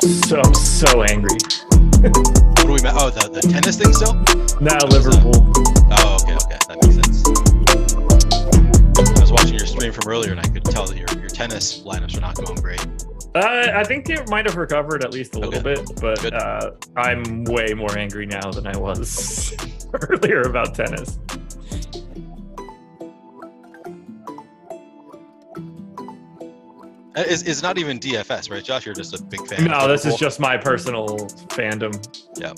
I'm so angry. What do we? Oh, the tennis thing still? Now Liverpool. Oh, okay, that makes sense. I was watching your stream from earlier, and I could tell that your tennis lineups are not going great. I think it might have recovered at least a little bit, but I'm way more angry now than I was earlier about tennis. It's not even DFS, right, Josh? You're just a big fan. No, this is just my personal fandom. Yeah.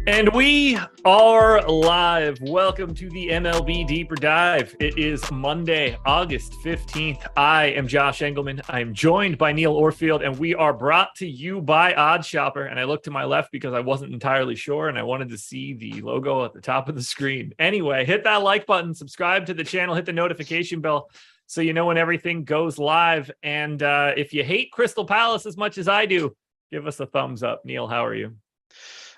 And we are live. Welcome to the MLB Deeper Dive. It is Monday, August 15th. I am Josh Engelman. I am joined by Neil Orfield, and we are brought to you by Odd Shopper. And I looked to my left because I wasn't entirely sure, and I wanted to see the logo at the top of the screen. Anyway, hit that like button, subscribe to the channel, hit the notification bell so you know when everything goes live. And if you hate Crystal Palace as much as I do, give us a thumbs up. Neil, how are you?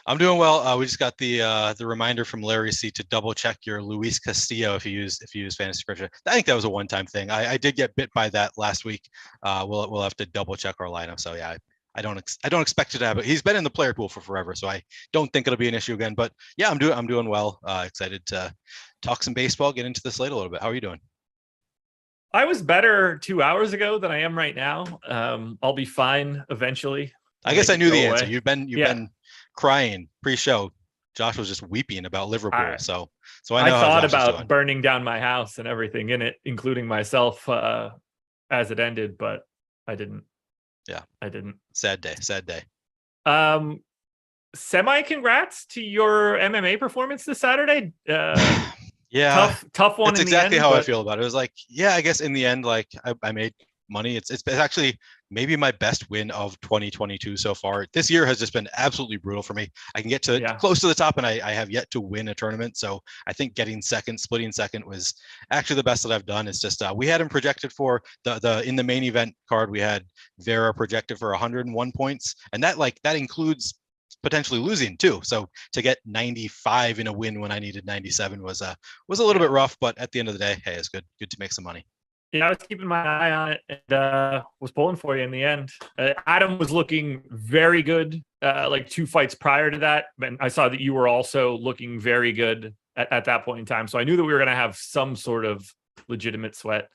I'm doing well. We just got the reminder from Larry C to double check your Luis Castillo if you use Fantasy Scripture. I think that was a one-time thing. I did get bit by that last week. We'll have to double check our lineup. So yeah, I don't expect it to happen. He's been in the player pool for forever, so I don't think it'll be an issue again. But yeah, I'm doing well. Excited to talk some baseball, get into the slate a little bit. How are you doing? I was better 2 hours ago than I am right now. I'll be fine eventually. I guess I knew the answer. You've been crying pre-show. Josh was just weeping about Liverpool. So I know thought about burning down my house and everything in it, including myself, as it ended, but I didn't. Yeah, I didn't. Sad day. Semi congrats to your MMA performance this Saturday. Yeah, tough one. That's exactly how I feel about it. It was like, yeah, I guess in the end, like I made money. It's actually maybe my best win of 2022 so far. This year has just been absolutely brutal for me. I can get to close to the top, and I have yet to win a tournament. So I think splitting second was actually the best that I've done. It's just we had him projected for in the main event card. We had Vera projected for 101 points, and that includes potentially losing too. So to get 95 in a win when I needed 97 was a little bit rough. But at the end of the day, hey, it's good to make some money. Yeah, I was keeping my eye on it and was pulling for you in the end. Adam was looking very good, like 2 fights prior to that. And I saw that you were also looking very good at that point in time. So I knew that we were going to have some sort of legitimate sweat.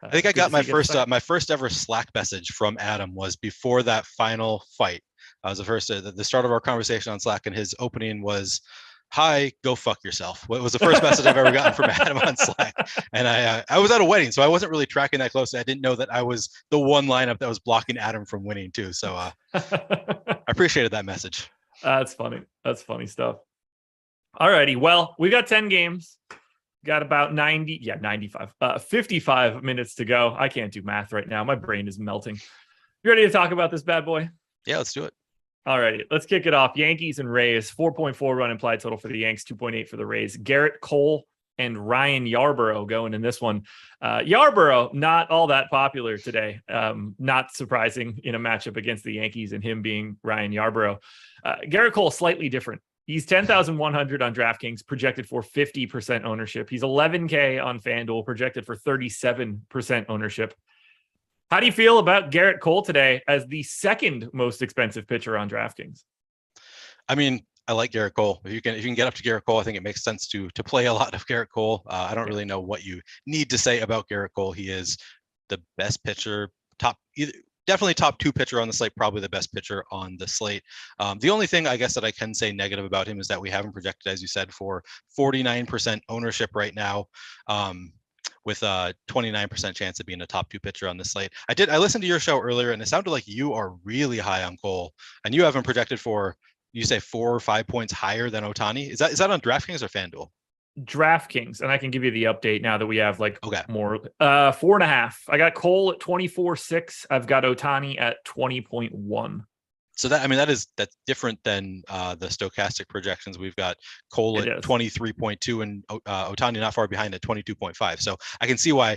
I think I got my first ever Slack message from Adam was before that final fight. I was the start of our conversation on Slack, and his opening was, "Hi, go fuck yourself." It was the first message I've ever gotten from Adam on Slack. And I was at a wedding, so I wasn't really tracking that closely. I didn't know that I was the one lineup that was blocking Adam from winning too. So I appreciated that message. That's funny. That's funny stuff. All righty. Well, we got 10 games. Got about 55 minutes to go. I can't do math right now. My brain is melting. You ready to talk about this bad boy? Yeah, let's do it. All right, let's kick it off. Yankees and Rays, 4.4 run implied total for the Yanks, 2.8 for the Rays. Garrett Cole and Ryan Yarbrough going in this one. Yarbrough, not all that popular today. Not surprising in a matchup against the Yankees and him being Ryan Yarbrough. Garrett Cole, slightly different. He's 10,100 on DraftKings, projected for 50% ownership. He's 11K on FanDuel, projected for 37% ownership. How do you feel about Garrett Cole today as the second most expensive pitcher on DraftKings? I mean, I like Garrett Cole. If you can get up to Garrett Cole, I think it makes sense to play a lot of Garrett Cole. I don't really know what you need to say about Garrett Cole. He is the best pitcher, definitely top 2 pitcher on the slate, probably the best pitcher on the slate. The only thing I guess that I can say negative about him is that we have him projected, as you said, for 49% ownership right now. With a 29% chance of being a top 2 pitcher on the slate. I listened to your show earlier, and it sounded like you are really high on Cole, and you have him projected for, you say 4 or 5 points higher than Ohtani. Is that on DraftKings or FanDuel? DraftKings, and I can give you the update now that we have more. 4.5. I got Cole at 24.6. I've got Ohtani at 20.1. So that's different than the Stokastic projections. We've got Cole at 23.2 and Ohtani not far behind at 22.5. So I can see why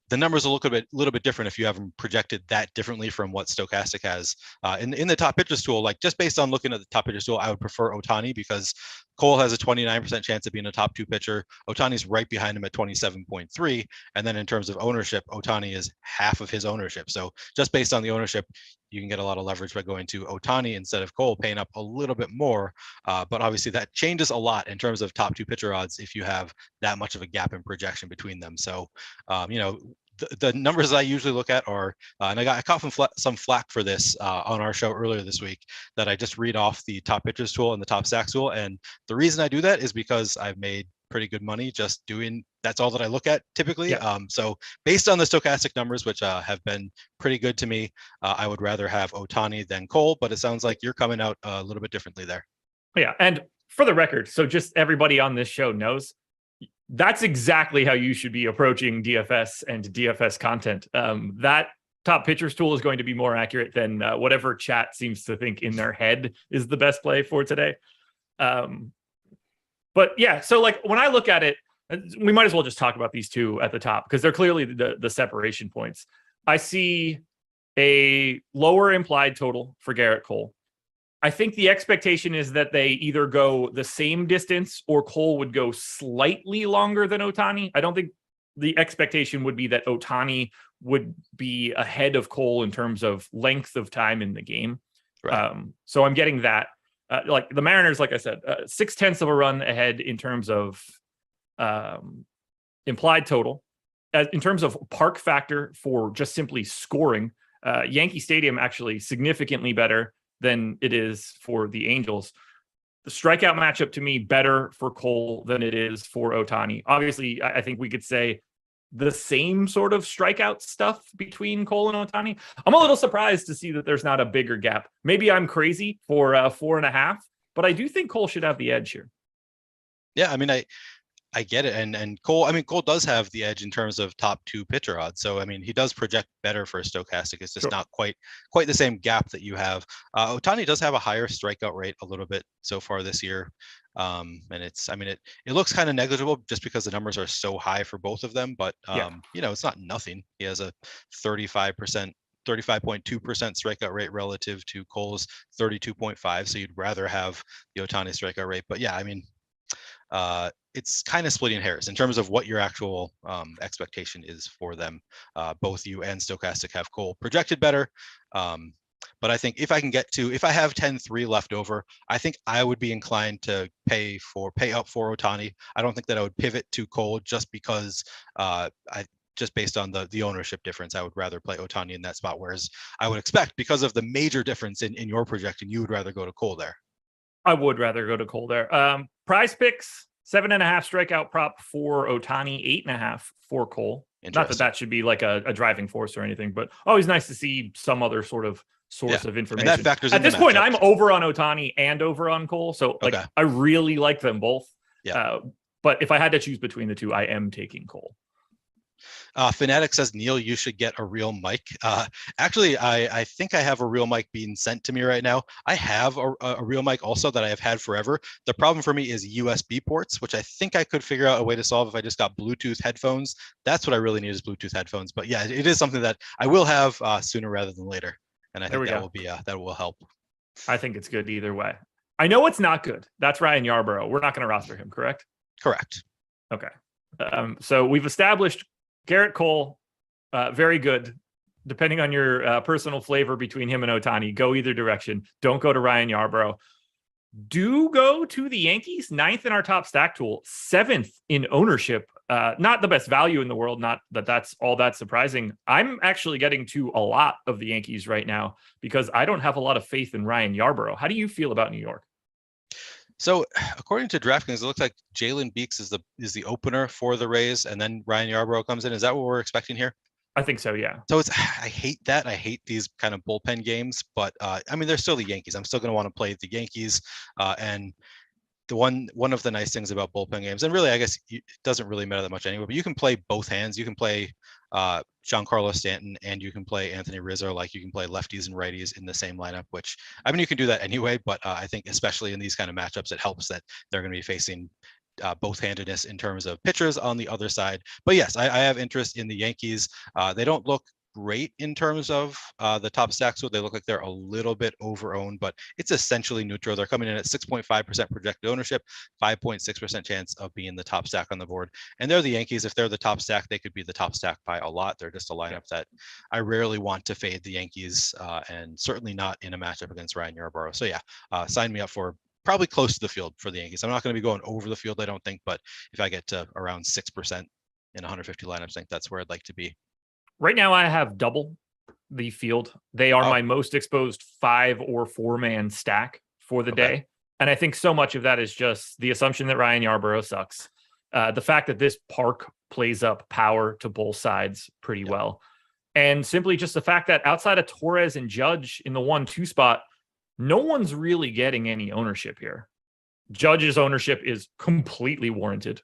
the numbers will look a little bit different if you have them projected that differently from what Stokastic has in the top pitchers tool. Like just based on looking at the top pitchers tool, I would prefer Ohtani because Cole has a 29% chance of being a top 2 pitcher. Ohtani's right behind him at 27.3. And then in terms of ownership, Ohtani is half of his ownership. So just based on the ownership, you can get a lot of leverage by going to Ohtani instead of Cole, paying up a little bit more. But obviously that changes a lot in terms of top 2 pitcher odds if you have that much of a gap in projection between them. So, the numbers I usually look at are, and I caught some flack for this on our show earlier this week, that I just read off the top pitchers tool and the top stacks tool. And the reason I do that is because I've made pretty good money just doing, that's all that I look at typically. Yeah. So based on the Stokastic numbers, which have been pretty good to me, I would rather have Ohtani than Cole, but it sounds like you're coming out a little bit differently there. Yeah. And for the record, so just everybody on this show knows, that's exactly how you should be approaching DFS and DFS content. That top pitchers tool is going to be more accurate than whatever chat seems to think in their head is the best play for today. But yeah, so like when I look at it, we might as well just talk about these two at the top because they're clearly the separation points. I see a lower implied total for Garrett Cole. I think the expectation is that they either go the same distance or Cole would go slightly longer than Ohtani. I don't think the expectation would be that Ohtani would be ahead of Cole in terms of length of time in the game. Right. So I'm getting that. Like the Mariners, like I said, 0.6 of a run ahead in terms of implied total. In terms of park factor for just simply scoring, Yankee Stadium actually significantly better than it is for the Angels. The strikeout matchup to me better for Cole than it is for Ohtani. Obviously, I think we could say the same sort of strikeout stuff between Cole and Ohtani. I'm a little surprised to see that there's not a bigger gap. Maybe I'm crazy for 4.5, but I do think Cole should have the edge here. Yeah, I mean, I get it. And Cole, I mean, Cole does have the edge in terms of top 2 pitcher odds. So, I mean, he does project better for Stokastic. It's just not quite the same gap that you have. Ohtani does have a higher strikeout rate a little bit so far this year. And it's, I mean, it looks kind of negligible just because the numbers are so high for both of them, but it's not nothing. He has a 35.2% strikeout rate relative to Cole's 32.5. So you'd rather have the Ohtani strikeout rate, but yeah, I mean, it's kind of splitting hairs in terms of what your actual expectation is for them. Both you and Stokastic have Cole projected better. But I think if I have 10-3 left over, I think I would be inclined to pay up for Ohtani. I don't think that I would pivot to Cole just because just based on the ownership difference, I would rather play Ohtani in that spot. Whereas I would expect because of the major difference in your projection, you would rather go to Cole there. I would rather go to Cole there. Prize Picks, 7.5 strikeout prop for Ohtani, 8.5 for Cole. Not that should be like a driving force or anything, but always nice to see some other sort of source of information. And that factors at this point, I'm over on Ohtani and over on Cole. So like, I really like them both. Yeah. But if I had to choose between the two, I am taking Cole. Fanatic says, Neil, you should get a real mic. Actually, I think I have a real mic being sent to me right now. I have a real mic also that I have had forever. The problem for me is USB ports, which I think I could figure out a way to solve if I just got Bluetooth headphones. That's what I really need is Bluetooth headphones. But yeah, it is something that I will have sooner rather than later. And I think that will help. I think it's good either way. I know it's not good. That's Ryan Yarbrough. We're not going to roster him, correct? Correct. Okay. So we've established Garrett Cole, very good. Depending on your personal flavor between him and Ohtani, go either direction. Don't go to Ryan Yarbrough. Do go to the Yankees, 9th in our top stack tool, 7th in ownership. Not the best value in the world. Not that that's all that surprising. I'm actually getting to a lot of the Yankees right now because I don't have a lot of faith in Ryan Yarbrough. How do you feel about New York? So according to DraftKings, it looks like Jalen Beeks is the opener for the Rays, and then Ryan Yarbrough comes in. Is that what we're expecting here? I think so, yeah. So I hate that. I hate these kind of bullpen games, but I mean, they're still the Yankees. I'm still going to want to play the Yankees. And the one of the nice things about bullpen games, and really, I guess it doesn't really matter that much anyway, but you can play both hands. You can play Giancarlo Stanton and you can play Anthony Rizzo, like you can play lefties and righties in the same lineup, which, I mean, you can do that anyway, but I think especially in these kind of matchups, it helps that they're going to be facing both-handedness in terms of pitchers on the other side. But yes, I have interest in the Yankees. They don't look great in terms of the top stacks. So they look like they're a little bit over-owned, but it's essentially neutral. They're coming in at 6.5% projected ownership, 5.6% chance of being the top stack on the board. And they're the Yankees. If they're the top stack, they could be the top stack by a lot. They're just a lineup that I rarely want to fade the Yankees, and certainly not in a matchup against Ryan Yarbrough. So yeah, sign me up for probably close to the field for the Yankees. I'm not going to be going over the field, I don't think, but if I get to around 6% in 150 lineups, I think that's where I'd like to be. Right now, I have double the field. They are my most exposed 5 or 4 man stack for the day. And I think so much of that is just the assumption that Ryan Yarbrough sucks. The fact that this park plays up power to both sides pretty well. And simply just the fact that outside of Torres and Judge in the 1-2 spot, no one's really getting any ownership here. Judge's ownership is completely warranted.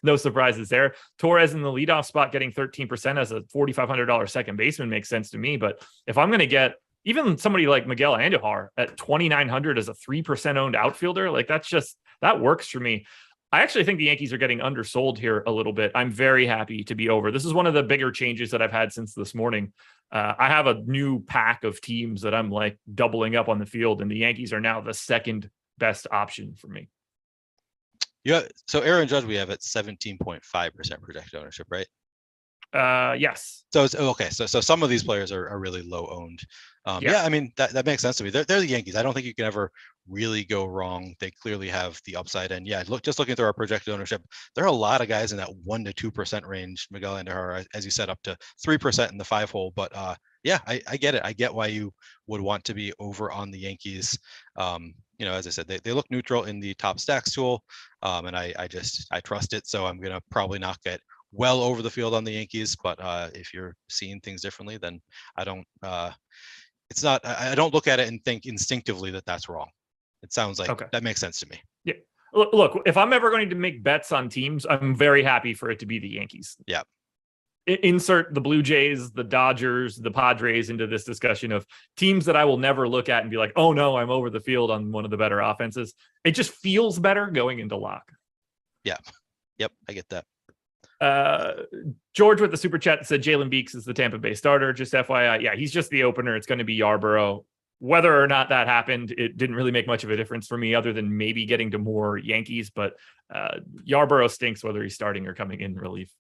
No surprises there. Torres in the leadoff spot getting 13% as a $4,500 second baseman makes sense to me. But if I'm going to get even somebody like Miguel Andujar at 2,900 as a 3% owned outfielder, like that works for me. I actually think the Yankees are getting undersold here a little bit. I'm very happy to be over. This is one of the bigger changes that I've had since this morning. I have a new pack of teams that I'm like doubling up on the field, and the Yankees are now the second best option for me. Yeah. So Aaron Judge, we have at 17.5% projected ownership, right? Yes. So it's okay. So some of these players are really low owned. Yeah, I mean that makes sense to me. They're the Yankees. I don't think you can ever really go wrong. They clearly have the upside. And yeah, looking through our projected ownership, there are a lot of guys in that 1 to 2% range. Miguel Andujar, as you said, up to 3% in the 5 hole. But yeah, I get it. I get why you would want to be over on the Yankees. As I said, they look neutral in the top stacks tool, and I trust it. So I'm gonna probably not get well over the field on the Yankees. But if you're seeing things differently, then I don't. I don't look at it and think instinctively that that's wrong. It sounds like that makes sense to me. Yeah. Look, if I'm ever going to make bets on teams, I'm very happy for it to be the Yankees. Yeah. Insert the Blue Jays, the Dodgers, the Padres into this discussion of teams that I will never look at and be like, oh no, I'm over the field on one of the better offenses. It just feels better going into lock. Yeah. Yep. I get that. George with the super chat said Jalen Beeks is the Tampa Bay starter. Just FYI. Yeah, he's just the opener. It's going to be Yarbrough. Whether or not that happened, it didn't really make much of a difference for me other than maybe getting to more Yankees. But Yarbrough stinks whether he's starting or coming in relief.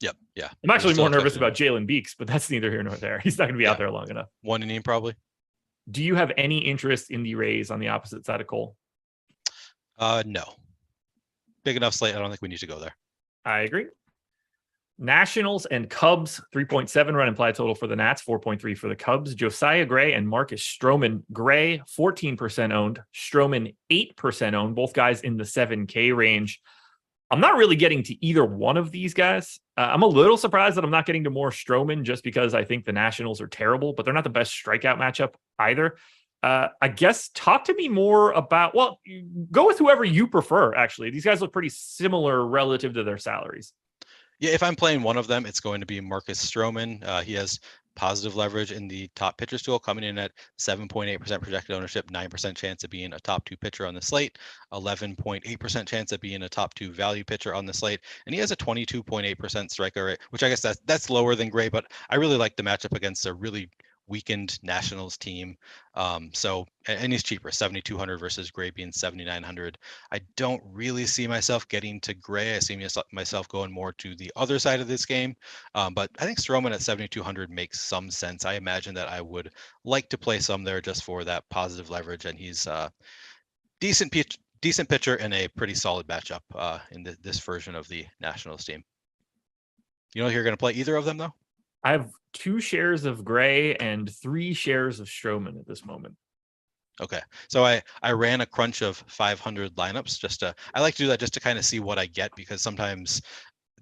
Yep. Yeah. I'm actually more nervous about Jalen Beeks, but that's neither here nor there. He's not going to be out there long enough. 1 inning probably. Do you have any interest in the Rays on the opposite side of Cole? No. Big enough slate. I don't think we need to go there. I agree. Nationals and Cubs, 3.7 run implied total for the Nats, 4.3 for the Cubs. Josiah Gray and Marcus Stroman. Gray, 14% owned. Stroman, 8% owned. Both guys in the 7K range. I'm not really getting to either one of these guys. I'm a little surprised that I'm not getting to more Stroman just because I think the Nationals are terrible, but they're not the best strikeout matchup either. I guess talk to me more about, well, go with whoever you prefer, actually. These guys look pretty similar relative to their salaries. Yeah, if I'm playing one of them, it's going to be Marcus Stroman. He has positive leverage in the top pitchers tool, coming in at 7.8% projected ownership, 9% chance of being a top 2 pitcher on the slate, 11.8% chance of being a top 2 value pitcher on the slate, and he has a 22.8% strikeout rate, which I guess that's lower than Gray, but I really like the matchup against a really weakened Nationals team. And he's cheaper, 7,200 versus Gray being 7,900. I don't really see myself getting to Gray. I see myself going more to the other side of this game. But I think Stroman at 7,200 makes some sense. I imagine that I would like to play some there just for that positive leverage. And he's a decent pitcher and a pretty solid matchup in this version of the Nationals team. You know, you're going to play either of them though? I have 2 shares of Gray and 3 shares of Stroman at this moment. Okay. So I ran a crunch of 500 lineups I like to do that just to kind of see what I get, because sometimes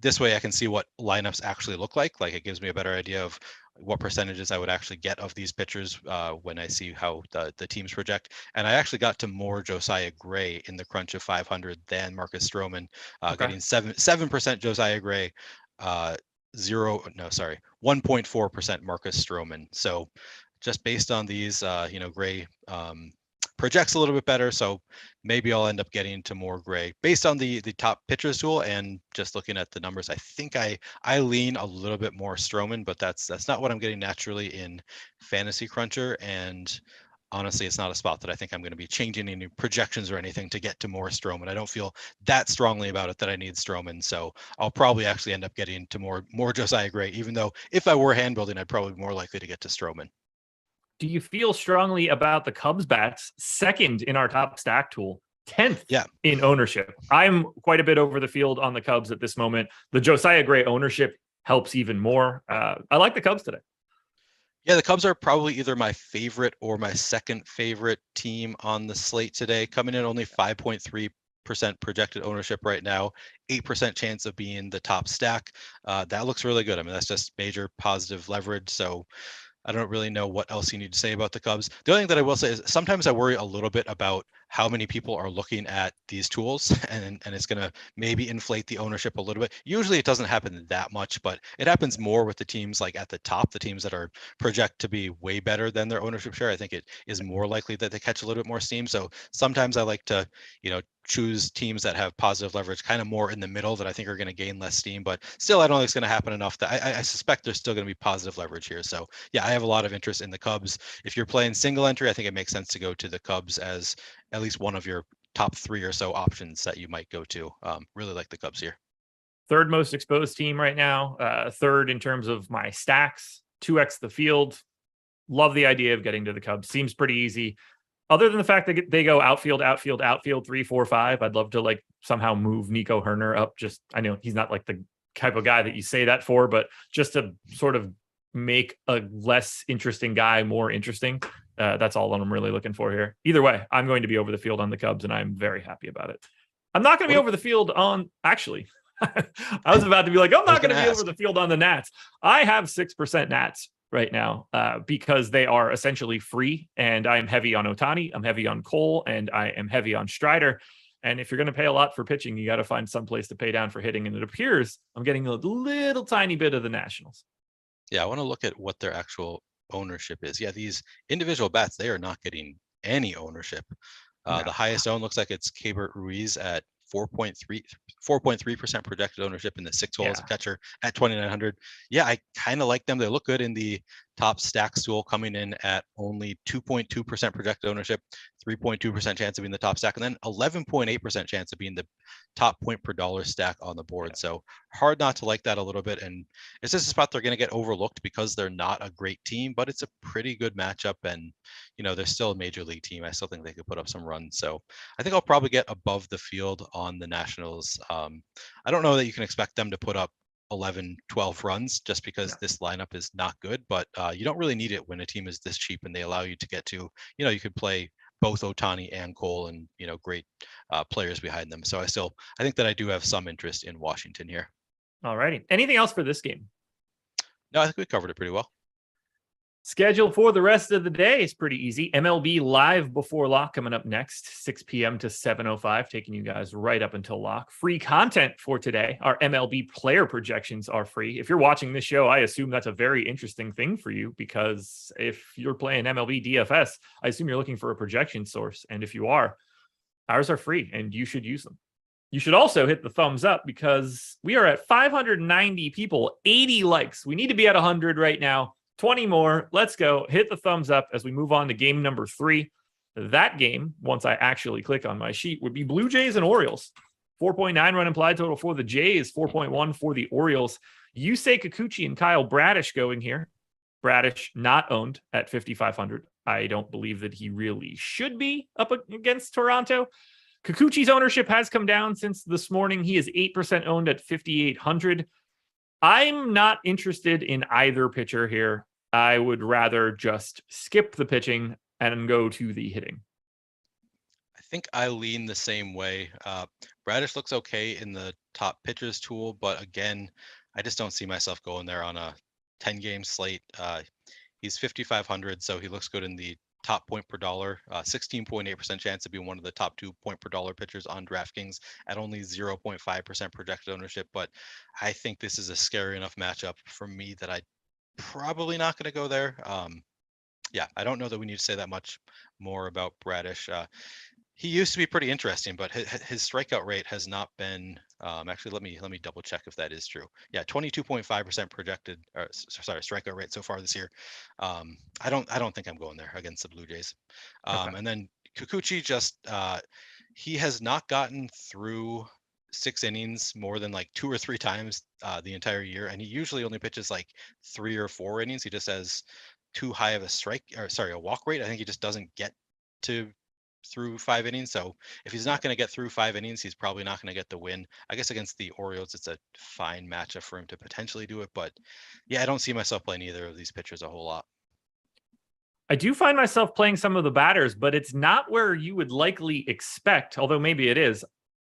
this way I can see what lineups actually look like. Like it gives me a better idea of what percentages I would actually get of these pitchers when I see how the teams project. And I actually got to more Josiah Gray in the crunch of 500 than Marcus Stroman, getting 7% Josiah Gray, 1.4% Marcus Stroman. So just based on these, Gray projects a little bit better. So maybe I'll end up getting into more Gray based on the top pitchers tool, and just looking at the numbers. I think I lean a little bit more Stroman, but that's not what I'm getting naturally in Fantasy Cruncher. And honestly, it's not a spot that I think I'm going to be changing any projections or anything to get to more Stroman. I don't feel that strongly about it that I need Stroman. So I'll probably actually end up getting to more Josiah Gray, even though if I were hand building, I'd probably be more likely to get to Stroman. Do you feel strongly about the Cubs bats, second in our top stack tool, 10th in ownership? I'm quite a bit over the field on the Cubs at this moment. The Josiah Gray ownership helps even more. I like the Cubs today. Yeah, the Cubs are probably either my favorite or my second favorite team on the slate today, coming in only 5.3% projected ownership right now, 8% chance of being the top stack. That looks really good. I mean, that's just major positive leverage. So I don't really know what else you need to say about the Cubs. The only thing that I will say is sometimes I worry a little bit about how many people are looking at these tools, and it's going to maybe inflate the ownership a little bit. Usually it doesn't happen that much, but it happens more with the teams like at the top, the teams that are project to be way better than their ownership share. I think it is more likely that they catch a little bit more steam. So sometimes I like to, choose teams that have positive leverage kind of more in the middle that I think are going to gain less steam, but still I don't think it's going to happen enough that I suspect there's still going to be positive leverage here. So yeah, I have a lot of interest in the Cubs. If you're playing single entry, I think it makes sense to go to the Cubs as at least one of your top 3 or so options that you might go to. Really like the Cubs here. Third most exposed team right now, third in terms of my stacks, 2x the field. Love the idea of getting to the Cubs. Seems pretty easy. Other than the fact that they go outfield, 3, 4, 5, I'd love to somehow move Nico Herner up. I know he's not like the type of guy that you say that for, but just to sort of make a less interesting guy more interesting. That's all I'm really looking for here. Either way, I'm going to be over the field on the Cubs, and I'm very happy about it. I'm not going to be over the field on, actually, I was about to be like, I'm not going to be over the field on the Nats. I have 6% Nats right now because they are essentially free, and I am heavy on Ohtani, I'm heavy on Cole, and I am heavy on Strider. And if you're going to pay a lot for pitching, you got to find some place to pay down for hitting. And it appears I'm getting a little tiny bit of the Nationals. Yeah, I want to look at what their actual ownership is. Yeah, these individual bats, they are not getting any ownership. The highest owned looks like it's Keibert Ruiz at 4.3% projected ownership in the 6 hole as a catcher at 2,900. Yeah, I kind of like them. They look good in the top stacks tool, coming in at only 2.2% projected ownership, 3.2% chance of being the top stack, and then 11.8% chance of being the top point per dollar stack on the board. So hard not to like that a little bit. And it's just a spot they're going to get overlooked because they're not a great team, but it's a pretty good matchup. And, they're still a major league team. I still think they could put up some runs. So I think I'll probably get above the field on the Nationals. I don't know that you can expect them to put up 11, 12 runs just because this lineup is not good, but you don't really need it when a team is this cheap and they allow you to get to, you could play both Ohtani and Cole and, great players behind them. So I think that I do have some interest in Washington here. All righty. Anything else for this game? No, I think we covered it pretty well. Schedule for the rest of the day is pretty easy. MLB Live before lock coming up next, 6 p.m. to 7:05, taking you guys right up until lock. Free content for today. Our MLB player projections are free. If you're watching this show, I assume that's a very interesting thing for you, because if you're playing MLB DFS, I assume you're looking for a projection source. And if you are, ours are free and you should use them. You should also hit the thumbs up because we are at 590 people, 80 likes. We need to be at 100 right now. 20 more. Let's go. Hit the thumbs up as we move on to game number 3. That game, once I actually click on my sheet, would be Blue Jays and Orioles. 4.9 run implied total for the Jays, 4.1 for the Orioles. Yusei Kikuchi and Kyle Bradish going here. Bradish not owned at 5,500. I don't believe that he really should be up against Toronto. Kikuchi's ownership has come down since this morning. He is 8% owned at 5,800. I'm not interested in either pitcher here. I would rather just skip the pitching and go to the hitting. I think I lean the same way. Bradish looks okay in the top pitchers tool, but again, I just don't see myself going there on a 10-game slate. He's 5,500, so he looks good in the top point per dollar, 16.8% chance to be one of the top 2 point per dollar pitchers on DraftKings at only 0.5% projected ownership. But I think this is a scary enough matchup for me that I probably not going to go there. Yeah, I don't know that we need to say that much more about Bradish. He used to be pretty interesting, but his strikeout rate has not been. Actually, let me double check if that is true. Yeah, 22.5% projected. Sorry, strikeout rate so far this year. I don't think I'm going there against the Blue Jays. Okay. And then Kikuchi just he has not gotten through 6 innings more than like 2 or 3 times the entire year, and he usually only pitches like 3 or 4 innings. He just has too high of a walk rate. I think he just doesn't get to through 5 innings. So if he's not going to get through 5 innings, he's probably not going to get the win. I guess against the Orioles, it's a fine matchup for him to potentially do it. But yeah, I don't see myself playing either of these pitchers a whole lot. I do find myself playing some of the batters, but it's not where you would likely expect, although maybe it is.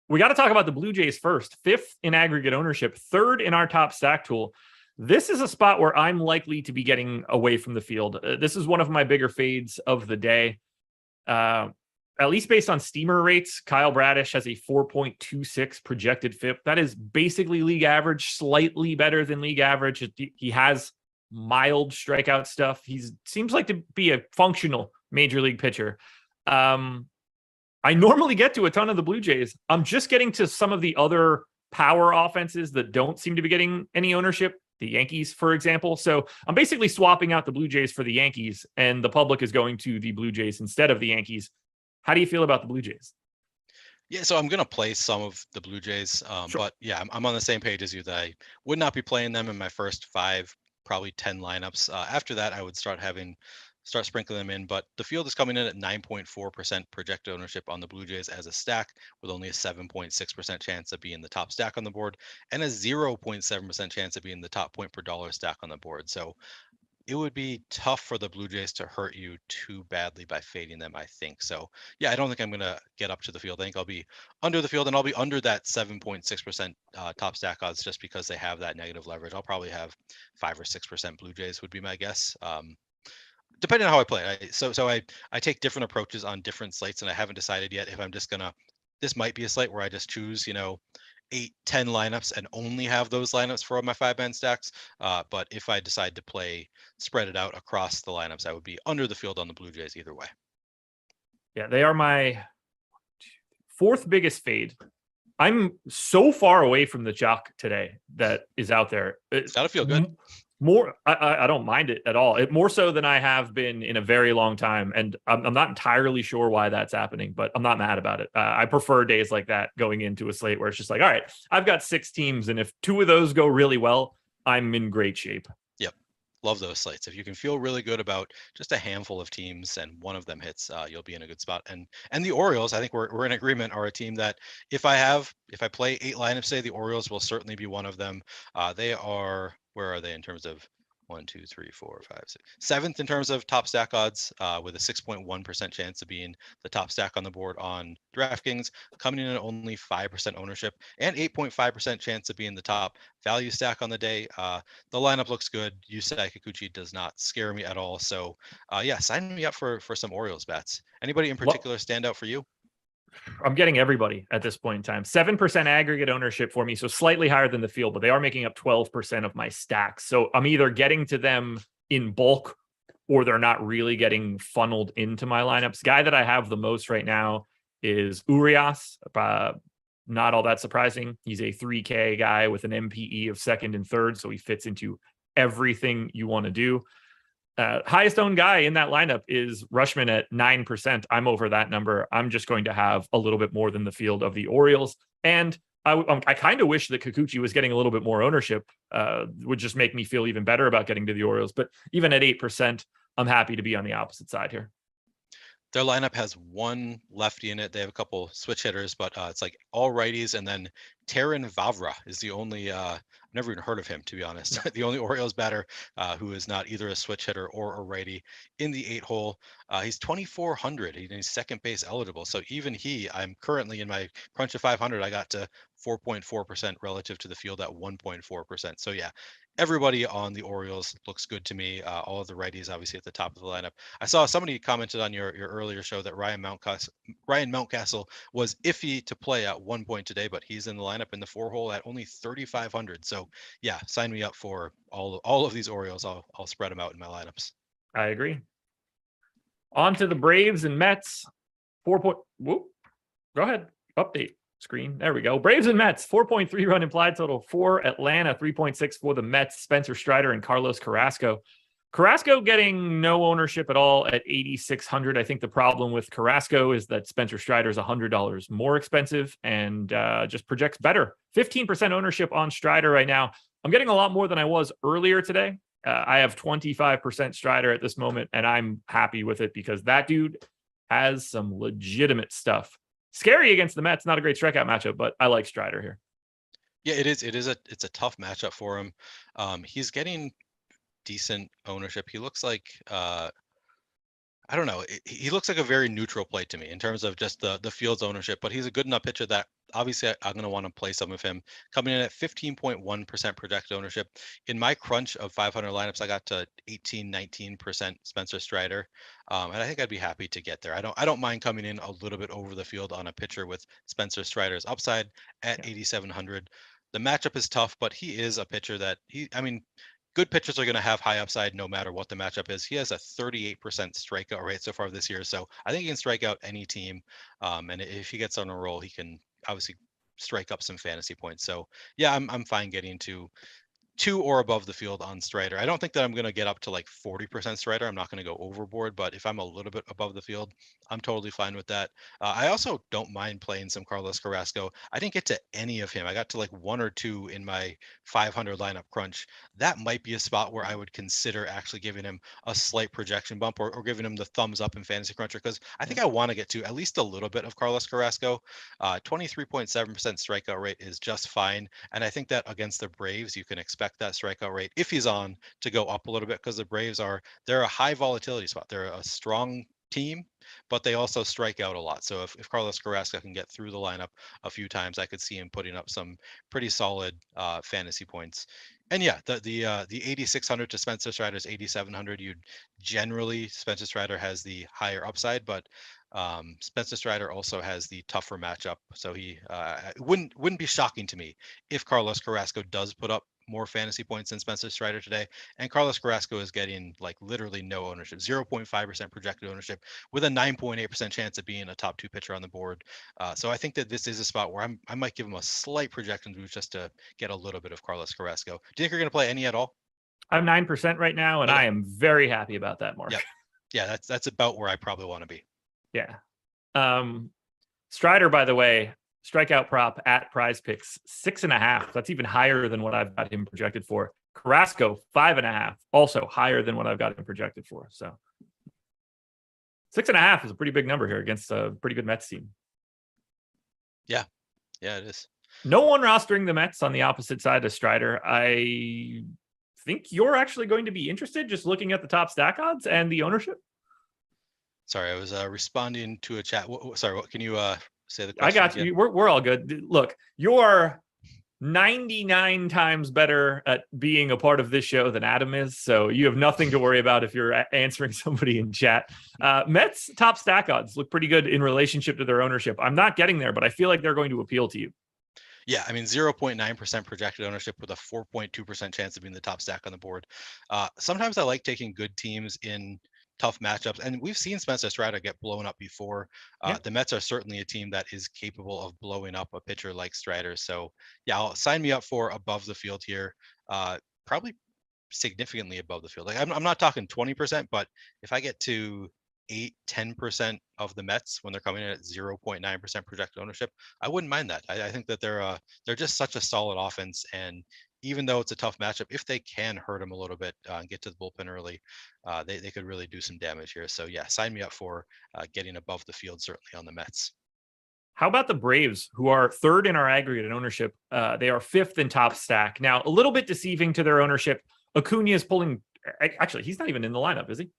We got to talk about the Blue Jays first. 5th in aggregate ownership, 3rd in our top stack tool. This is a spot where I'm likely to be getting away from the field. This is one of my bigger fades of the day. At least based on steamer rates, Kyle Bradish has a 4.26 projected FIP. That is basically league average, slightly better than league average. He has mild strikeout stuff. He seems like to be a functional major league pitcher. I normally get to a ton of the Blue Jays. I'm just getting to some of the other power offenses that don't seem to be getting any ownership. The Yankees, for example. So I'm basically swapping out the Blue Jays for the Yankees, and the public is going to the Blue Jays instead of the Yankees. How do you feel about the Blue Jays? Yeah, so I'm going to play some of the Blue Jays, Sure. but yeah, I'm on the same page as you that I would not be playing them in my first 5, probably 10 lineups. After that, I would start sprinkling them in, but the field is coming in at 9.4% projected ownership on the Blue Jays as a stack, with only a 7.6% chance of being the top stack on the board and a 0.7% chance of being the top point per dollar stack on the board. So it would be tough for the Blue Jays to hurt you too badly by fading them, I think. So yeah, I don't think I'm going to get up to the field. I think I'll be under the field, and I'll be under that 7.6% top stack odds just because they have that negative leverage. I'll probably have 5 or 6% Blue Jays would be my guess. Depending on how I play. I take different approaches on different slates, and I haven't decided yet if I'm just gonna. This might be a slate where I just choose, 8, 10 lineups and only have those lineups for my 5-man stacks. But if I decide to spread it out across the lineups, I would be under the field on the Blue Jays either way. Yeah, they are my 4th biggest fade. I'm so far away from the chalk today that is out there. It's gotta feel good. More, I don't mind it at all. More so than I have been in a very long time, and I'm not entirely sure why that's happening, but I'm not mad about it. I prefer days like that going into a slate where it's just like, all right, I've got 6 teams, and if 2 of those go really well, I'm in great shape. Yep, love those slates. If you can feel really good about just a handful of teams and one of them hits, you'll be in a good spot. And the Orioles, I think we're in agreement, are a team that if I play 8 lineups, say the Orioles will certainly be one of them. They are. Where are they in terms of 1, 2, 3, 4, 5, 6, 7th in terms of top stack odds, with a 6.1% chance of being the top stack on the board on DraftKings, coming in at only 5% ownership and 8.5% chance of being the top value stack on the day. The lineup looks good. Yusei Kikuchi does not scare me at all. So yeah, sign me up for some Orioles bets. Anybody in particular stand out for you? I'm getting everybody at this point in time. 7% aggregate ownership for me, so slightly higher than the field, but they are making up 12% of my stacks. So I'm either getting to them in bulk or they're not really getting funneled into my lineups. Guy that I have the most right now is Urias. Not all that surprising. He's a 3K guy with an MPE of 2nd and 3rd, so he fits into everything you want to do. Highest owned guy in that lineup is Rushman at 9%. I'm over that number. I'm just going to have a little bit more than the field of the Orioles. And I kind of wish that Kikuchi was getting a little bit more ownership. Would just make me feel even better about getting to the Orioles. But even at 8%, I'm happy to be on the opposite side here. Their lineup has 1 lefty in it. They have a couple switch hitters, but it's like all righties. And then Taran Vavra is the only, I've never even heard of him, to be honest. The only Orioles batter who is not either a switch hitter or a righty in the 8-hole. He's 2,400. He's second base eligible. So even I'm currently in my crunch of 500. I got to 4.4% relative to the field at 1.4%. So yeah, everybody on the Orioles looks good to me. All of the righties obviously at the top of the lineup. I saw somebody commented on your earlier show that Ryan Mountcastle was iffy to play at one point today, but he's in the lineup in the 4-hole at only 3,500. So yeah, sign me up for all of these Orioles. I'll spread them out in my lineups. I agree. On to the Braves and Mets. Whoop. Go ahead. Update screen. There we go. Braves and Mets. 4.3 run implied total for Atlanta. 3.6 for the Mets. Spencer Strider and Carlos Carrasco. Carrasco getting no ownership at all at 8,600. I think the problem with Carrasco is that Spencer Strider is $100 more expensive and just projects better. 15% ownership on Strider right now. I'm getting a lot more than I was earlier today. I have 25% Strider at this moment, and I'm happy with it because that dude has some legitimate stuff. Scary against the Mets. Not a great strikeout matchup, but I like Strider here. Yeah, it's a tough matchup for him. He's getting decent ownership. He looks like I don't know. He looks like a very neutral play to me in terms of just the field's ownership, but he's a good enough pitcher that obviously I'm going to want to play some of him. Coming in at 15.1% projected ownership. In my crunch of 500 lineups, I got to 19% Spencer Strider, and I think I'd be happy to get there. I don't mind coming in a little bit over the field on a pitcher with Spencer Strider's upside at 8,700. The matchup is tough, but he is a pitcher that good pitchers are going to have high upside no matter what the matchup is. He has a 38% strikeout rate so far this year. So I think he can strike out any team. And if he gets on a roll, he can obviously strike up some fantasy points. So yeah, I'm fine getting to 2 or above the field on Strider. I don't think that I'm going to get up to like 40% Strider. I'm not going to go overboard, but if I'm a little bit above the field, I'm totally fine with that. I also don't mind playing some Carlos Carrasco. I didn't get to any of him. I got to like 1 or 2 in my 500 lineup crunch. That might be a spot where I would consider actually giving him a slight projection bump or giving him the thumbs up in Fantasy Cruncher, because I think I want to get to at least a little bit of Carlos Carrasco. 23.7% strikeout rate is just fine. And I think that against the Braves, you can expect that strikeout rate, if he's on, to go up a little bit, because the Braves they're a high volatility spot. They're a strong team, but they also strike out a lot. So if Carlos Carrasco can get through the lineup a few times, I could see him putting up some pretty solid fantasy points. And yeah, the 8,600 to Spencer Strider's 8,700. Spencer Strider has the higher upside, but Spencer Strider also has the tougher matchup. So he wouldn't be shocking to me if Carlos Carrasco does put up more fantasy points than Spencer Strider today. And Carlos Carrasco is getting like literally no ownership, 0.5% projected ownership, with a 9.8% chance of being a top 2 pitcher on the board. So I think that this is a spot where I might give him a slight projection boost just to get a little bit of Carlos Carrasco. Do you think you're going to play any at all? I'm 9% right now, and I am very happy about that, Mark. Yeah, that's about where I probably want to be. Yeah. Strider, by the way, strikeout prop at Prize Picks 6.5. That's even higher than what I've got him projected for. Carrasco 5.5, also higher than what I've got him projected for. So 6.5 is a pretty big number here against a pretty good Mets team. Yeah, it is. No one rostering the Mets on the opposite side of Strider. I think you're actually going to be interested just looking at the top stack odds and the ownership. Sorry, I was responding to a chat. Sorry, what can you say the question? I got you. We're all good. Look, you're 99 times better at being a part of this show than Adam is, so you have nothing to worry about if you're answering somebody in chat. Mets top stack odds look pretty good in relationship to their ownership. I'm not getting there, but I feel like they're going to appeal to you. Yeah, 0.9% projected ownership with a 4.2% chance of being the top stack on the board. Sometimes I like taking good teams in tough matchups, and we've seen Spencer Strider get blown up before. The Mets are certainly a team that is capable of blowing up a pitcher like Strider. So yeah, I'll sign me up for above the field here. Probably significantly above the field. Like I'm not talking 20%, but if I get to 10% of the Mets when they're coming in at 0.9% projected ownership, I wouldn't mind that. I think that they're just such a solid offense, and even though it's a tough matchup, if they can hurt them a little bit and get to the bullpen early, they could really do some damage here. So yeah, sign me up for getting above the field, certainly on the Mets. How about the Braves, who are 3rd in our aggregate in ownership? They are 5th in top stack. Now, a little bit deceiving to their ownership. Acuna is pulling. Actually, he's not even in the lineup, is he?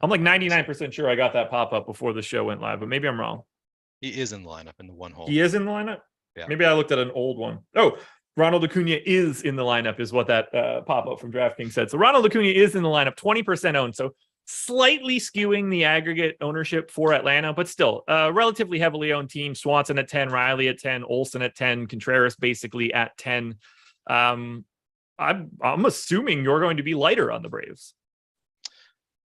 I'm like 99% sure I got that pop up before the show went live, but maybe I'm wrong. He is in the lineup in the one hole. He is in the lineup? Yeah. Maybe I looked at an old one. Oh, Ronald Acuna is in the lineup is what that pop-up from DraftKings said. So Ronald Acuna is in the lineup, 20% owned. So slightly skewing the aggregate ownership for Atlanta, but still a relatively heavily owned team. Swanson at 10, Riley at 10, Olsen at 10, Contreras basically at 10. I'm assuming you're going to be lighter on the Braves.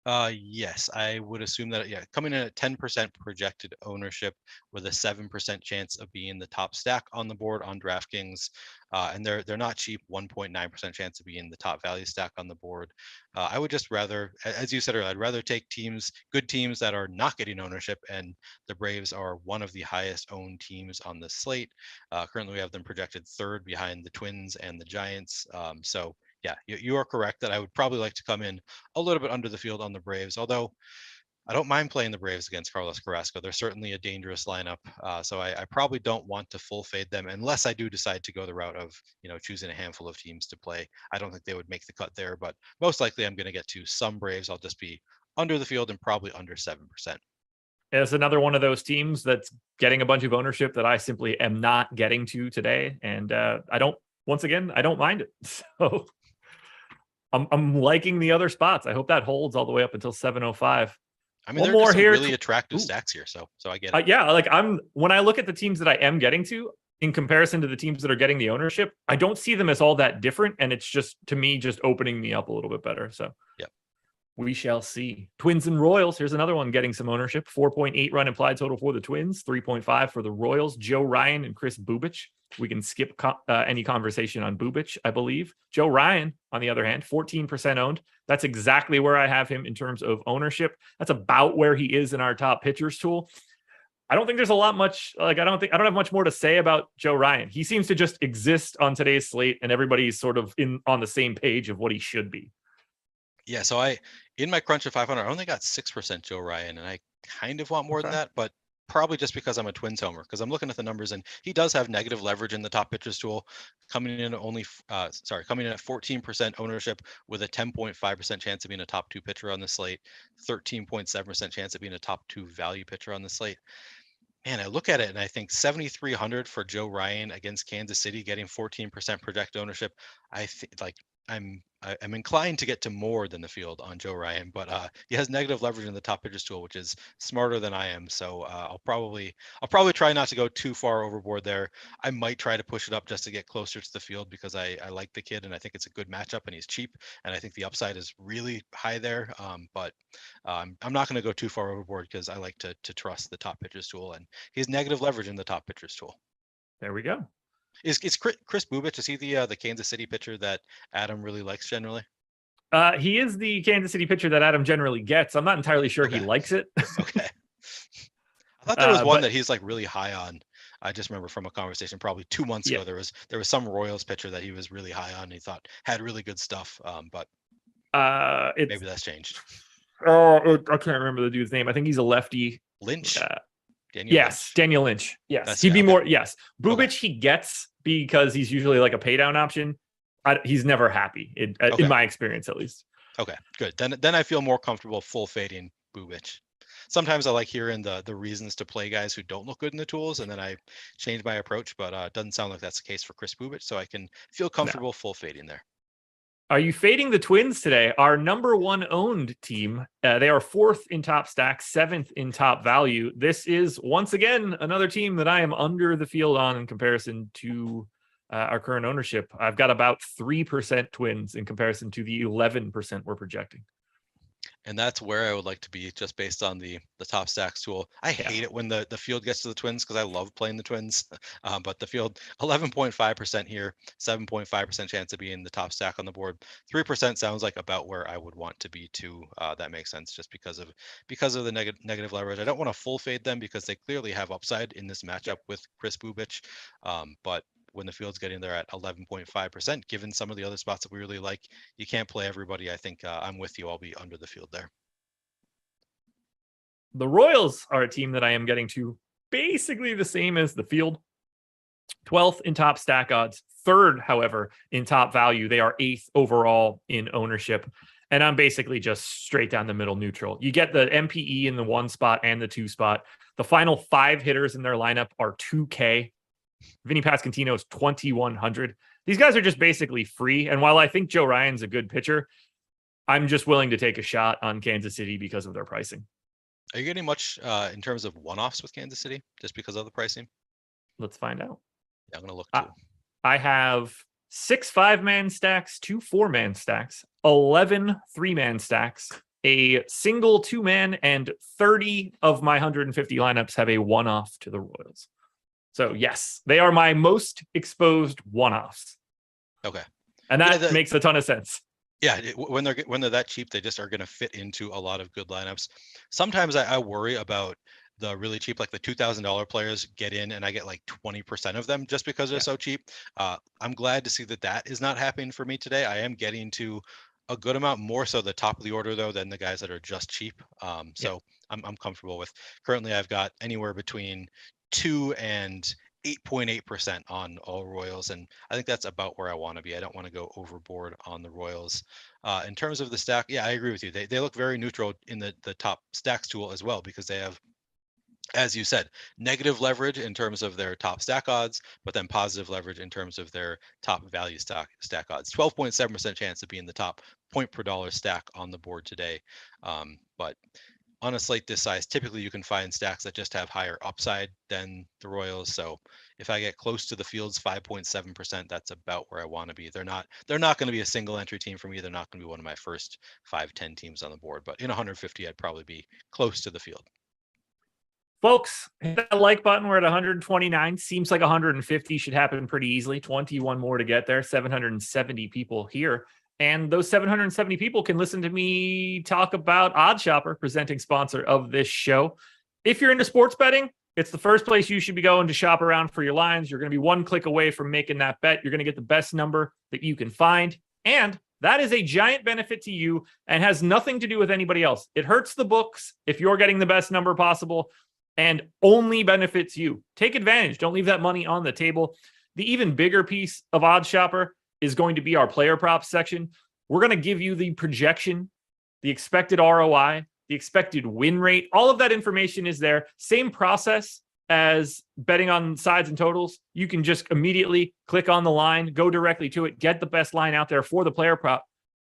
Yes, I would assume that, yeah, coming in at 10% projected ownership with a 7% chance of being the top stack on the board on DraftKings. And they're not cheap, 1.9% chance of being the top value stack on the board. I would just rather, as you said earlier, I'd rather take good teams that are not getting ownership, and the Braves are one of the highest owned teams on the slate. Currently, we have them projected third behind the Twins and the Giants. So yeah, you are correct that I would probably like to come in a little bit under the field on the Braves, although I don't mind playing the Braves against Carlos Carrasco. They're certainly a dangerous lineup. So I probably don't want to full fade them unless I do decide to go the route of, choosing a handful of teams to play. I don't think they would make the cut there, but most likely I'm going to get to some Braves. I'll just be under the field and probably under 7%. It's another one of those teams that's getting a bunch of ownership that I simply am not getting to today. And I don't mind it. So I'm liking the other spots. I hope that holds all the way up until 7:05. I mean, there are some really attractive stacks here, so I get it. Yeah, like when I look at the teams that I am getting to in comparison to the teams that are getting the ownership, I don't see them as all that different, and it's just, to me, just opening me up a little bit better. So yeah, we shall see. Twins and Royals. Here's another one getting some ownership. 4.8 run implied total for the Twins, 3.5 for the Royals. Joe Ryan and Chris Bubich. We can skip any conversation on Bubich, I believe. Joe Ryan, on the other hand, 14% owned. That's exactly where I have him in terms of ownership. That's about where he is in our top pitchers tool. I don't think there's I don't have much more to say about Joe Ryan. He seems to just exist on today's slate, and everybody's sort of on the same page of what he should be. Yeah, so in my crunch of 500, I only got 6% Joe Ryan, and I kind of want more than that, but probably just because I'm a Twins homer, because I'm looking at the numbers, and he does have negative leverage in the top pitchers tool, coming in at 14% ownership with a 10.5% chance of being a top 2 pitcher on the slate, 13.7% chance of being a top 2 value pitcher on the slate. Man, I look at it and I think 7,300 for Joe Ryan against Kansas City, getting 14% projected ownership. I think I'm inclined to get to more than the field on Joe Ryan, but he has negative leverage in the top pitchers tool, which is smarter than I am. So I'll probably try not to go too far overboard there. I might try to push it up just to get closer to the field because I like the kid and I think it's a good matchup and he's cheap and I think the upside is really high there. But I'm not going to go too far overboard because I like to trust the top pitchers tool, and he has negative leverage in the top pitchers tool. There we go. Is Chris Bubich, is he the Kansas City pitcher that Adam really likes generally? He is the Kansas City pitcher that Adam generally gets. I'm not entirely sure he likes it. Okay. I thought there was one that he's really high on. I just remember from a conversation probably 2 months ago, there was some Royals pitcher that he was really high on. And he thought had really good stuff, but maybe that's changed. I can't remember the dude's name. I think he's a lefty. Lynch. Daniel Lynch. Yes, he'd be more. Yes, Bubich he gets because he's usually like a pay down option. He's never happy in my experience, at least. Okay, good. Then I feel more comfortable full fading Bubich. Sometimes I like hearing the reasons to play guys who don't look good in the tools, and then I change my approach. But it doesn't sound like that's the case for Chris Bubich, so I can feel comfortable full fading there. Are you fading the Twins today? Our number 1 owned team. They are 4th in top stack, 7th in top value. This is, once again, another team that I am under the field on in comparison to our current ownership. I've got about 3% Twins in comparison to the 11% we're projecting. And that's where I would like to be, just based on the top stacks tool. I hate it when the field gets to the Twins because I love playing the Twins. But the field, 11.5% here, 7.5% chance of being the top stack on the board. 3% sounds like about where I would want to be too. That makes sense just because of the negative leverage. I don't want to full fade them because they clearly have upside in this matchup with Chris Bubich. But when the field's getting there at 11.5%, given some of the other spots that we really like, you can't play everybody. I think I'm with you. I'll be under the field there. The Royals are a team that I am getting to basically the same as the field. 12th in top stack odds, 3rd, however, in top value. They are 8th overall in ownership. And I'm basically just straight down the middle neutral. You get the MPE in the 1 spot and the 2 spot. The final 5 hitters in their lineup are 2K. Vinny Pasquantino is 2,100. These guys are just basically free. And while I think Joe Ryan's a good pitcher, I'm just willing to take a shot on Kansas City because of their pricing. Are you getting much in terms of one-offs with Kansas City just because of the pricing? Let's find out. Yeah, I'm going to look too. I have 6 5-man stacks, 2 4-man stacks, 11 3-man stacks, a single 2-man, and 30 of my 150 lineups have a one-off to the Royals. So yes, they are my most exposed one-offs. Okay. And that makes a ton of sense. Yeah, when they're that cheap, they just are going to fit into a lot of good lineups. Sometimes I worry about the really cheap, like the $2,000 players get in and I get like 20% of them just because they're so cheap. I'm glad to see that is not happening for me today. I am getting to a good amount, more so the top of the order though than the guys that are just cheap. So I'm comfortable with. Currently, I've got anywhere between 2 and 8.8% on all Royals, and I think that's about where I want to be. I don't want to go overboard on the Royals. In terms of the stack, yeah, I agree with you. They look very neutral in the top stacks tool as well, because they have, as you said, negative leverage in terms of their top stack odds, but then positive leverage in terms of their top value stack odds. 12.7% chance of being the top point per dollar stack on the board today. But on a slate this size, typically you can find stacks that just have higher upside than the Royals. So if I get close to the field's 5.7%, that's about where I want to be. They're not going to be a single entry team for me. They're not going to be one of my first 5-10 teams on the board, but in 150, I'd probably be close to the field. Folks, hit that like button. We're at 129. Seems like 150 should happen pretty easily. 21 more to get there. 770 people here. And those 770 people can listen to me talk about OddsShopper, presenting sponsor of this show. If you're into sports betting, it's the first place you should be going to shop around for your lines. You're going to be one click away from making that bet. You're going to get the best number that you can find. And that is a giant benefit to you and has nothing to do with anybody else. It hurts the books if you're getting the best number possible and only benefits you. Take advantage. Don't leave that money on the table. The even bigger piece of OddsShopper is going to be our player props section. We're going to give you the projection, the expected ROI, the expected win rate. All of that information is there. Same process as betting on sides and totals. You can just immediately click on the line, go directly to it, get the best line out there for the player prop.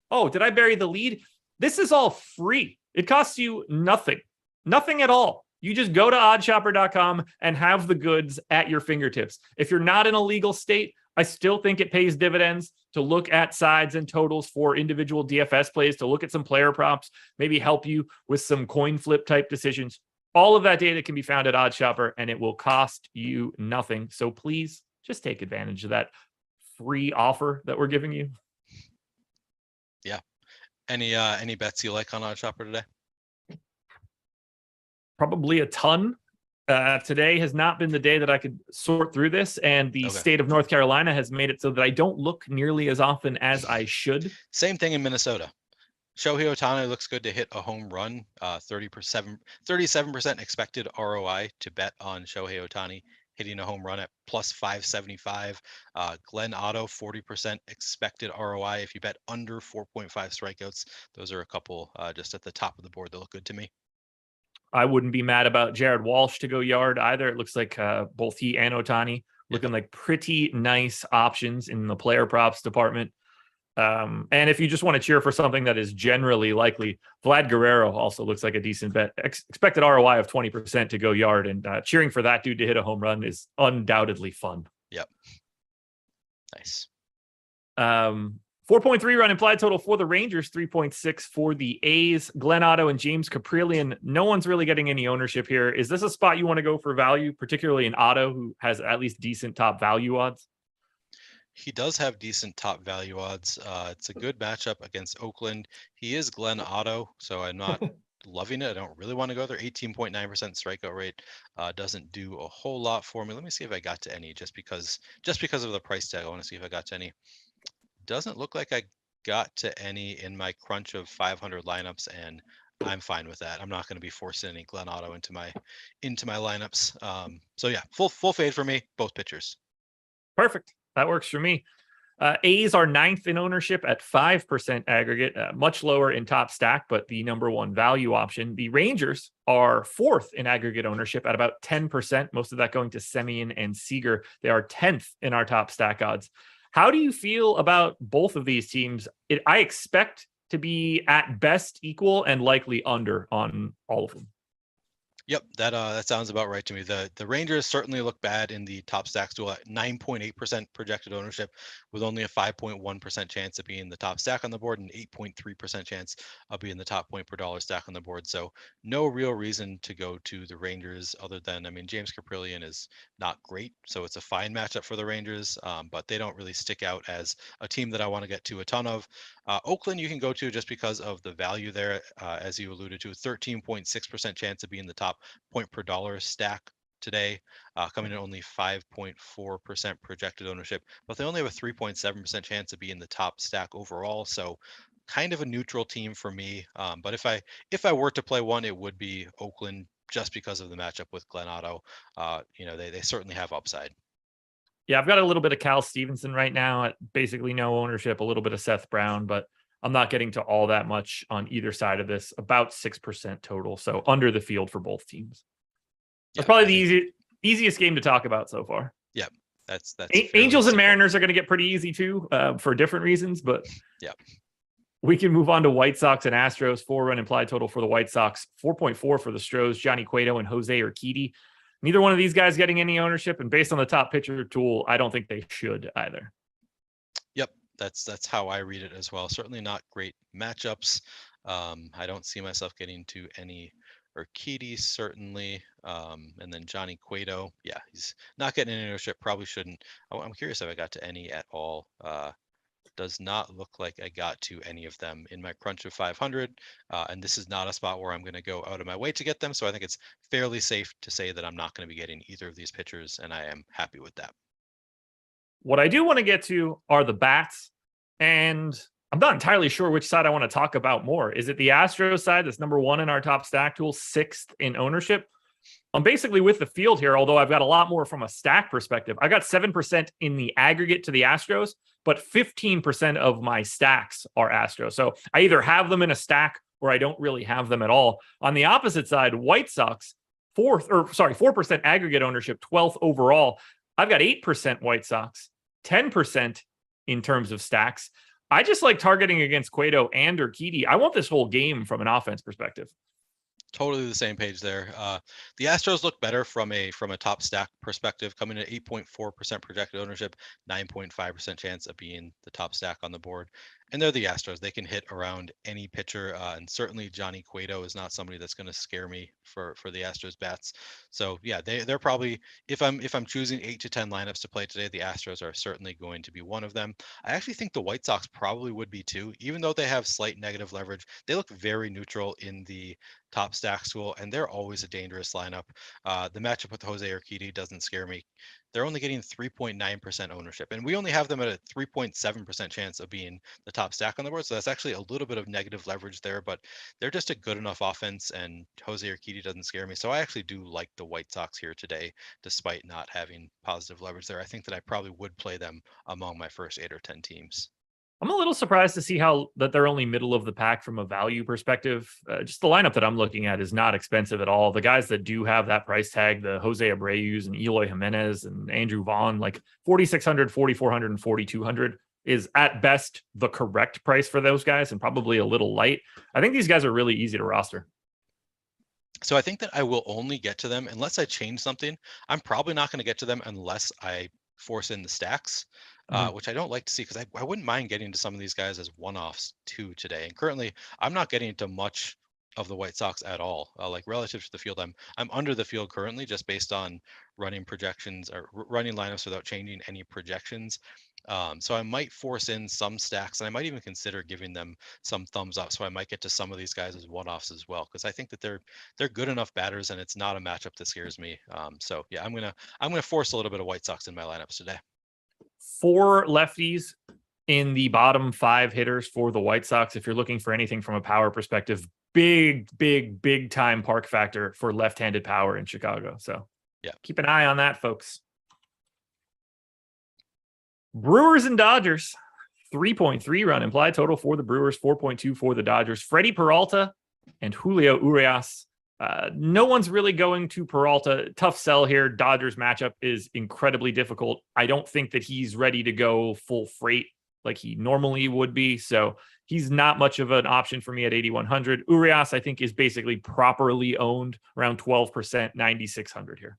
Oh, did I bury the lead? This is all free. It costs you nothing at all. You just go to oddshopper.com and have the goods at your fingertips. If you're not in a legal state, I still think it pays dividends to look at sides and totals for individual DFS plays, to look at some player props, maybe help you with some coin flip type decisions. All of that data can be found at OddsShopper, and it will cost you nothing. So please just take advantage of that free offer that we're giving you. Yeah. Any bets you like on OddsShopper today? Probably a ton. Today has not been the day that I could sort through this, and the state of North Carolina has made it so that I don't look nearly as often as I should. Same thing in Minnesota. Shohei Ohtani looks good to hit a home run. 37% expected ROI to bet on Shohei Ohtani hitting a home run at plus 575. Glenn Otto, 40% expected ROI if you bet under 4.5 strikeouts. Those are a couple just at the top of the board that look good to me. I wouldn't be mad about Jared Walsh to go yard either. It looks like both he and Ohtani looking like pretty nice options in the player props department. And if you just want to cheer for something that is generally likely, Vlad Guerrero also looks like a decent bet. Expected ROI of 20% to go yard, and cheering for that dude to hit a home run is undoubtedly fun. Yep. Nice. 4.3 run implied total for the Rangers, 3.6 for the A's. Glenn Otto and James Caprillion, no one's really getting any ownership here. Is this a spot you want to go for value, particularly in Otto, who has at least decent top value odds? He does have decent top value odds. It's a good matchup against Oakland. He is Glenn Otto, so I'm not loving it. I don't really want to go there. 18.9% strikeout rate doesn't do a whole lot for me. Let me see if I got to any, just because of the price tag. I want to see if I got to any. Doesn't look like I got to any in my crunch of 500 lineups, and I'm fine with that. I'm not going to be forcing any Glenn Otto into my lineups. So yeah, full fade for me, both pitchers. Perfect. That works for me. A's are 9th in ownership at 5% aggregate, much lower in top stack, but the number one value option. The Rangers are 4th in aggregate ownership at about 10%, most of that going to Semien and Seager. They are 10th in our top stack odds. How do you feel about both of these teams? I expect to be at best equal and likely under on all of them. Yep, that sounds about right to me. The Rangers certainly look bad in the top stacks duel at 9.8% projected ownership, with only a 5.1% chance of being the top stack on the board and 8.3% chance of being the top point per dollar stack on the board. So no real reason to go to the Rangers other than, I mean, James Caprillion is not great, so it's a fine matchup for the Rangers, but they don't really stick out as a team that I want to get to a ton of. Oakland you can go to just because of the value there, as you alluded to, 13.6% chance of being the top point per dollar stack today, coming in only 5.4% projected ownership, but they only have a 3.7% chance of being the top stack overall. So kind of a neutral team for me. But if I were to play one, it would be Oakland just because of the matchup with Glenn Otto. They certainly have upside. Yeah, I've got a little bit of Cal Stevenson right now at basically no ownership, a little bit of Seth Brown, but I'm not getting to all that much on either side of this, about 6% total. So under the field for both teams. That's probably the easiest game to talk about so far. Yeah, that's Angels and Mariners are going to get pretty easy too, for different reasons, but yeah. We can move on to White Sox and Astros. 4-run implied total for the White Sox, 4.4 for the Stros, Johnny Cueto and Jose Urquidy. Neither one of these guys getting any ownership, and based on the top pitcher tool, I don't think they should either. Yep, that's how I read it as well. Certainly not great matchups. I don't see myself getting to any Urquidy, certainly. And then Johnny Cueto, yeah, he's not getting any ownership. Probably shouldn't. I'm curious if I got to any at all. Does not look like I got to any of them in my crunch of 500. And this is not a spot where I'm going to go out of my way to get them. So I think it's fairly safe to say that I'm not going to be getting either of these pitchers, and I am happy with that. What I do want to get to are the bats, and I'm not entirely sure which side I want to talk about more. Is it the Astros side that's number one in our top stack tool, 6th in ownership? I'm basically with the field here, although I've got a lot more from a stack perspective. I got 7% in the aggregate to the Astros, but 15% of my stacks are Astros. So I either have them in a stack or I don't really have them at all. On the opposite side, White Sox, 4% aggregate ownership, 12th overall. I've got 8% White Sox, 10% in terms of stacks. I just like targeting against Cueto and Urquidy. I want this whole game from an offense perspective. Totally the same page there. The Astros look better from a top stack perspective, coming at 8.4% projected ownership, 9.5% chance of being the top stack on the board. And they're the Astros. They can hit around any pitcher, and certainly Johnny Cueto is not somebody that's going to scare me for the Astros bats. So yeah, they're probably, if I'm choosing 8 to 10 lineups to play today, the Astros are certainly going to be one of them. I actually think the White Sox probably would be too, even though they have slight negative leverage. They look very neutral in the top stacks tool, and they're always a dangerous lineup. The matchup with Jose Urquidy doesn't scare me. They're only getting 3.9% ownership, and we only have them at a 3.7% chance of being the top stack on the board. So that's actually a little bit of negative leverage there, but they're just a good enough offense, and Jose Urquidy doesn't scare me. So I actually do like the White Sox here today, despite not having positive leverage there. I think that I probably would play them among my first 8 or 10 teams. I'm a little surprised to see that they're only middle of the pack from a value perspective. Just the lineup that I'm looking at is not expensive at all. The guys that do have that price tag, the Jose Abreu's and Eloy Jimenez and Andrew Vaughn, like 4,600, 4,400, and 4,200 is at best the correct price for those guys, and probably a little light. I think these guys are really easy to roster. So I think that I will only get to them unless I change something. I'm probably not going to get to them unless I force in the stacks. Which I don't like to see, because I wouldn't mind getting to some of these guys as one-offs too today. And currently, I'm not getting into much of the White Sox at all. Like relative to the field, I'm under the field currently, just based on running projections or running lineups without changing any projections. So I might force in some stacks, and I might even consider giving them some thumbs up. So I might get to some of these guys as one-offs as well, because I think that they're good enough batters, and it's not a matchup that scares me. So yeah, I'm gonna force a little bit of White Sox in my lineups today. 4 lefties in the bottom 5 hitters for the White Sox. If you're looking for anything from a power perspective, big time park factor for left-handed power in Chicago. So yeah, keep an eye on that, folks. Brewers and Dodgers, 3.3 run implied total for the Brewers, 4.2 for the Dodgers. Freddie Peralta and Julio Urias. No one's really going to Peralta. Tough sell here. Dodgers matchup is incredibly difficult. I don't think that he's ready to go full freight like he normally would be. So he's not much of an option for me at 8,100. Urias, I think, is basically properly owned around 12%, 9,600 here.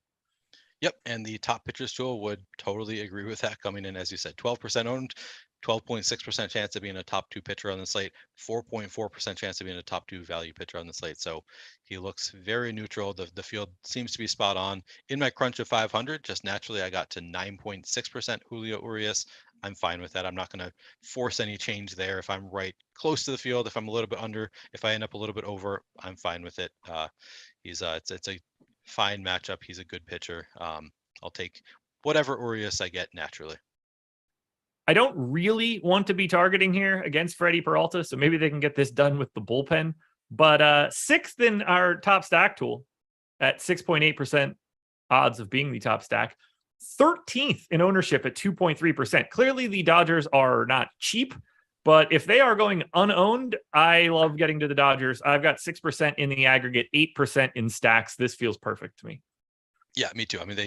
Yep, and the top pitchers tool would totally agree with that, coming in, as you said, 12% owned, 12.6% chance of being a top 2 pitcher on the slate, 4.4% chance of being a top 2 value pitcher on the slate. So he looks very neutral. The field seems to be spot on. In my crunch of 500, just naturally, I got to 9.6% Julio Urias. I'm fine with that. I'm not going to force any change there. If I'm right close to the field, if I'm a little bit under, if I end up a little bit over, I'm fine with it. It's a fine matchup. He's a good pitcher. I'll take whatever Urias I get naturally. I don't really want to be targeting here against Freddie Peralta, so maybe they can get this done with the bullpen. But sixth in our top stack tool at 6.8% odds of being the top stack. 13th in ownership at 2.3%. Clearly, the Dodgers are not cheap, but if they are going unowned, I love getting to the Dodgers. I've got 6% in the aggregate, 8% in stacks. This feels perfect to me. Yeah, me too. I mean,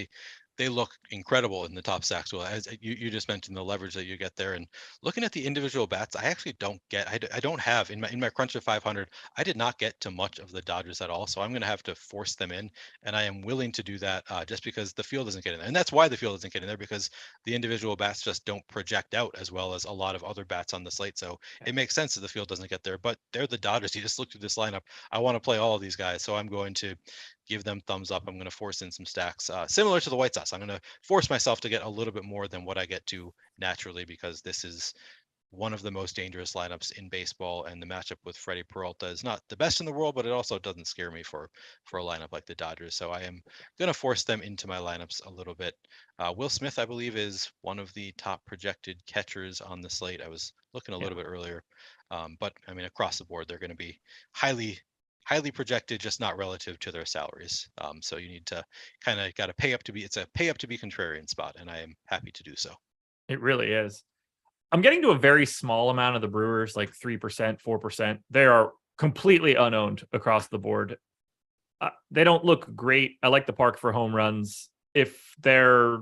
they look incredible in the top stacks. Well, as you just mentioned, the leverage that you get there, and looking at the individual bats, I actually don't get. I don't have in my crunch of 500. I did not get to much of the Dodgers at all, so I'm going to have to force them in, and I am willing to do that just because the field doesn't get in there, and that's why the field doesn't get in there, because the individual bats just don't project out as well as a lot of other bats on the slate. So it makes sense that the field doesn't get there, but they're the Dodgers. You just look through this lineup. I want to play all of these guys, so I'm going to give them thumbs up. I'm going to force in some stacks similar to the White Sox. I'm going to force myself to get a little bit more than what I get to naturally, because this is one of the most dangerous lineups in baseball, and the matchup with Freddie Peralta is not the best in the world, but it also doesn't scare me for a lineup like the Dodgers. So I am going to force them into my lineups a little bit. Will Smith, I believe, is one of the top projected catchers on the slate. I was looking a little bit earlier, but I mean, across the board, they're going to be highly projected, just not relative to their salaries. So you need to kind of got to pay up to be. It's a pay up to be contrarian spot, and I am happy to do so. It really is. I'm getting to a very small amount of the Brewers, like 3%, 4%. They are completely unowned across the board. They don't look great. I like the park for home runs. If they're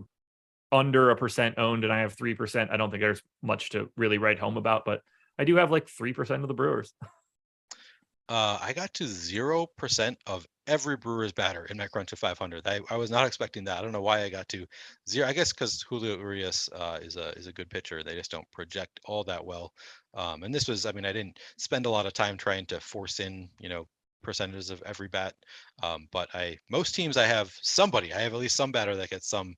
under 1% owned and I have 3%, I don't think there's much to really write home about, but I do have like 3% of the Brewers. I got to 0% of every Brewers batter in my crunch of 500. I was not expecting that. I don't know why I got to 0. I guess because Julio Urias is a good pitcher. They just don't project all that well. And this was, I mean, I didn't spend a lot of time trying to force in, percentages of every bat. But most teams I have at least some batter that gets some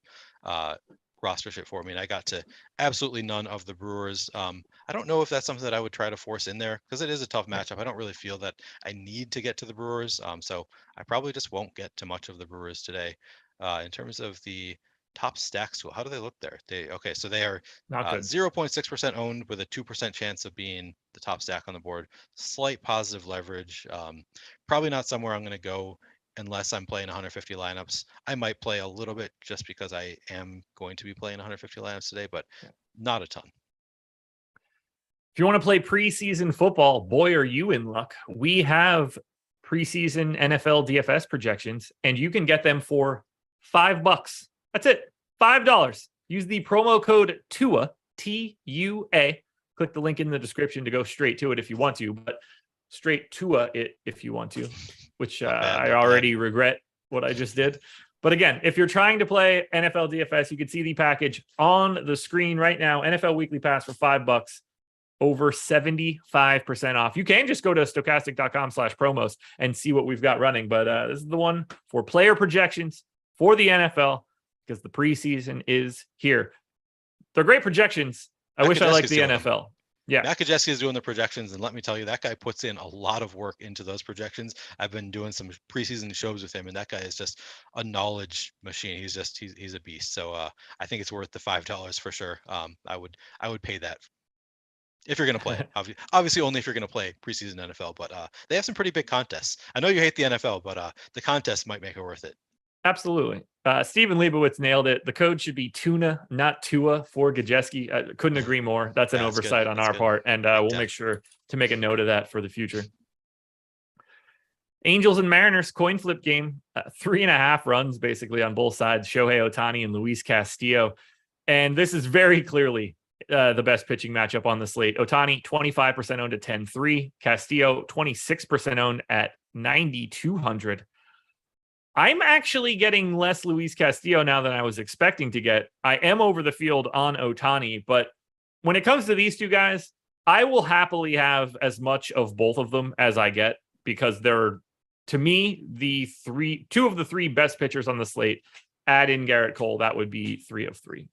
roster shit for me, and I got to absolutely none of the Brewers. I don't know if that's something that I would try to force in there, because it is a tough matchup. I don't really feel that I need to get to the Brewers, so I probably just won't get to much of the Brewers today. In terms of the top stacks tool, how do they look there? So they are 0.6% owned with a 2% chance of being the top stack on the board. Slight positive leverage. Probably not somewhere I'm going to go unless I'm playing 150 lineups. I might play a little bit just because I am going to be playing 150 lineups today, but not a ton. If you want to play preseason football, boy, are you in luck. We have preseason NFL DFS projections, and you can get them for $5. That's it. $5. Use the promo code TUA, T-U-A. Click the link in the description to go straight to it if you want to, but straight to it if you want to, which I already regret what I just did. But again, if you're trying to play NFL DFS, you can see the package on the screen right now. NFL Weekly Pass for $5, over 75% off. You can just go to stokastic.com/promos and see what we've got running. But this is the one for player projections for the NFL, because the preseason is here. They're great projections. I wish I liked the NFL. Yeah. Matt Kajeski is doing the projections, and let me tell you, that guy puts in a lot of work into those projections. I've been doing some preseason shows with him, and that guy is just a knowledge machine. He's a beast. So I think it's worth the $5 for sure. I would pay that if you're going to play it. Obviously only if you're going to play preseason NFL, but they have some pretty big contests. I know you hate the NFL, but the contest might make it worth it. Absolutely. Steven Leibowitz nailed it. The code should be Tuna, not Tua, for Gajeski. I couldn't agree more. That's an oversight on our part, and we'll make sure to make a note of that for the future. Angels and Mariners coin flip game, 3.5 runs basically on both sides, Shohei Ohtani and Luis Castillo. And this is very clearly the best pitching matchup on the slate. Ohtani, 25% owned at 10.3. Castillo, 26% owned at 9,200. I'm actually getting less Luis Castillo now than I was expecting to get. I am over the field on Ohtani, but when it comes to these two guys, I will happily have as much of both of them as I get, because they're, to me, two of the three best pitchers on the slate. Add in Garrett Cole, that would be 3 of 3.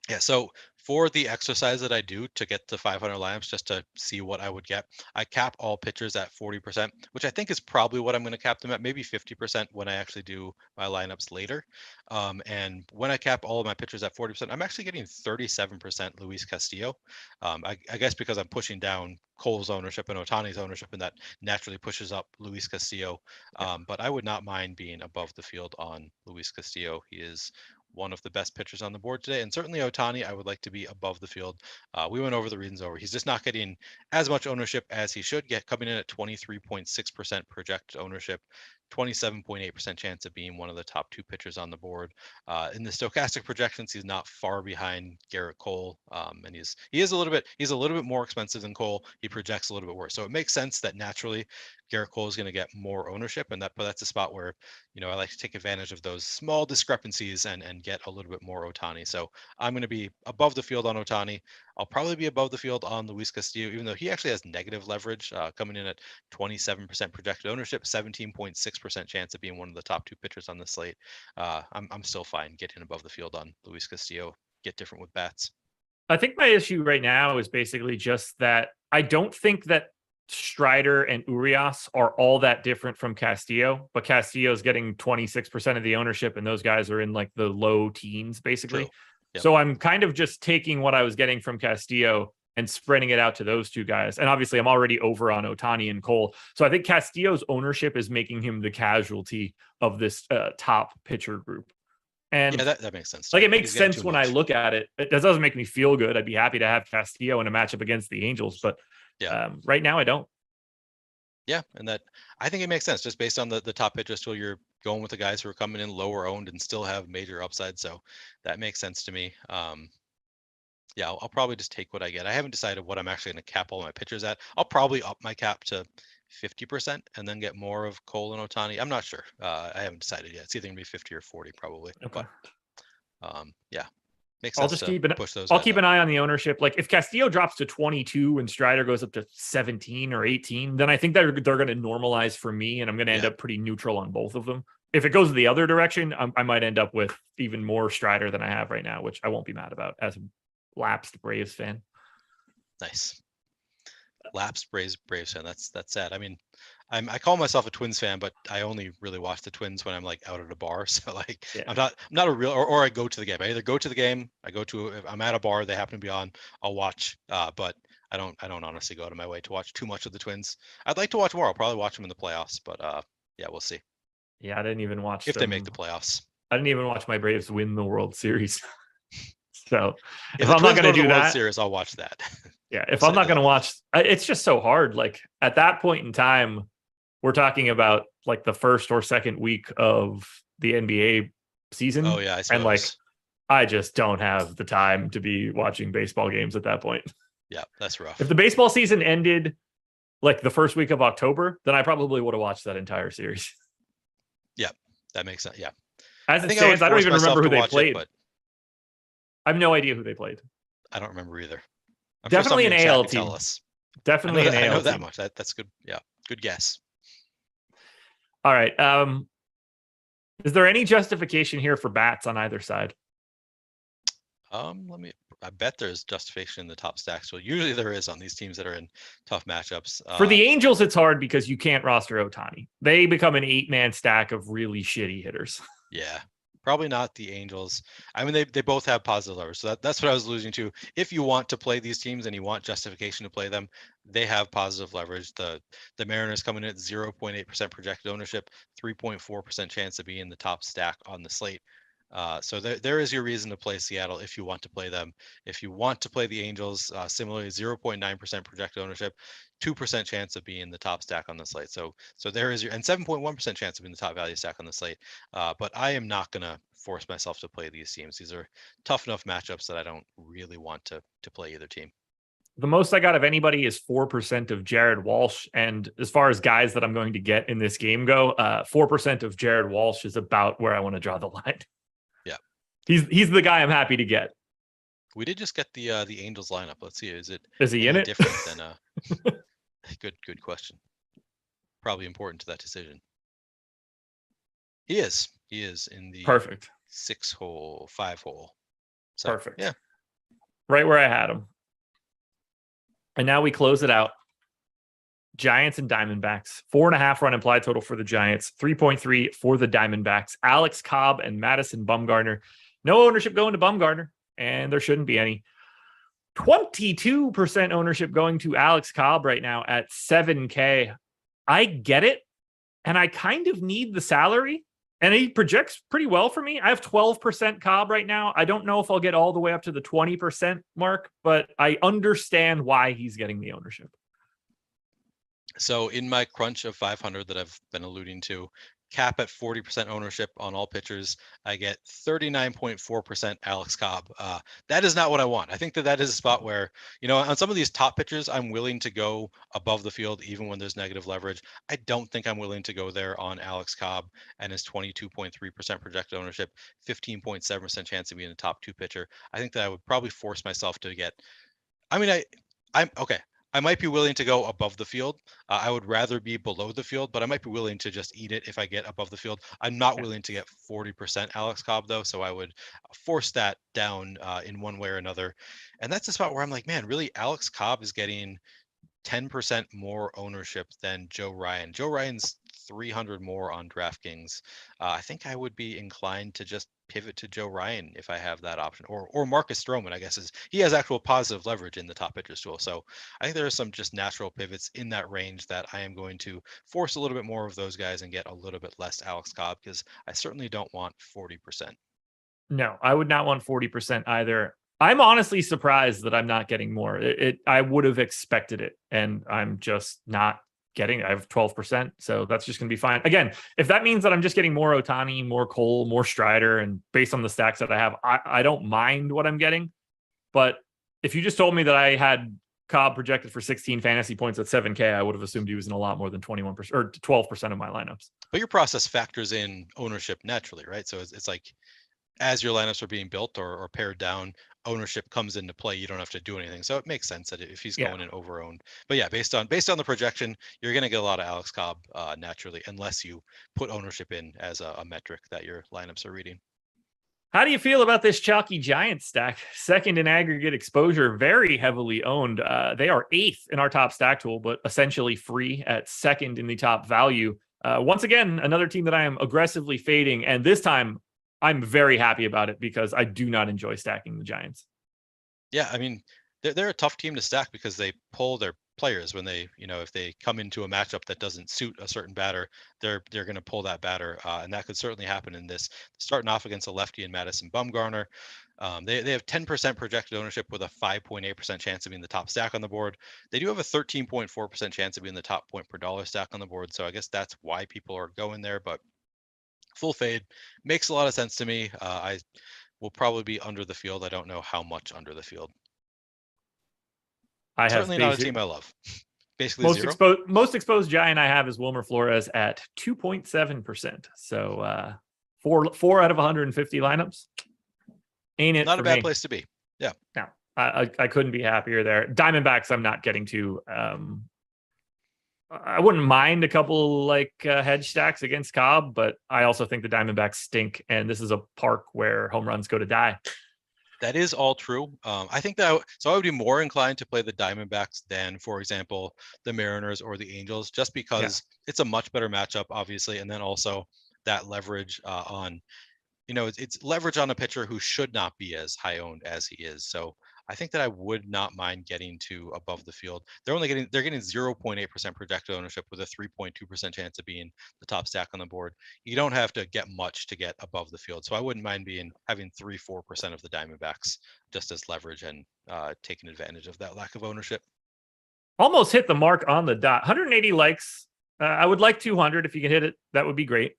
Yeah, so for the exercise that I do to get to 500 lineups, just to see what I would get, I cap all pitchers at 40%, which I think is probably what I'm going to cap them at, maybe 50% when I actually do my lineups later. And when I cap all of my pitchers at 40%, I'm actually getting 37% Luis Castillo. I guess because I'm pushing down Cole's ownership and Ohtani's ownership, and that naturally pushes up Luis Castillo. But I would not mind being above the field on Luis Castillo. He is one of the best pitchers on the board today, and certainly Ohtani, I would like to be above the field. We went over the reasons over. He's just not getting as much ownership as he should get, coming in at 23.6% projected ownership, 27.8% chance of being one of the top 2 pitchers on the board. In the Stokastic projections, he's not far behind Garrett Cole, and he's a little bit more expensive than Cole. He projects a little bit worse, so it makes sense that naturally Garrett Cole is going to get more ownership, and that's a spot where, I like to take advantage of those small discrepancies and get a little bit more Ohtani. So I'm going to be above the field on Ohtani. I'll probably be above the field on Luis Castillo, even though he actually has negative leverage, coming in at 27% projected ownership, 17.6% chance of being one of the top 2 pitchers on the slate. I'm still fine getting above the field on Luis Castillo. Get different with bats. I think my issue right now is basically just that I don't think that Strider and Urias are all that different from Castillo, but Castillo is getting 26% of the ownership, and those guys are in like the low teens, basically. Yep. So I'm kind of just taking what I was getting from Castillo and spreading it out to those two guys. And obviously, I'm already over on Ohtani and Cole. So I think Castillo's ownership is making him the casualty of this top pitcher group. And yeah, that makes sense. Like, it makes sense when I look at it. It doesn't make me feel good. I'd be happy to have Castillo in a matchup against the Angels, but right now I don't. Yeah, and that, I think it makes sense just based on the top pitchers. Still, you're going with the guys who are coming in lower owned and still have major upside. So that makes sense to me. Yeah, I'll probably just take what I get. I haven't decided what I'm actually going to cap all my pitchers at. I'll probably up my cap to 50% and then get more of Cole and Ohtani. I'm not sure. I haven't decided yet. It's either going to be 50 or 40 probably. Okay. But yeah. Makes I'll sense just keep an eye on the ownership. Like, if Castillo drops to 22 and Strider goes up to 17 or 18, then I think they're going to normalize for me, and I'm going to end up pretty neutral on both of them. If it goes the other direction, I might end up with even more Strider than I have right now, which I won't be mad about as a lapsed Braves fan. Nice. Lapsed Braves fan. That's sad. I mean, I call myself a Twins fan, but I only really watch the Twins when I'm like out at a bar. So like, I'm not a real, or I go to the game. I either go to the game, if I'm at a bar, they happen to be on, I'll watch. But I don't honestly go out of my way to watch too much of the Twins. I'd like to watch more. I'll probably watch them in the playoffs, but yeah, we'll see. Yeah, I didn't even watch if they make the playoffs. I didn't even watch my Braves win the World Series. So if I'm not going to do that, World Series, I'll watch that. Yeah, if I'm not going to watch, it's just so hard. Like, at that point in time, we're talking about like the first or second week of the NBA season. Oh yeah, I suppose. And like, I just don't have the time to be watching baseball games at that point. Yeah, that's rough. If the baseball season ended like the first week of October, then I probably would have watched that entire series. Yeah, that makes sense. Yeah. As it stands, I don't even remember who they played. But I have no idea who they played. I don't remember either. Definitely an AL team. Definitely an AL team. I know that much. That's good. Yeah, good guess. All right. Is there any justification here for bats on either side? I bet there's justification in the top stacks. Well, usually there is on these teams that are in tough matchups. For the Angels, it's hard because you can't roster Ohtani. They become an 8-man stack of really shitty hitters. Yeah, probably not the Angels. I mean, they both have positive leverage. So that's what I was alluding to. If you want to play these teams and you want justification to play them, they have positive leverage. The Mariners coming in at 0.8% projected ownership, 3.4% chance of being the top stack on the slate. So there is your reason to play Seattle if you want to play them. If you want to play the Angels, similarly 0.9% projected ownership, 2% chance of being the top stack on the slate. So there is your, and 7.1% chance of being the top value stack on the slate. But I am not going to force myself to play these teams. These are tough enough matchups that I don't really want to play either team. The most I got of anybody is 4% of Jared Walsh. And as far as guys that I'm going to get in this game go, 4% of Jared Walsh is about where I want to draw the line. Yeah. He's the guy I'm happy to get. We did just get the Angels lineup. Let's see. Is he in it? Different than good question. Probably important to that decision. He is in the perfect 5 hole. So, perfect. Yeah. Right where I had him. And now we close it out. Giants and Diamondbacks. 4.5 run implied total for the Giants. 3.3 for the Diamondbacks. Alex Cobb and Madison Bumgarner. No ownership going to Bumgarner, and there shouldn't be any. 22% ownership going to Alex Cobb right now at $7K. I get it, and I kind of need the salary, and he projects pretty well for me. I have 12% Cobb right now. I don't know if I'll get all the way up to the 20% mark, but I understand why he's getting the ownership. So in my crunch of 500 that I've been alluding to, cap at 40% ownership on all pitchers, I get 39.4% Alex Cobb. That is not what I want. I think that is a spot where, on some of these top pitchers, I'm willing to go above the field even when there's negative leverage. I don't think I'm willing to go there on Alex Cobb and his 22.3% projected ownership, 15.7% chance of being a top 2 pitcher. I think that I would probably force myself to get, I'm okay. I might be willing to go above the field. I would rather be below the field, but I might be willing to just eat it if I get above the field. I'm not willing to get 40% Alex Cobb, though, so I would force that down in one way or another. And that's the spot where I'm like, man, really, Alex Cobb is getting 10% more ownership than Joe Ryan. Joe Ryan's 300 more on DraftKings. I think I would be inclined to just pivot to Joe Ryan if I have that option, or Marcus Stroman, I guess, he has actual positive leverage in the top pitchers tool. So I think there are some just natural pivots in that range that I am going to force a little bit more of those guys and get a little bit less Alex Cobb, because I certainly don't want 40%. No, I would not want 40% either. I'm honestly surprised that I'm not getting more. I would have expected it, and I'm just not getting it. I have 12%, so that's just going to be fine. Again, if that means that I'm just getting more Ohtani, more Cole, more Strider, and based on the stacks that I have, I don't mind what I'm getting. But if you just told me that I had Cobb projected for 16 fantasy points at 7K, I would have assumed he was in a lot more than 21% or 12% of my lineups. But your process factors in ownership naturally, right? So it's like, as your lineups are being built or pared down, ownership comes into play. You don't have to do anything. So it makes sense that if he's going in over owned. But yeah, based on the projection, you're going to get a lot of Alex Cobb naturally, unless you put ownership in as a metric that your lineups are reading. How do you feel about this chalky Giants stack? Second in aggregate exposure, very heavily owned. They are 8th in our top stack tool, but essentially free at 2nd in the top value. Once again, another team that I am aggressively fading, and this time I'm very happy about it because I do not enjoy stacking the Giants. Yeah, I mean, they're a tough team to stack because they pull their players when they, if they come into a matchup that doesn't suit a certain batter, they're going to pull that batter, and that could certainly happen in this. Starting off against a lefty in Madison Bumgarner, they have 10% projected ownership with a 5.8% chance of being the top stack on the board. They do have a 13.4% chance of being the top point per dollar stack on the board, so I guess that's why people are going there. But full fade makes a lot of sense to me. I will probably be under the field. I don't know how much under the field. I have certainly not a team I love. Basically most exposed Giant I have is Wilmer Flores at 2.7%. So 4 out of 150 lineups. Ain't it not a bad me. place to be. Yeah. No, I couldn't be happier there. Diamondbacks I'm not getting to. I wouldn't mind a couple hedge stacks against Cobb, but I also think the Diamondbacks stink, and this is a park where home runs go to die. That is all true. I think I would be more inclined to play the Diamondbacks than, for example, the Mariners or the Angels, just because it's a much better matchup, obviously, and then also that leverage on, it's leverage on a pitcher who should not be as high owned as he is. So I think that I would not mind getting to above the field. They're getting 0.8% projected ownership with a 3.2% chance of being the top stack on the board. You don't have to get much to get above the field. So I wouldn't mind having 3-4% of the Diamondbacks just as leverage and taking advantage of that lack of ownership. Almost hit the mark on the dot. 180 likes. I would like 200. If you can hit it, that would be great.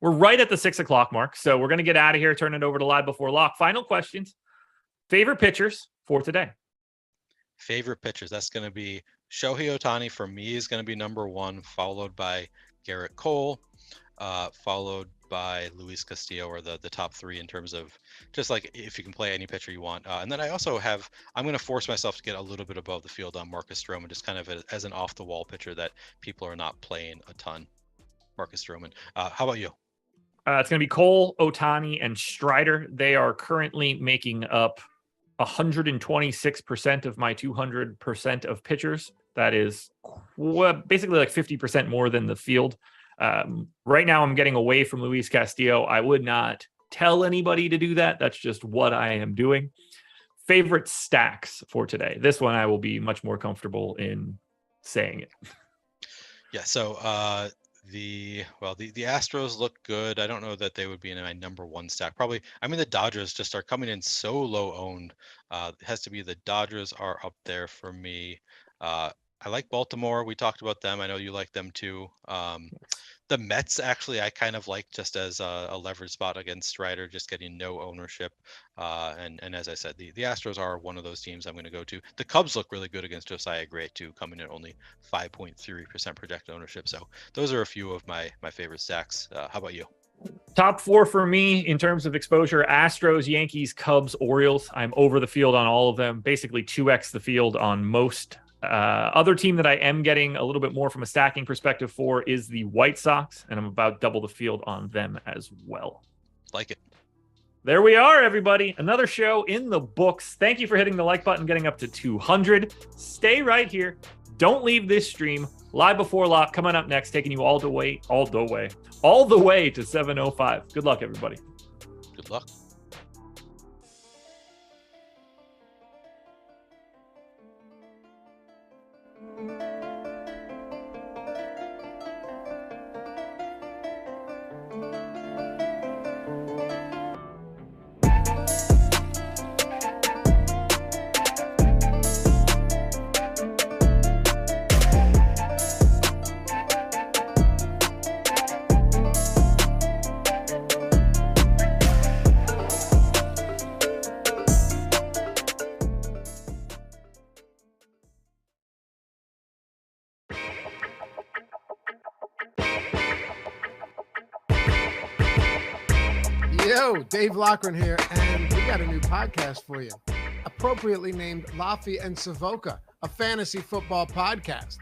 We're right at the 6 o'clock mark. So we're going to get out of here, turn it over to Live Before Lock. Final questions. Favorite pitchers for today? Favorite pitchers. That's going to be Shohei Ohtani for me is going to be number 1, followed by Garrett Cole, followed by Luis Castillo, or the top 3 in terms of just like if you can play any pitcher you want. And then I also I'm going to force myself to get a little bit above the field on Marcus Stroman, just kind of as an off the wall pitcher that people are not playing a ton. Marcus Stroman. How about you? It's going to be Cole, Ohtani, and Strider. They are currently making up 126% of my 200% of pitchers. That is basically like 50% more than the field. Right now, I'm getting away from Luis Castillo. I would not tell anybody to do that. That's just what I am doing. Favorite stacks for today. This one I will be much more comfortable in saying it. Yeah. So the Astros look good. I don't know that they would be in my number 1 stack. Probably. I mean, the Dodgers just are coming in so low owned. It has to be the Dodgers are up there for me. I like Baltimore. We talked about them. I know you like them too. The Mets, actually, I kind of like just as a leverage spot against Strider, just getting no ownership. And as I said, the Astros are one of those teams I'm going to go to. The Cubs look really good against Josiah Gray too, coming in only 5.3% projected ownership. So those are a few of my favorite stacks. How about you? Top 4 for me in terms of exposure: Astros, Yankees, Cubs, Orioles. I'm over the field on all of them, basically 2x the field on most. Other team that I am getting a little bit more from a stacking perspective for is the White Sox, and I'm about double the field on them as well. Like it. There we are, everybody. Another show in the books. Thank you for hitting the like button, getting up to 200. Stay right here. Don't leave this stream. Live Before Lock coming up next, taking you all the way to 7:05. Good luck, everybody. Good luck. Yo, Dave Loughran here, and we got a new podcast for you, appropriately named Laffy and Savoca, a fantasy football podcast.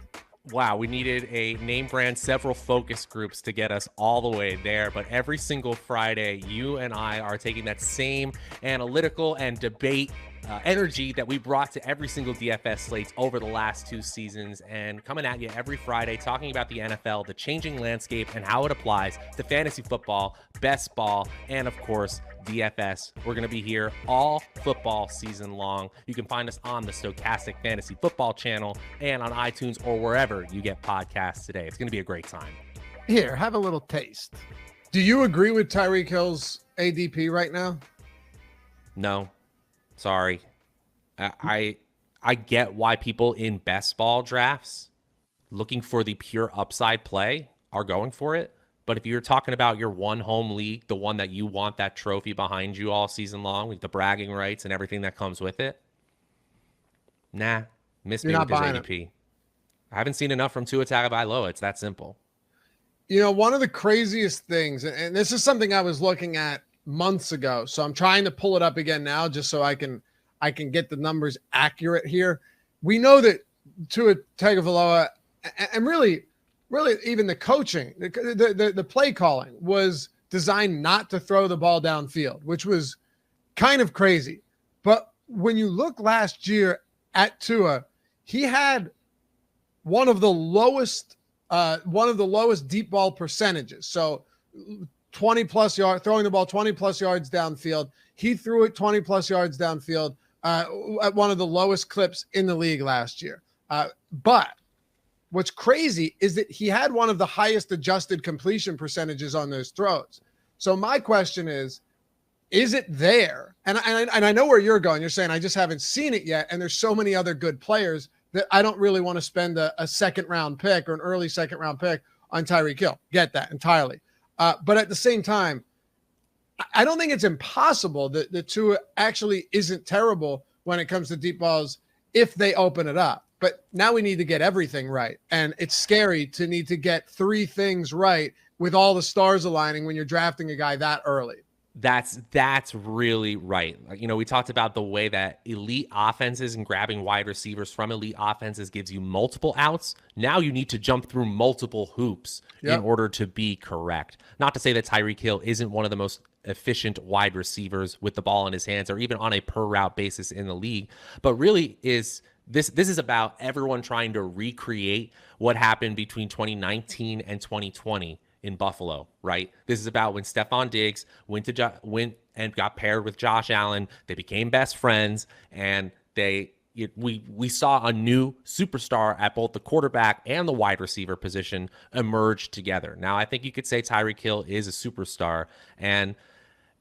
Wow, we needed a name brand, several focus groups to get us all the way there. But every single Friday, you and I are taking that same analytical and debate energy that we brought to every single DFS slates over the last 2 seasons, and coming at you every Friday talking about the NFL, the changing landscape, and how it applies to fantasy football, best ball, and of course, DFS. We're going to be here all football season long. You can find us on the Stokastic Fantasy Football channel and on iTunes or wherever you get podcasts today. It's going to be a great time. Here, have a little taste. Do you agree with Tyreek Hill's ADP right now? No, sorry. I get why people in best ball drafts looking for the pure upside play are going for it. But if you're talking about your one home league, the one that you want that trophy behind you all season long with the bragging rights and everything that comes with it, miss me with this ADP. I haven't seen enough from Tua Tagovailoa. It's that simple. You know, one of the craziest things, and this is something I was looking at months ago, so I'm trying to pull it up again now just so I can get the numbers accurate here. We know that Tua Tagovailoa, and really even the coaching, the play calling was designed not to throw the ball downfield, which was kind of crazy. But when you look last year at Tua, he had one of the lowest deep ball percentages. So 20 plus yards, throwing the ball 20 plus yards downfield. He threw it 20 plus yards downfield at one of the lowest clips in the league last year. But what's crazy is that he had one of the highest adjusted completion percentages on those throws. So my question is it there? And I know where you're going. You're saying I just haven't seen it yet. And there's so many other good players that I don't really want to spend a second round pick or an early second round pick on Tyreek Hill. Get that entirely. But at the same time, I don't think it's impossible that the Tua actually isn't terrible when it comes to deep balls if they open it up. But now we need to get everything right. And it's scary to need to get 3 things right with all the stars aligning when you're drafting a guy that early. That's really right. You know, we talked about the way that elite offenses and grabbing wide receivers from elite offenses gives you multiple outs. Now you need to jump through multiple hoops in order to be correct. Not to say that Tyreek Hill isn't one of the most efficient wide receivers with the ball in his hands or even on a per route basis in the league, but really this is about everyone trying to recreate what happened between 2019 and 2020 in Buffalo, right? This is about when Stephon Diggs went and got paired with Josh Allen. They became best friends, and we saw a new superstar at both the quarterback and the wide receiver position emerge together. Now, I think you could say Tyreek Hill is a superstar, and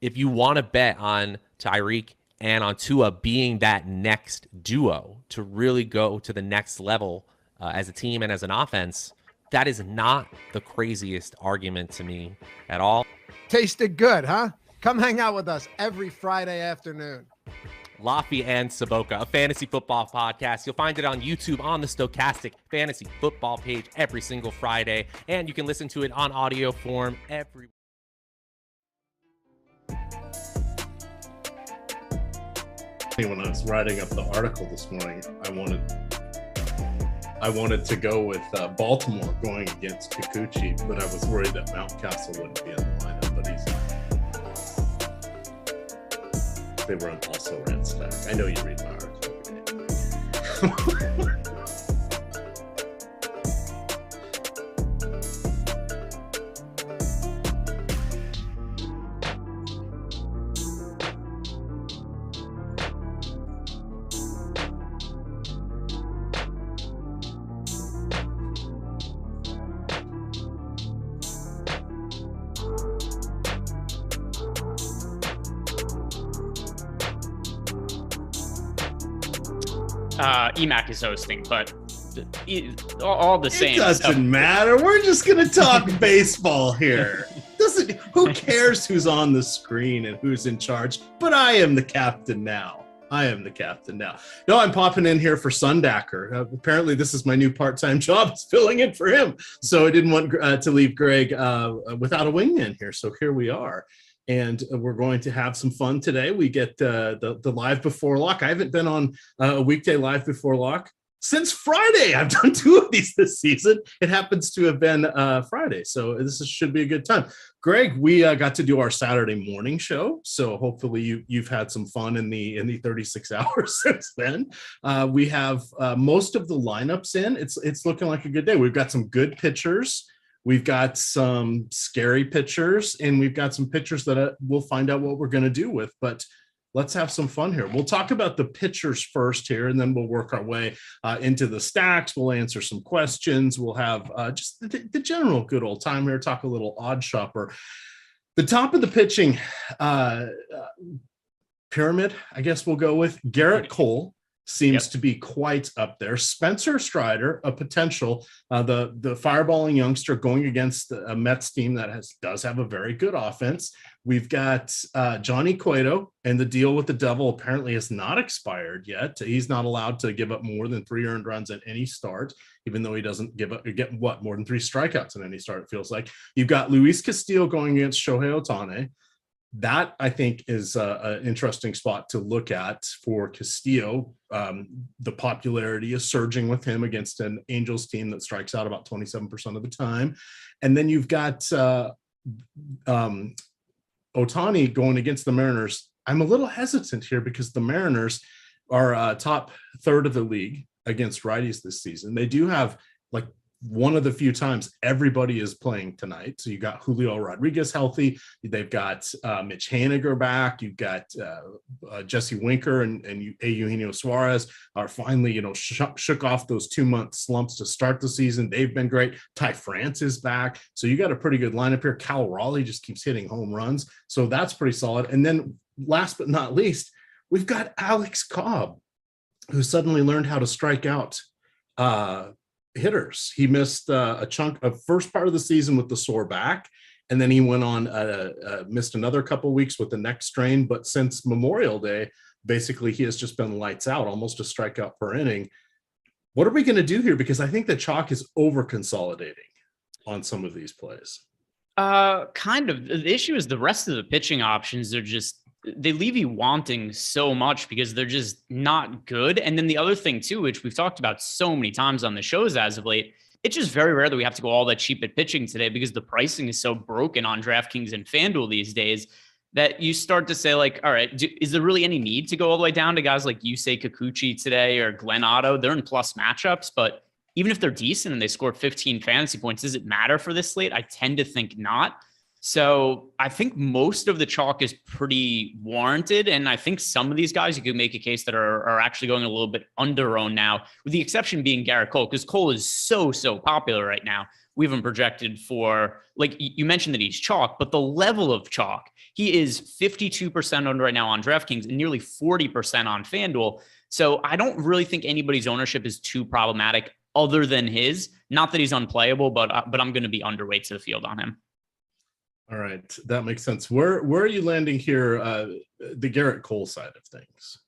if you want to bet on Tyreek and on Tua being that next duo to really go to the next level as a team and as an offense, that is not the craziest argument to me at all. Tasted good, huh? Come hang out with us every Friday afternoon. Laffy and Saboka, a fantasy football podcast. You'll find it on YouTube on the Stokastic Fantasy Football page every single Friday, and you can listen to it on audio form every. When I was writing up the article this morning, I wanted to go with Baltimore going against Kikuchi, but I was worried that Mountcastle wouldn't be in the lineup, but they were also ran stack. I know you read my article. EMac is hosting, but all the same. It doesn't matter. We're just going to talk baseball here. Who cares who's on the screen and who's in charge? But I am the captain now. No, I'm popping in here for Sundacker. Apparently, this is my new part-time job. It's filling in for him. So I didn't want to leave Greg without a wingman here. So here we are. And we're going to have some fun today. We get the live before lock. I haven't been on a weekday live before lock since Friday. I've done 2 of these this season. It happens to have been Friday. So should be a good time. Greg, we got to do our Saturday morning show. So hopefully you've had some fun in the 36 hours since then. We have most of the lineups in. It's looking like a good day. We've got some good pitchers. We've got some scary pitchers, and we've got some pitchers that we'll find out what we're going to do with. But let's have some fun here. We'll talk about the pitchers first here, and then we'll work our way into the stacks. We'll answer some questions. We'll have just the general good old time here, talk a little odd shopper. The top of the pitching pyramid, I guess we'll go with Garrett Cole. Seems to be quite up there. Spencer Strider, a potential, the fireballing youngster going against a Mets team that does have a very good offense. We've got Johnny Cueto, and the deal with the Devil apparently has not expired yet. He's not allowed to give up more than 3 earned runs at any start, even though he doesn't get more than 3 strikeouts in any start, it feels like. You've got Luis Castillo going against Shohei Ohtani. That, I think, is an interesting spot to look at for Castillo. The popularity is surging with him against an Angels team that strikes out about 27% of the time. And then you've got Ohtani going against the Mariners. I'm a little hesitant here because the Mariners are top third of the league against righties this season. They do have like one of the few times everybody is playing tonight. So you got Julio Rodriguez healthy. They've got Mitch Haniger back. You've got Jesse Winker and Eugenio Suarez are finally, shook off those 2-month slumps to start the season. They've been great. Ty France is back. So you got a pretty good lineup here. Cal Raleigh just keeps hitting home runs. So that's pretty solid. And then last but not least, we've got Alex Cobb, who suddenly learned how to strike out hitters. He missed a chunk of first part of the season with the sore back, and then he went on missed another couple of weeks with the neck strain. But since Memorial Day, basically he has just been lights out, almost a strikeout per inning. What are we going to do here? Because I think the chalk is over consolidating on some of these plays. Kind of. The issue is the rest of the pitching options are just, they leave you wanting so much because they're just not good. And then the other thing too, which we've talked about so many times on the shows as of late, it's just very rare that we have to go all that cheap at pitching today because the pricing is so broken on DraftKings and FanDuel these days that you start to say like, all right, is there really any need to go all the way down to guys like Yusei Kikuchi today or Glenn Otto? They're in plus matchups, but even if they're decent and they score 15 fantasy points, does it matter for this slate? I tend to think not. So I think most of the chalk is pretty warranted. And I think some of these guys, you could make a case that are actually going a little bit under-owned now, with the exception being Garrett Cole, because Cole is so popular right now. We haven't projected for, like you mentioned that he's chalk, but the level of chalk, he is 52% owned right now on DraftKings and nearly 40% on FanDuel. So I don't really think anybody's ownership is too problematic other than his. Not that he's unplayable, but I'm going to be underweight to the field on him. All right, that makes sense. Where are you landing here, the Garrett Cole side of things?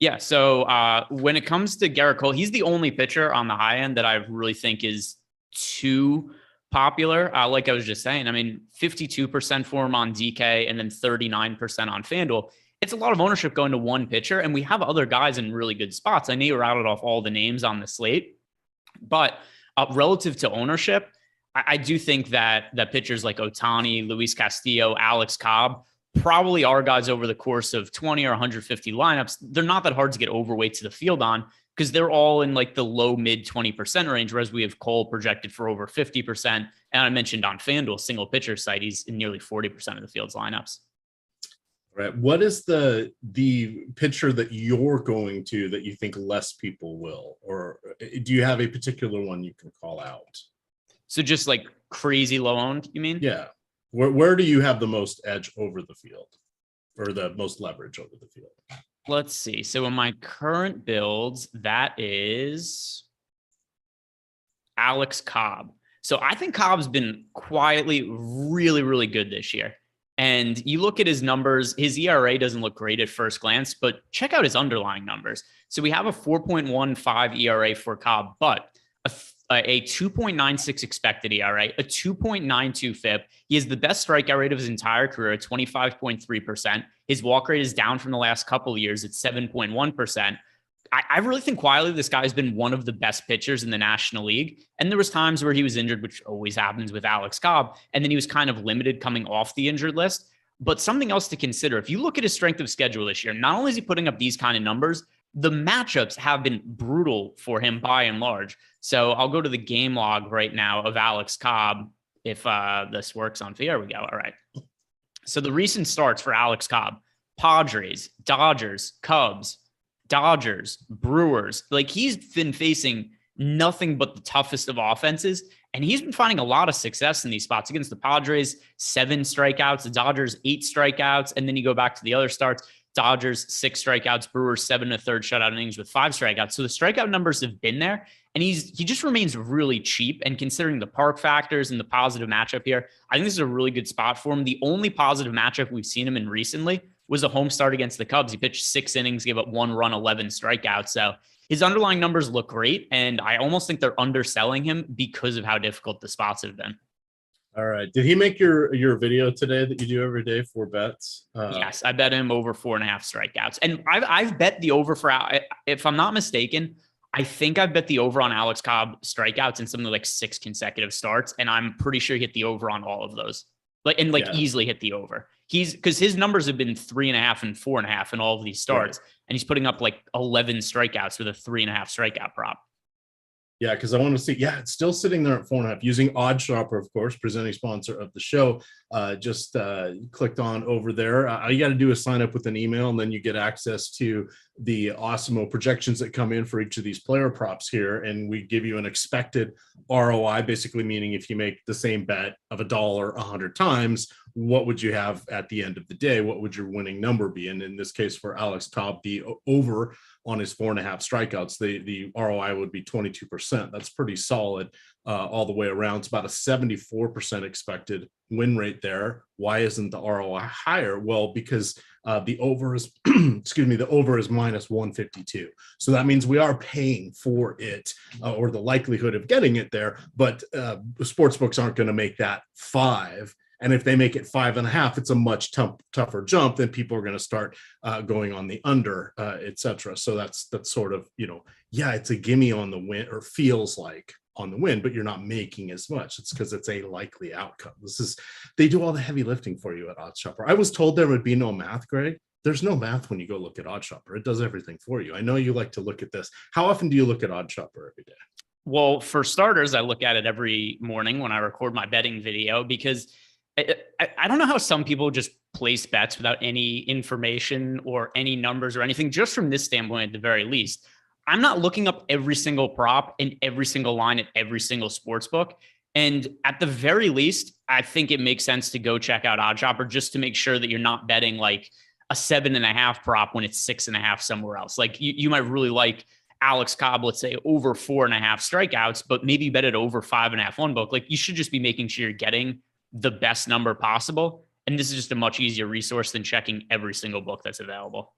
Yeah, so when it comes to Garrett Cole, he's the only pitcher on the high end that I really think is too popular. Like I was just saying, I mean, 52% for him on DK and then 39% on FanDuel. It's a lot of ownership going to one pitcher, and we have other guys in really good spots. I know you routed off all the names on the slate, but relative to ownership, I do think that pitchers like Ohtani, Luis Castillo, Alex Cobb probably are guys over the course of 20 or 150 lineups. They're not that hard to get overweight to the field on because they're all in like the low mid 20% range, whereas we have Cole projected for over 50%. And I mentioned on FanDuel, single pitcher site, he's in nearly 40% of the field's lineups. Right. What is the pitcher that you're going to that you think less people will? Or do you have a particular one you can call out? So just like crazy low owned, you mean? Yeah. Where do you have the most edge over the field or the most leverage over the field? Let's see. So in my current builds, that is Alex Cobb. So I think Cobb's been quietly really good this year. And you look at his numbers, his ERA doesn't look great at first glance, but check out his underlying numbers. So we have a 4.15 ERA for Cobb, but a 2.96 expected ERA, a 2.92 FIP. He has the best strikeout rate of his entire career at 25.3%. His walk rate is down from the last couple of years at 7.1%. I really think quietly this guy's been one of the best pitchers in the National League. And there was times where he was injured, which always happens with Alex Cobb. And then he was kind of limited coming off the injured list. But something else to consider, if you look at his strength of schedule this year, not only is he putting up these kind of numbers, the matchups have been brutal for him by and large. So I'll go to the game log right now of Alex Cobb. If this works on, there we go. All right. So the recent starts for Alex Cobb: Padres, Dodgers, Cubs, Dodgers, Brewers. Like, he's been facing nothing but the toughest of offenses. And he's been finding a lot of success in these spots. Against the Padres, 7 strikeouts, the Dodgers, 8 strikeouts. And then you go back to the other starts. Dodgers, 6 strikeouts, Brewers, 7 1/3 shutout innings with 5 strikeouts. So the strikeout numbers have been there, and he just remains really cheap. And considering the park factors and the positive matchup here, I think this is a really good spot for him. The only positive matchup we've seen him in recently was a home start against the Cubs. He pitched 6 innings, gave up 1 run, 11 strikeouts. So his underlying numbers look great, and I almost think they're underselling him because of how difficult the spots have been. All right. Did he make your video today that you do every day for bets? Yes, I bet him over 4.5 strikeouts. And I've bet the over for, if I'm not mistaken, I think I've bet the over on Alex Cobb strikeouts in something like 6 consecutive starts. And I'm pretty sure he hit the over on all of those. Easily hit the over. Because his numbers have been 3.5 and 4.5 in all of these starts. Right. And he's putting up like 11 strikeouts with a 3.5 strikeout prop. Yeah, because I want to see. Yeah, it's still sitting there at 4.5. Using Odd Shopper, of course, presenting sponsor of the show. Just clicked on over there. All you got to do is sign up with an email, and then you get access to the Awesemo projections that come in for each of these player props here, and we give you an expected ROI, basically meaning if you make the same bet of $1 100 times, what would you have at the end of the day? What would your winning number be? And in this case, for Alex Cobb, the over on his 4.5 strikeouts, the ROI would be 22%. That's pretty solid all the way around. It's about a 74% expected win rate there. Why isn't the ROI higher? Well, because the over is, excuse me, the over is minus 152. So that means we are paying for it or the likelihood of getting it there. But the sports books aren't going to make that 5. And if they make it 5.5, it's a much tougher jump. Then people are going to start going on the under, et cetera. So that's sort of, yeah, it's a gimme on the win, or feels like on the win, but you're not making as much. It's because it's a likely outcome. They do all the heavy lifting for you at OddsShopper. I was told there would be no math, Greg. There's no math when you go look at OddsShopper. It does everything for you. I know you like to look at this. How often do you look at OddsShopper every day? Well, for starters, I look at it every morning when I record my betting video, because I don't know how some people just place bets without any information or any numbers or anything. Just from this standpoint, at the very least, I'm not looking up every single prop and every single line at every single sports book. And at the very least, I think it makes sense to go check out OddsShopper just to make sure that you're not betting like a 7.5 prop when it's 6.5 somewhere else. Like you might really like Alex Cobb, let's say over 4.5 strikeouts, but maybe bet it over 5.5 one book. Like you should just be making sure you're getting the best number possible. And this is just a much easier resource than checking every single book that's available.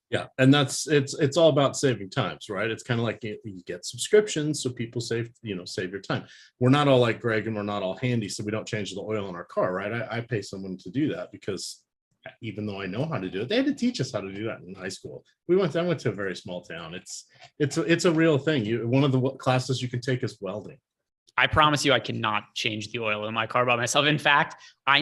Yeah. And it's all about saving times, right? It's kind of like you get subscriptions. So people save your time. We're not all like Greg, and we're not all handy. So we don't change the oil in our car, right? I pay someone to do that because even though I know how to do it, they had to teach us how to do that in high school. I went to a very small town. It's a real thing. One of the classes you can take is welding. I promise you, I cannot change the oil in my car by myself. In fact, my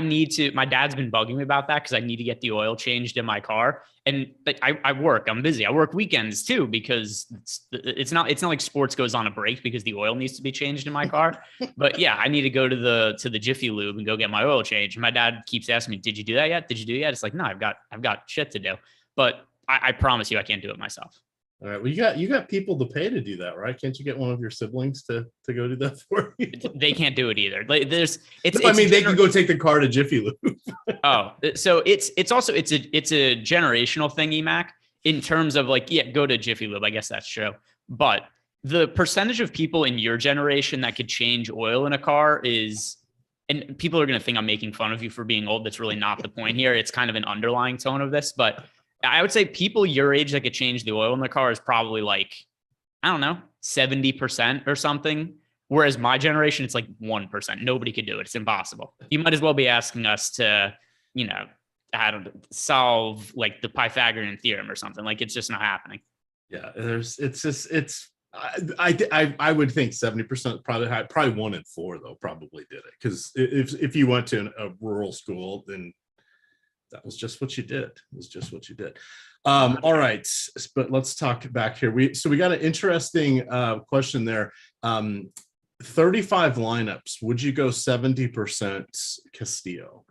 dad's been bugging me about that because I need to get the oil changed in my car. And I'm busy. I work weekends too, because it's not like sports goes on a break because the oil needs to be changed in my car. But yeah, I need to go to the Jiffy Lube and go get my oil changed. And my dad keeps asking me, did you do that yet? Did you do it yet? It's like, no, I've got shit to do. But I promise you, I can't do it myself. All right. Well, you got people to pay to do that, right? Can't you get one of your siblings to go do that for you? They can't do it either. Like they can go take the car to Jiffy Lube. Oh, so it's a generational thing, EMac, in terms of like, yeah, go to Jiffy Lube. I guess that's true. But the percentage of people in your generation that could change oil in a car is, and people are going to think I'm making fun of you for being old. That's really not the point here. It's kind of an underlying tone of this, but I would say people your age that could change the oil in their car is probably like, I don't know, 70% or something. Whereas my generation, it's like 1%. Nobody could do it. It's impossible. You might as well be asking us to, I don't know, solve like the Pythagorean theorem or something. Like it's just not happening. Yeah, I would think 70% probably 1 in 4 though probably did it, because if you went to a rural school, then that was just what you did. All right, but let's talk back here. We got an interesting question there. 35 lineups. Would you go 70% Castillo?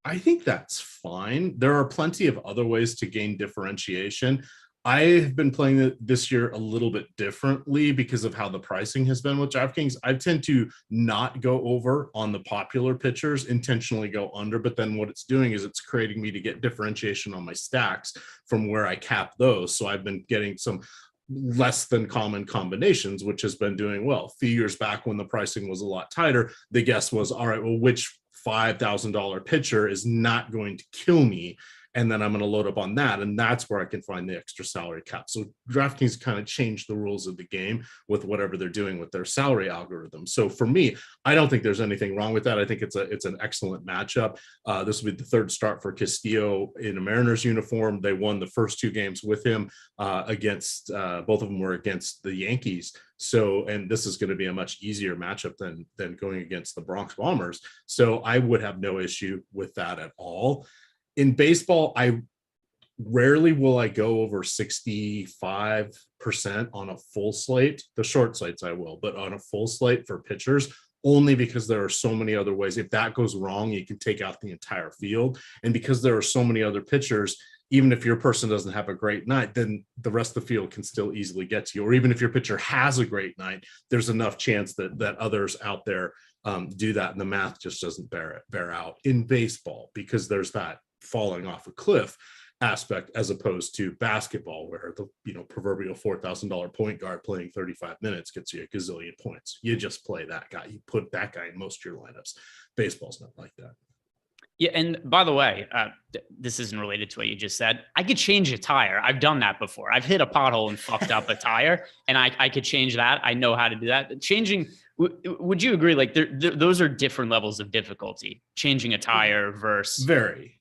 I think that's fine. There are plenty of other ways to gain differentiation. I have been playing it this year a little bit differently because of how the pricing has been with DraftKings. I tend to not go over on the popular pitchers, intentionally go under, but then what it's doing is it's creating me to get differentiation on my stacks from where I cap those. So I've been getting some less than common combinations, which has been doing well. A few years back when the pricing was a lot tighter, the guess was, all right, well, which $5,000 pitcher is not going to kill me? And then I'm going to load up on that. And that's where I can find the extra salary cap. So DraftKings kind of changed the rules of the game with whatever they're doing with their salary algorithm. So for me, I don't think there's anything wrong with that. I think it's an excellent matchup. This will be the third start for Castillo in a Mariners uniform. They won the first 2 games with him against both of them were against the Yankees. So, and this is going to be a much easier matchup than going against the Bronx Bombers. So I would have no issue with that at all. In baseball, rarely will I go over 65% on a full slate. The short slates I will, but on a full slate for pitchers, only because there are so many other ways. If that goes wrong, you can take out the entire field. And because there are so many other pitchers, even if your person doesn't have a great night, then the rest of the field can still easily get to you. Or even if your pitcher has a great night, there's enough chance that others out there do that. And the math just doesn't bear out in baseball, because there's that falling off a cliff aspect, as opposed to basketball, where the proverbial $4,000 point guard playing 35 minutes gets you a gazillion points. You just play that guy. You put that guy in most of your lineups. Baseball's not like that. Yeah, and by the way, this isn't related to what you just said. I could change a tire. I've done that before. I've hit a pothole and fucked up a tire, and I could change that. I know how to do that. Changing, would you agree? Like those are different levels of difficulty. Changing a tire versus Very.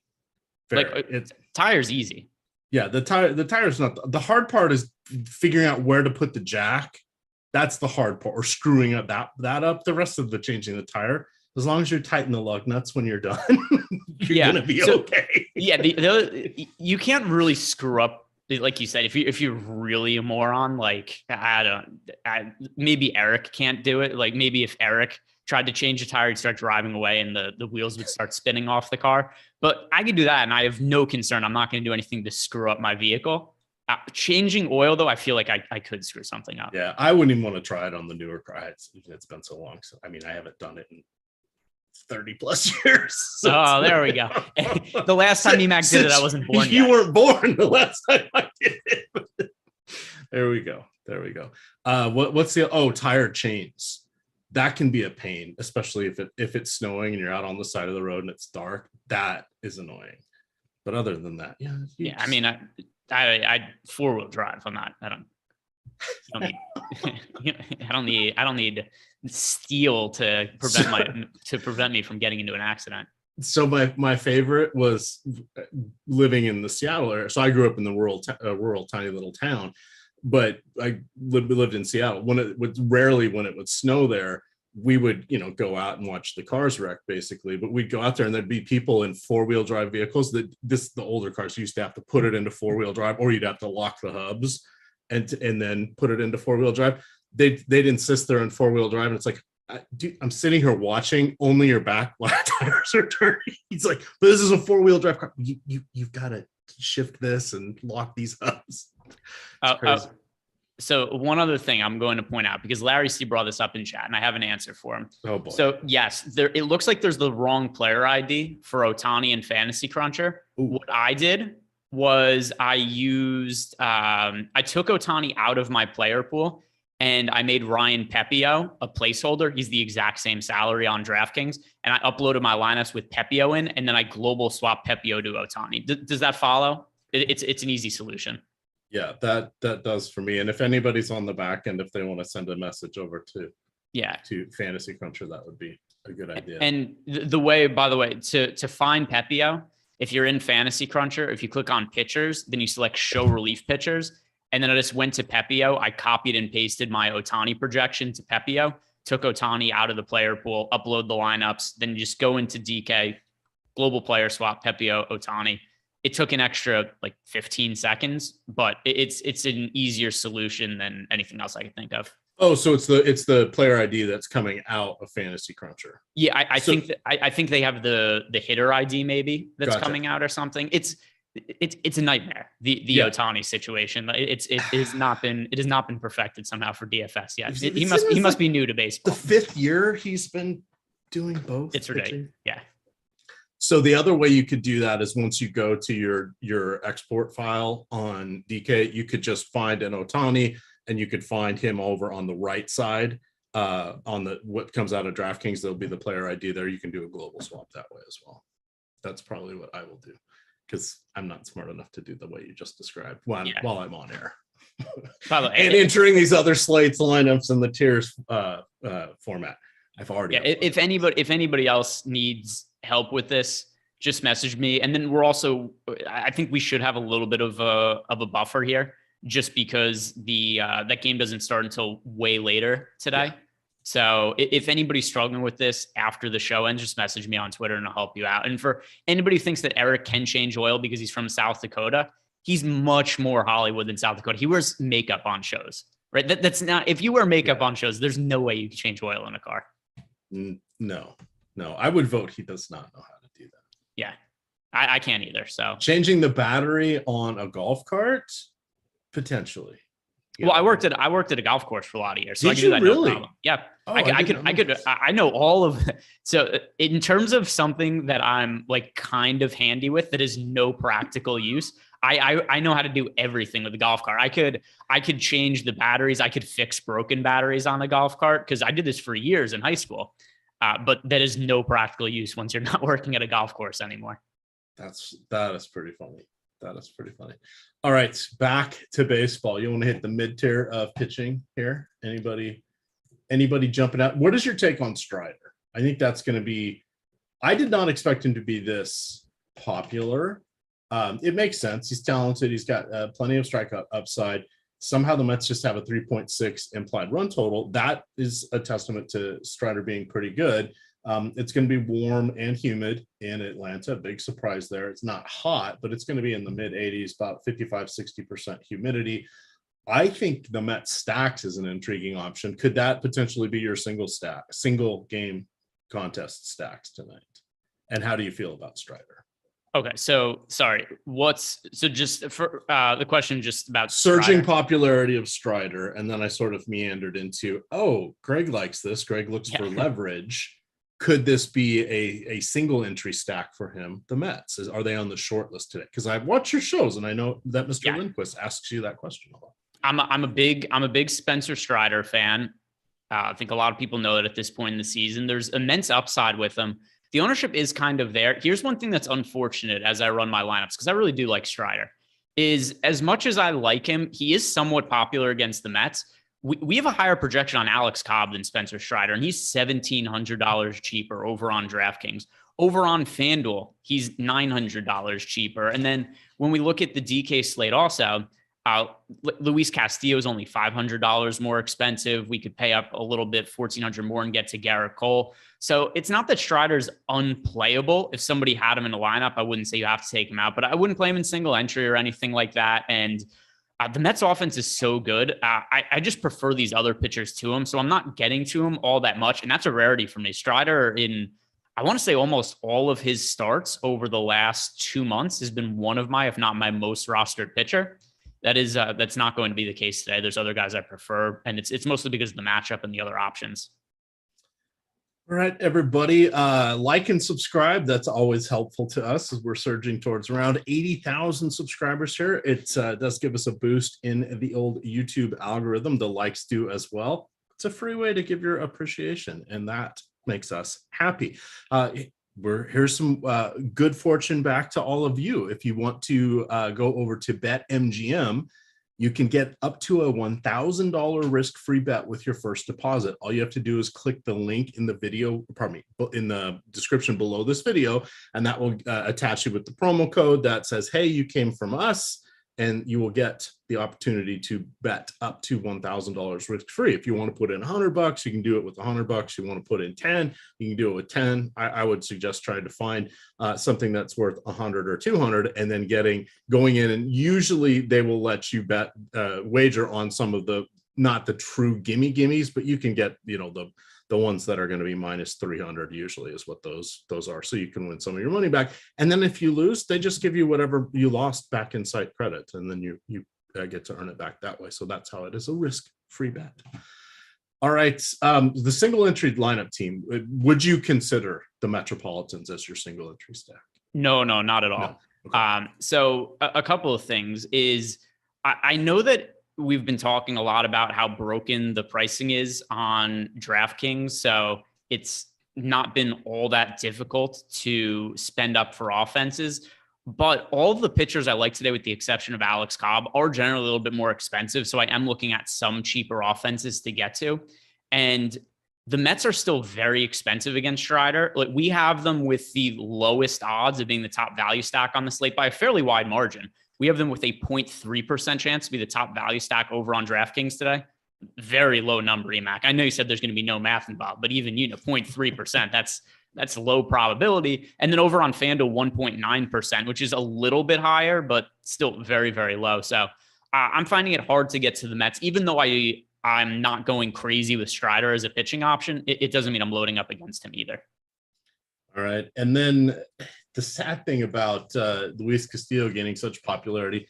like tire's easy. Yeah, the tire's not the hard part. Is figuring out where to put the jack. That's the hard part, or screwing up that up. The rest of the changing the tire, as long as you tighten the lug nuts when you're done, you're gonna be okay. Yeah, you can't really screw up, like you said. If you're really a moron, like maybe Eric can't do it. Like maybe if Eric tried to change a tire, he'd start driving away and the wheels would start spinning off the car. But I could do that, and I have no concern. I'm not going to do anything to screw up my vehicle. Changing oil, though, I feel like I could screw something up. Yeah, I wouldn't even want to try it on the newer car. It's been so long. So I mean, I haven't done it in 30 plus years. So there we go. The last time EMac did it, I wasn't born yet. You weren't born the last time I did it. There we go. What's the tire chains? That can be a pain, especially if it's snowing and you're out on the side of the road and it's dark. That is annoying. But other than that, yeah. I mean, I 4-wheel drive. I don't need steel to prevent me from getting into an accident. So my favorite was living in the Seattle area. So I grew up in the rural tiny little town, but I lived in Seattle. When it would snow there, we would go out and watch the cars wreck, basically. But we'd go out there and there'd be people in 4-wheel drive vehicles the older cars used to have to put it into 4-wheel drive, or you'd have to lock the hubs and then put it into 4-wheel drive. They'd insist they're in 4-wheel drive, and it's like, dude, I'm sitting here watching, only your back tires are turning. He's like, but this is a 4-wheel drive car. You've got to shift this and lock these hubs. So one other thing I'm going to point out, because Larry C brought this up in chat and I have an answer for him. Oh boy. So yes, it looks like there's the wrong player ID for Ohtani and Fantasy Cruncher. Ooh. What I did was I took Ohtani out of my player pool and I made Ryan Pepio a placeholder. He's the exact same salary on DraftKings. And I uploaded my lineups with Pepio in, and then I global swap Pepio to Ohtani. Does that follow? It's an easy solution. Yeah, that does for me. And if anybody's on the back end, if they want to send a message over to Fantasy Cruncher, that would be a good idea. And the way, by the way, to find Pepio, if you're in Fantasy Cruncher, if you click on pitchers, then you select show relief pitchers. And then I just went to Pepio. I copied and pasted my Ohtani projection to Pepio, took Ohtani out of the player pool, upload the lineups, then you just go into DK, global player swap, Pepio, Ohtani. It took an extra 15 seconds, but it's an easier solution than anything else I could think of. Oh, so it's the player ID that's coming out of Fantasy Cruncher. Yeah, I think they have the hitter ID maybe that's coming out or something. It's a nightmare. The Ohtani situation. It has not been perfected somehow for DFS yet. He must be new to baseball. The 5th year he's been doing both. It's ridiculous. Yeah. So the other way you could do that is once you go to your export file on DK, you could just find an Ohtani and you could find him over on the right side on what comes out of DraftKings. There'll be the player ID there. You can do a global swap that way as well. That's probably what I will do, because I'm not smart enough to do the way you just described while I'm on air. And entering these other slates, lineups, and the tiers format. I've already. Yeah. If anybody else needs help with this, just message me. And then I think we should have a little bit of a buffer here, just because that game doesn't start until way later today. Yeah. So if anybody's struggling with this after the show ends, just message me on Twitter and I'll help you out. And for anybody who thinks that Eric can change oil because he's from South Dakota, he's much more Hollywood than South Dakota. He wears makeup on shows, right? That's not, if you wear makeup on shows, there's no way you can change oil in a car. No, I would vote he does not know how to do that. Yeah, I can't either. So changing the battery on a golf cart, potentially. Yeah. Well, I worked at a golf course for a lot of years, so Did I could you do that really? no problem. Yeah, Oh, I know all of it. So in terms of something that I'm like kind of handy with that is no practical use, I know how to do everything with the golf cart. I could change the batteries. I could fix broken batteries on the golf cart because I did this for years in high school. But that is no practical use once you're not working at a golf course anymore. That is pretty funny. All right, back to baseball. You want to hit the mid-tier of pitching here? Anybody jumping out? What is your take on Strider? I think that's going to be. I did not expect him to be this popular. It makes sense. He's talented. He's got plenty of strikeout upside. Somehow the Mets just have a 3.6 implied run total. That is a testament to Strider being pretty good. It's going to be warm and humid in Atlanta. Big surprise there. It's not hot, but it's going to be in the mid 80s, about 55-60% humidity. I think the Mets stacks is an intriguing option. Could that potentially be your single game contest stacks tonight? And how do you feel about Strider? Okay, so sorry. Just for the question, just about surging Strider. Popularity of Strider, and then I sort of meandered into, Greg likes this. Greg looks for leverage. Could this be a single entry stack for him? The Mets, are they on the short list today? Because I've watched your shows, and I know that Mr. Lindquist asks you that question a lot. I'm a big Spencer Strider fan. I think a lot of people know that at this point in the season, there's immense upside with him. The ownership is kind of there. Here's one thing that's unfortunate as I run my lineups, because I really do like Strider, is as much as I like him, he is somewhat popular against the Mets. We have a higher projection on Alex Cobb than Spencer Strider, and he's $1,700 cheaper over on DraftKings. Over on FanDuel, he's $900 cheaper. And then when we look at the DK slate also, Luis Castillo is only $500 more expensive. We could pay up a little bit, $1,400 more, and get to Garrett Cole. So it's not that Strider's unplayable. If somebody had him in a lineup, I wouldn't say you have to take him out, but I wouldn't play him in single entry or anything like that. And the Mets offense is so good. I just prefer these other pitchers to him. So I'm not getting to him all that much. And that's a rarity for me. Strider, in, I want to say almost all of his starts over the last 2 months, has been one of my, if not my most rostered pitcher. That's not going to be the case today. There's other guys I prefer, and it's mostly because of the matchup and the other options. All right, everybody, like and subscribe. That's always helpful to us as we're surging towards around 80,000 subscribers here. It does give us a boost in the old YouTube algorithm. The likes do as well. It's a free way to give your appreciation, and that makes us happy. Here's some good fortune back to all of you. If you want to go over to BetMGM, you can get up to a $1,000 risk-free bet with your first deposit. All you have to do is click the link in the in the description below this video, and that will attach you with the promo code that says, hey, you came from us, and you will get the opportunity to bet up to $1,000 risk-free. If you want to put in $100, you can do it with $100. You want to put in 10, you can do it with 10. I would suggest trying to find something that's worth 100 or 200, and then going in, and usually they will let you bet wager on some of the, not the true gimmies, but you can get, the ones that are going to be minus 300 usually is what those are. So you can win some of your money back. And then if you lose, they just give you whatever you lost back in site credit. And then you get to earn it back that way. So that's how it is a risk-free bet. All right. The single entry lineup team, would you consider the Metropolitans as your single entry stack? No, not at all. No. Okay. So a couple of things is I know that we've been talking a lot about how broken the pricing is on DraftKings. So it's not been all that difficult to spend up for offenses. But all of the pitchers I like today, with the exception of Alex Cobb, are generally a little bit more expensive. So I am looking at some cheaper offenses to get to. And the Mets are still very expensive against Strider. Like, we have them with the lowest odds of being the top value stack on the slate by a fairly wide margin. We have them with a 0.3% chance to be the top value stack over on DraftKings today. Very low number, EMac. I know you said there's going to be no math involved, but even 0.3%, That's low probability. And then over on FanDuel, 1.9%, which is a little bit higher, but still very, very low. So I'm finding it hard to get to the Mets, even though I'm not going crazy with Strider as a pitching option. It doesn't mean I'm loading up against him either. All right. And then the sad thing about Luis Castillo gaining such popularity,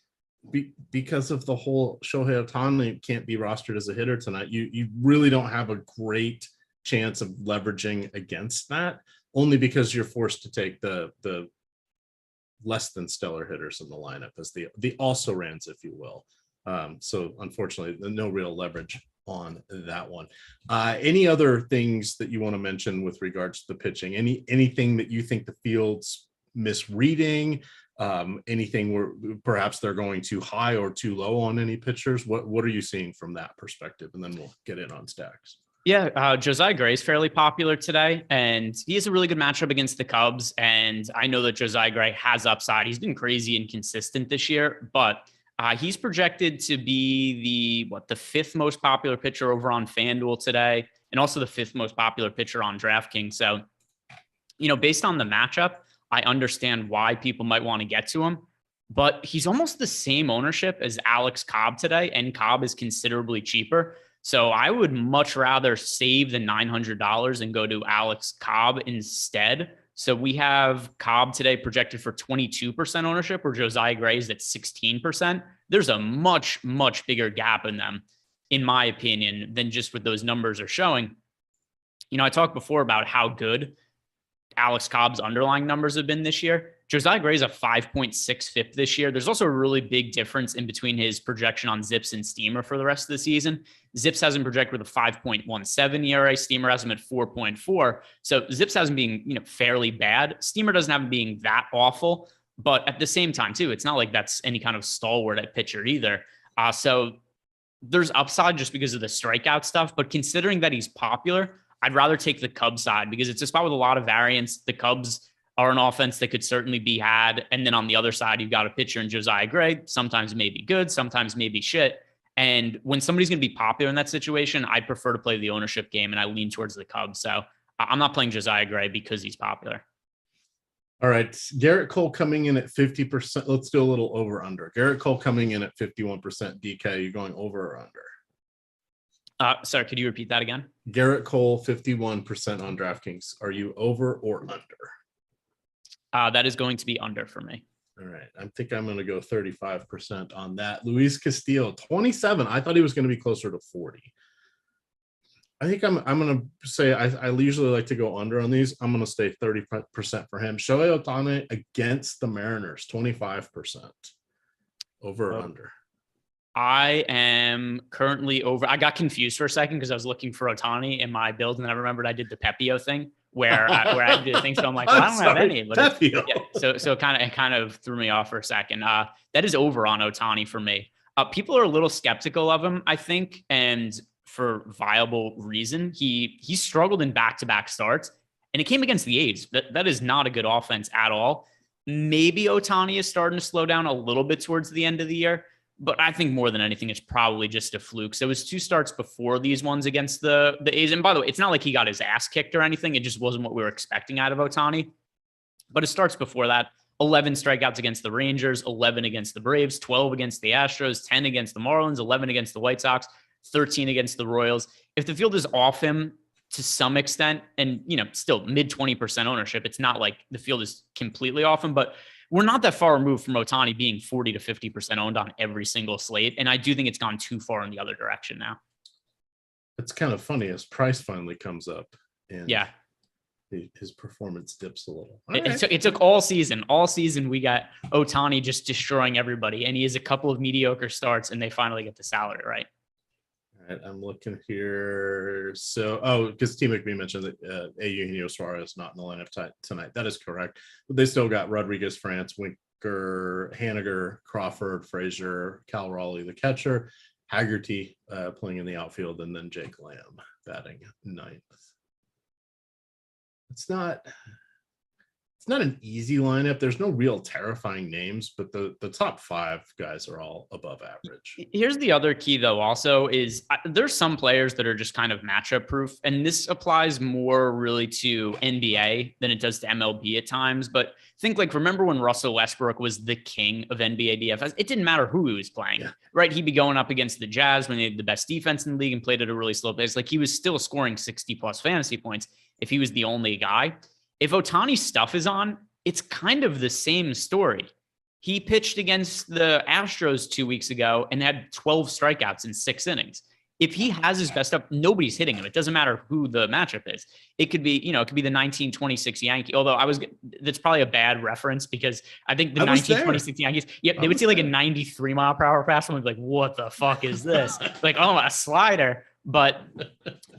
because of the whole Shohei Ohtani can't be rostered as a hitter tonight, you really don't have a great chance of leveraging against that, only because you're forced to take the less than stellar hitters in the lineup as the also rans, if you will. So unfortunately, no real leverage on that one. Any other things that you want to mention with regards to the pitching? Anything that you think the field's misreading? Anything where perhaps they're going too high or too low on any pitchers? What are you seeing from that perspective? And then we'll get in on stacks. Yeah, Josiah Gray is fairly popular today, and he has a really good matchup against the Cubs. And I know that Josiah Gray has upside. He's been crazy inconsistent this year, but he's projected to be the fifth most popular pitcher over on FanDuel today, and also the fifth most popular pitcher on DraftKings. So, based on the matchup, I understand why people might want to get to him, but he's almost the same ownership as Alex Cobb today, and Cobb is considerably cheaper. So I would much rather save the $900 and go to Alex Cobb instead. So we have Cobb today projected for 22% ownership, where Josiah Gray is at 16%. There's a much, much bigger gap in them, in my opinion, than just what those numbers are showing. I talked before about how good Alex Cobb's underlying numbers have been this year. Josiah Gray is a 5.6 FIP this year. There's also a really big difference in between his projection on Zips and Steamer for the rest of the season. Zips has him projected with a 5.17 ERA. Steamer has him at 4.4. So Zips has him being, fairly bad. Steamer doesn't have him being that awful, but at the same time too, it's not like that's any kind of stalwart at pitcher either. So there's upside just because of the strikeout stuff, but considering that he's popular, I'd rather take the Cubs side because it's a spot with a lot of variance. The Cubs are an offense that could certainly be had. And then on the other side, you've got a pitcher in Josiah Gray. Sometimes maybe good, sometimes maybe shit. And when somebody's going to be popular in that situation, I prefer to play the ownership game, and I lean towards the Cubs. So I'm not playing Josiah Gray because he's popular. All right. Garrett Cole coming in at 50%. Let's do a little over under. Garrett Cole coming in at 51%. DK, you going over or under? Sorry, could you repeat that again? Garrett Cole, 51% on DraftKings. Are you over or under? That is going to be under for me. All right. I think I'm going to go 35% on that. Luis Castillo, 27. I thought he was going to be closer to 40. I think I'm going to say I usually like to go under on these. I'm going to stay 30% for him. Shohei Ohtani against the Mariners, 25%. Over or under? I am currently over. I got confused for a second because I was looking for Ohtani in my build, and I remembered I did the Pepio thing where I did the thing. So I'm like, well, I don't have any. But yeah, so it kind of threw me off for a second. That is over on Ohtani for me. People are a little skeptical of him, I think, and for viable reason. He struggled in back-to-back starts, and it came against the A's. That is not a good offense at all. Maybe Ohtani is starting to slow down a little bit towards the end of the year. But I think more than anything, it's probably just a fluke. So it was two starts before these ones against the A's. And by the way, it's not like he got his ass kicked or anything. It just wasn't what we were expecting out of Ohtani. But it starts before that. 11 strikeouts against the Rangers, 11 against the Braves, 12 against the Astros, 10 against the Marlins, 11 against the White Sox, 13 against the Royals. If the field is off him to some extent, and, still mid 20% ownership, it's not like the field is completely off him, but we're not that far removed from Ohtani being 40 to 50% owned on every single slate. And I do think it's gone too far in the other direction now. It's kind of funny as price finally comes up. And yeah, his performance dips a little. It took all season. All season we got Ohtani just destroying everybody. And he has a couple of mediocre starts and they finally get the salary right. All right, I'm looking here. So, because T. McBee mentioned that Eugenio Suarez not in the lineup tonight. That is correct. But they still got Rodriguez, France, Winker, Haniger, Crawford, Frazier, Cal Raleigh, the catcher, Haggerty playing in the outfield, and then Jake Lamb batting ninth. It's it's not an easy lineup. There's no real terrifying names, but the top 5 guys are all above average. Here's the other key, though, also is there's some players that are just kind of matchup proof. And this applies more really to NBA than it does to MLB at times. But think remember when Russell Westbrook was the king of NBA DFS? It didn't matter who he was playing, right? He'd be going up against the Jazz when they had the best defense in the league and played at a really slow pace. Like, he was still scoring 60 plus fantasy points if he was the only guy. If Ohtani's stuff is on, it's kind of the same story. He pitched against the Astros 2 weeks ago and had 12 strikeouts in 6 innings. If he has his best up, nobody's hitting him. It doesn't matter who the matchup is. It could be, it could be the 1926 Yankees. Although that's probably a bad reference because I think the 1926 Yankees, they would see like a 93 mile per hour fastball and be like, what the fuck is this? Like, oh, a slider. But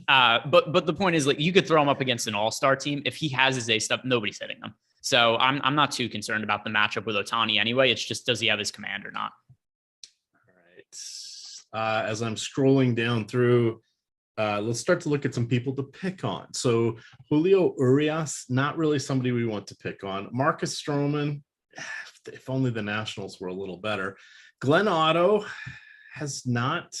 the point is, like, you could throw him up against an all-star team. If he has his ace stuff, nobody's hitting him. So I'm not too concerned about the matchup with Ohtani anyway. It's just, does he have his command or not? All right. As I'm scrolling down through, let's start to look at some people to pick on. So Julio Urias, not really somebody we want to pick on. Marcus Stroman, if only the Nationals were a little better. Glenn Otto has not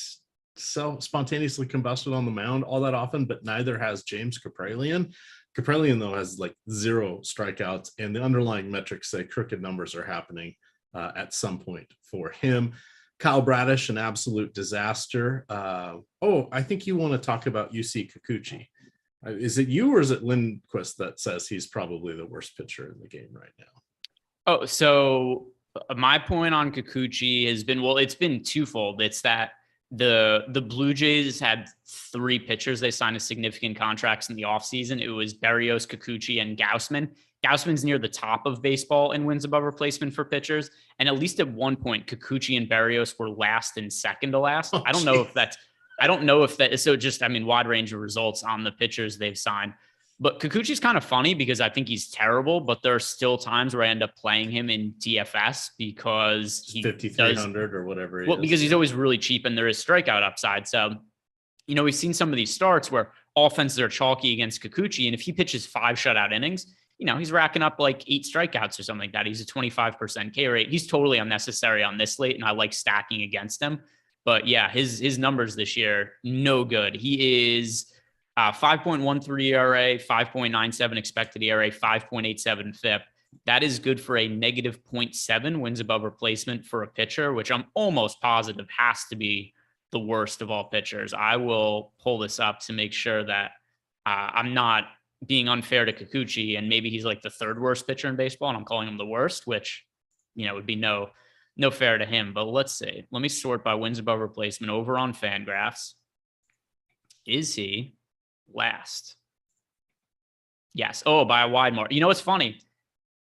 spontaneously combusted on the mound all that often, but neither has James Kapralian. Kapralian, though, has like 0 strikeouts, and the underlying metrics say crooked numbers are happening at some point for him. Kyle Bradish, an absolute disaster. I think you want to talk about UC Kikuchi. Is it you or is it Lindquist that says he's probably the worst pitcher in the game right now? Oh, so my point on Kikuchi has been, it's been twofold. It's that the Blue Jays had 3 pitchers they signed as significant contracts in the offseason. It was Berrios, Kikuchi, and Gausman. Gausman's near the top of baseball in wins above replacement for pitchers. And at least at one point, Kikuchi and Berrios were last and second to last. I don't know if that is so just, wide range of results on the pitchers they've signed. But Kikuchi's kind of funny because I think he's terrible, but there are still times where I end up playing him in DFS because he 5,300 or whatever. Because he's always really cheap and there is strikeout upside. So, we've seen some of these starts where offenses are chalky against Kikuchi. And if he pitches 5 shutout innings, he's racking up like 8 strikeouts or something like that. He's a 25% K rate. He's totally unnecessary on this slate, and I like stacking against him. But yeah, his numbers this year, no good. He is 5.13 ERA, 5.97 expected ERA, 5.87 FIP. That is good for a negative 0.7 wins above replacement for a pitcher, which I'm almost positive has to be the worst of all pitchers. I will pull this up to make sure that I'm not being unfair to Kikuchi, and maybe he's like the 3rd worst pitcher in baseball, and I'm calling him the worst, which, would be no fair to him. But let's see. Let me sort by wins above replacement over on Fangraphs. Is he last? Yes. Oh, by a wide margin. What's funny?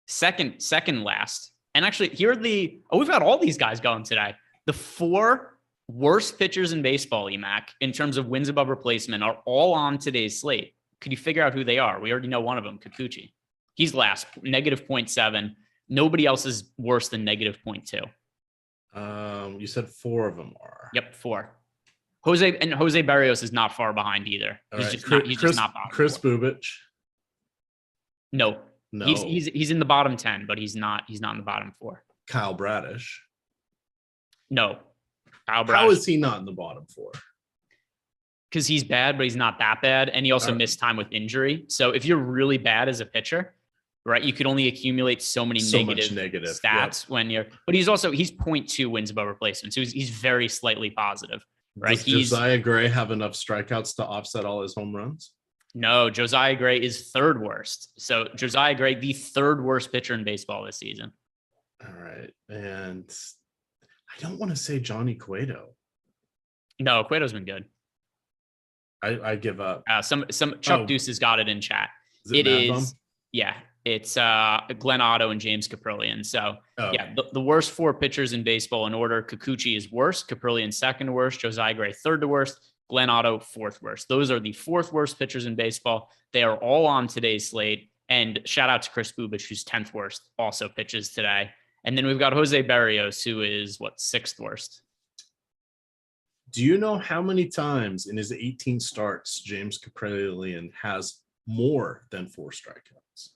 Second last. And actually, here are we've got all these guys going today. The 4 worst pitchers in baseball, EMac, in terms of wins above replacement, are all on today's slate. Could you figure out who they are? We already know one of them, Kikuchi. He's last, negative 0.7. Nobody else is worse than negative 0.2. You said 4 of them are. Yep, 4. Jose Berrios is not far behind either. He's just not bottom. Chris Bubich. No. He's in the bottom 10, but he's not in the bottom 4. Kyle Bradish. No. Kyle Bradish. How is he not in the bottom 4? Because he's bad, but he's not that bad. And he also missed time with injury. So if you're really bad as a pitcher, right, you could only accumulate so many negative stats when but he's 0.2 wins above replacement. So he's very slightly positive, right? Does Josiah Gray have enough strikeouts to offset all his home runs? No, Josiah Gray is 3rd worst. So Josiah Gray, the 3rd worst pitcher in baseball this season. All right. And I don't want to say Johnny Cueto. No, Cueto's been good. I give up. Some Chuck Deuce has got it in chat. It is. Yeah, it's Glenn Otto and James Kapralian. So the worst 4 pitchers in baseball in order. Kikuchi is worst, Kapralian 2nd worst, Josiah Gray 3rd worst, Glenn Otto 4th worst. Those are the 4th worst pitchers in baseball. They are all on today's slate. And shout out to Chris Bubich, who's 10th worst, also pitches today. And then we've got Jose Berrios, who is 6th worst. Do you know how many times in his 18 starts James Kapralian has more than 4 strikeouts?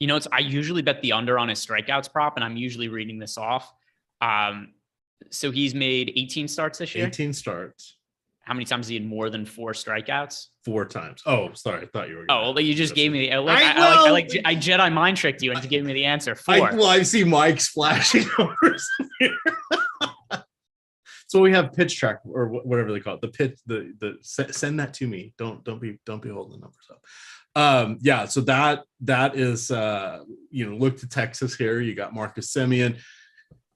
I usually bet the under on his strikeouts prop, and I'm usually reading this off. So he's made 18 starts this year. 18 starts. How many times has he had more than 4 strikeouts? 4 times. Oh, sorry. I thought you were. Oh, well, you just gave me the. I Jedi mind tricked you into giving me the answer. 4. I see Mike's flashing over here. So we have pitch track or whatever they call it. The pitch. Send that to me. Don't be holding the numbers up. Yeah. So that is look to Texas here. You got Marcus Semien.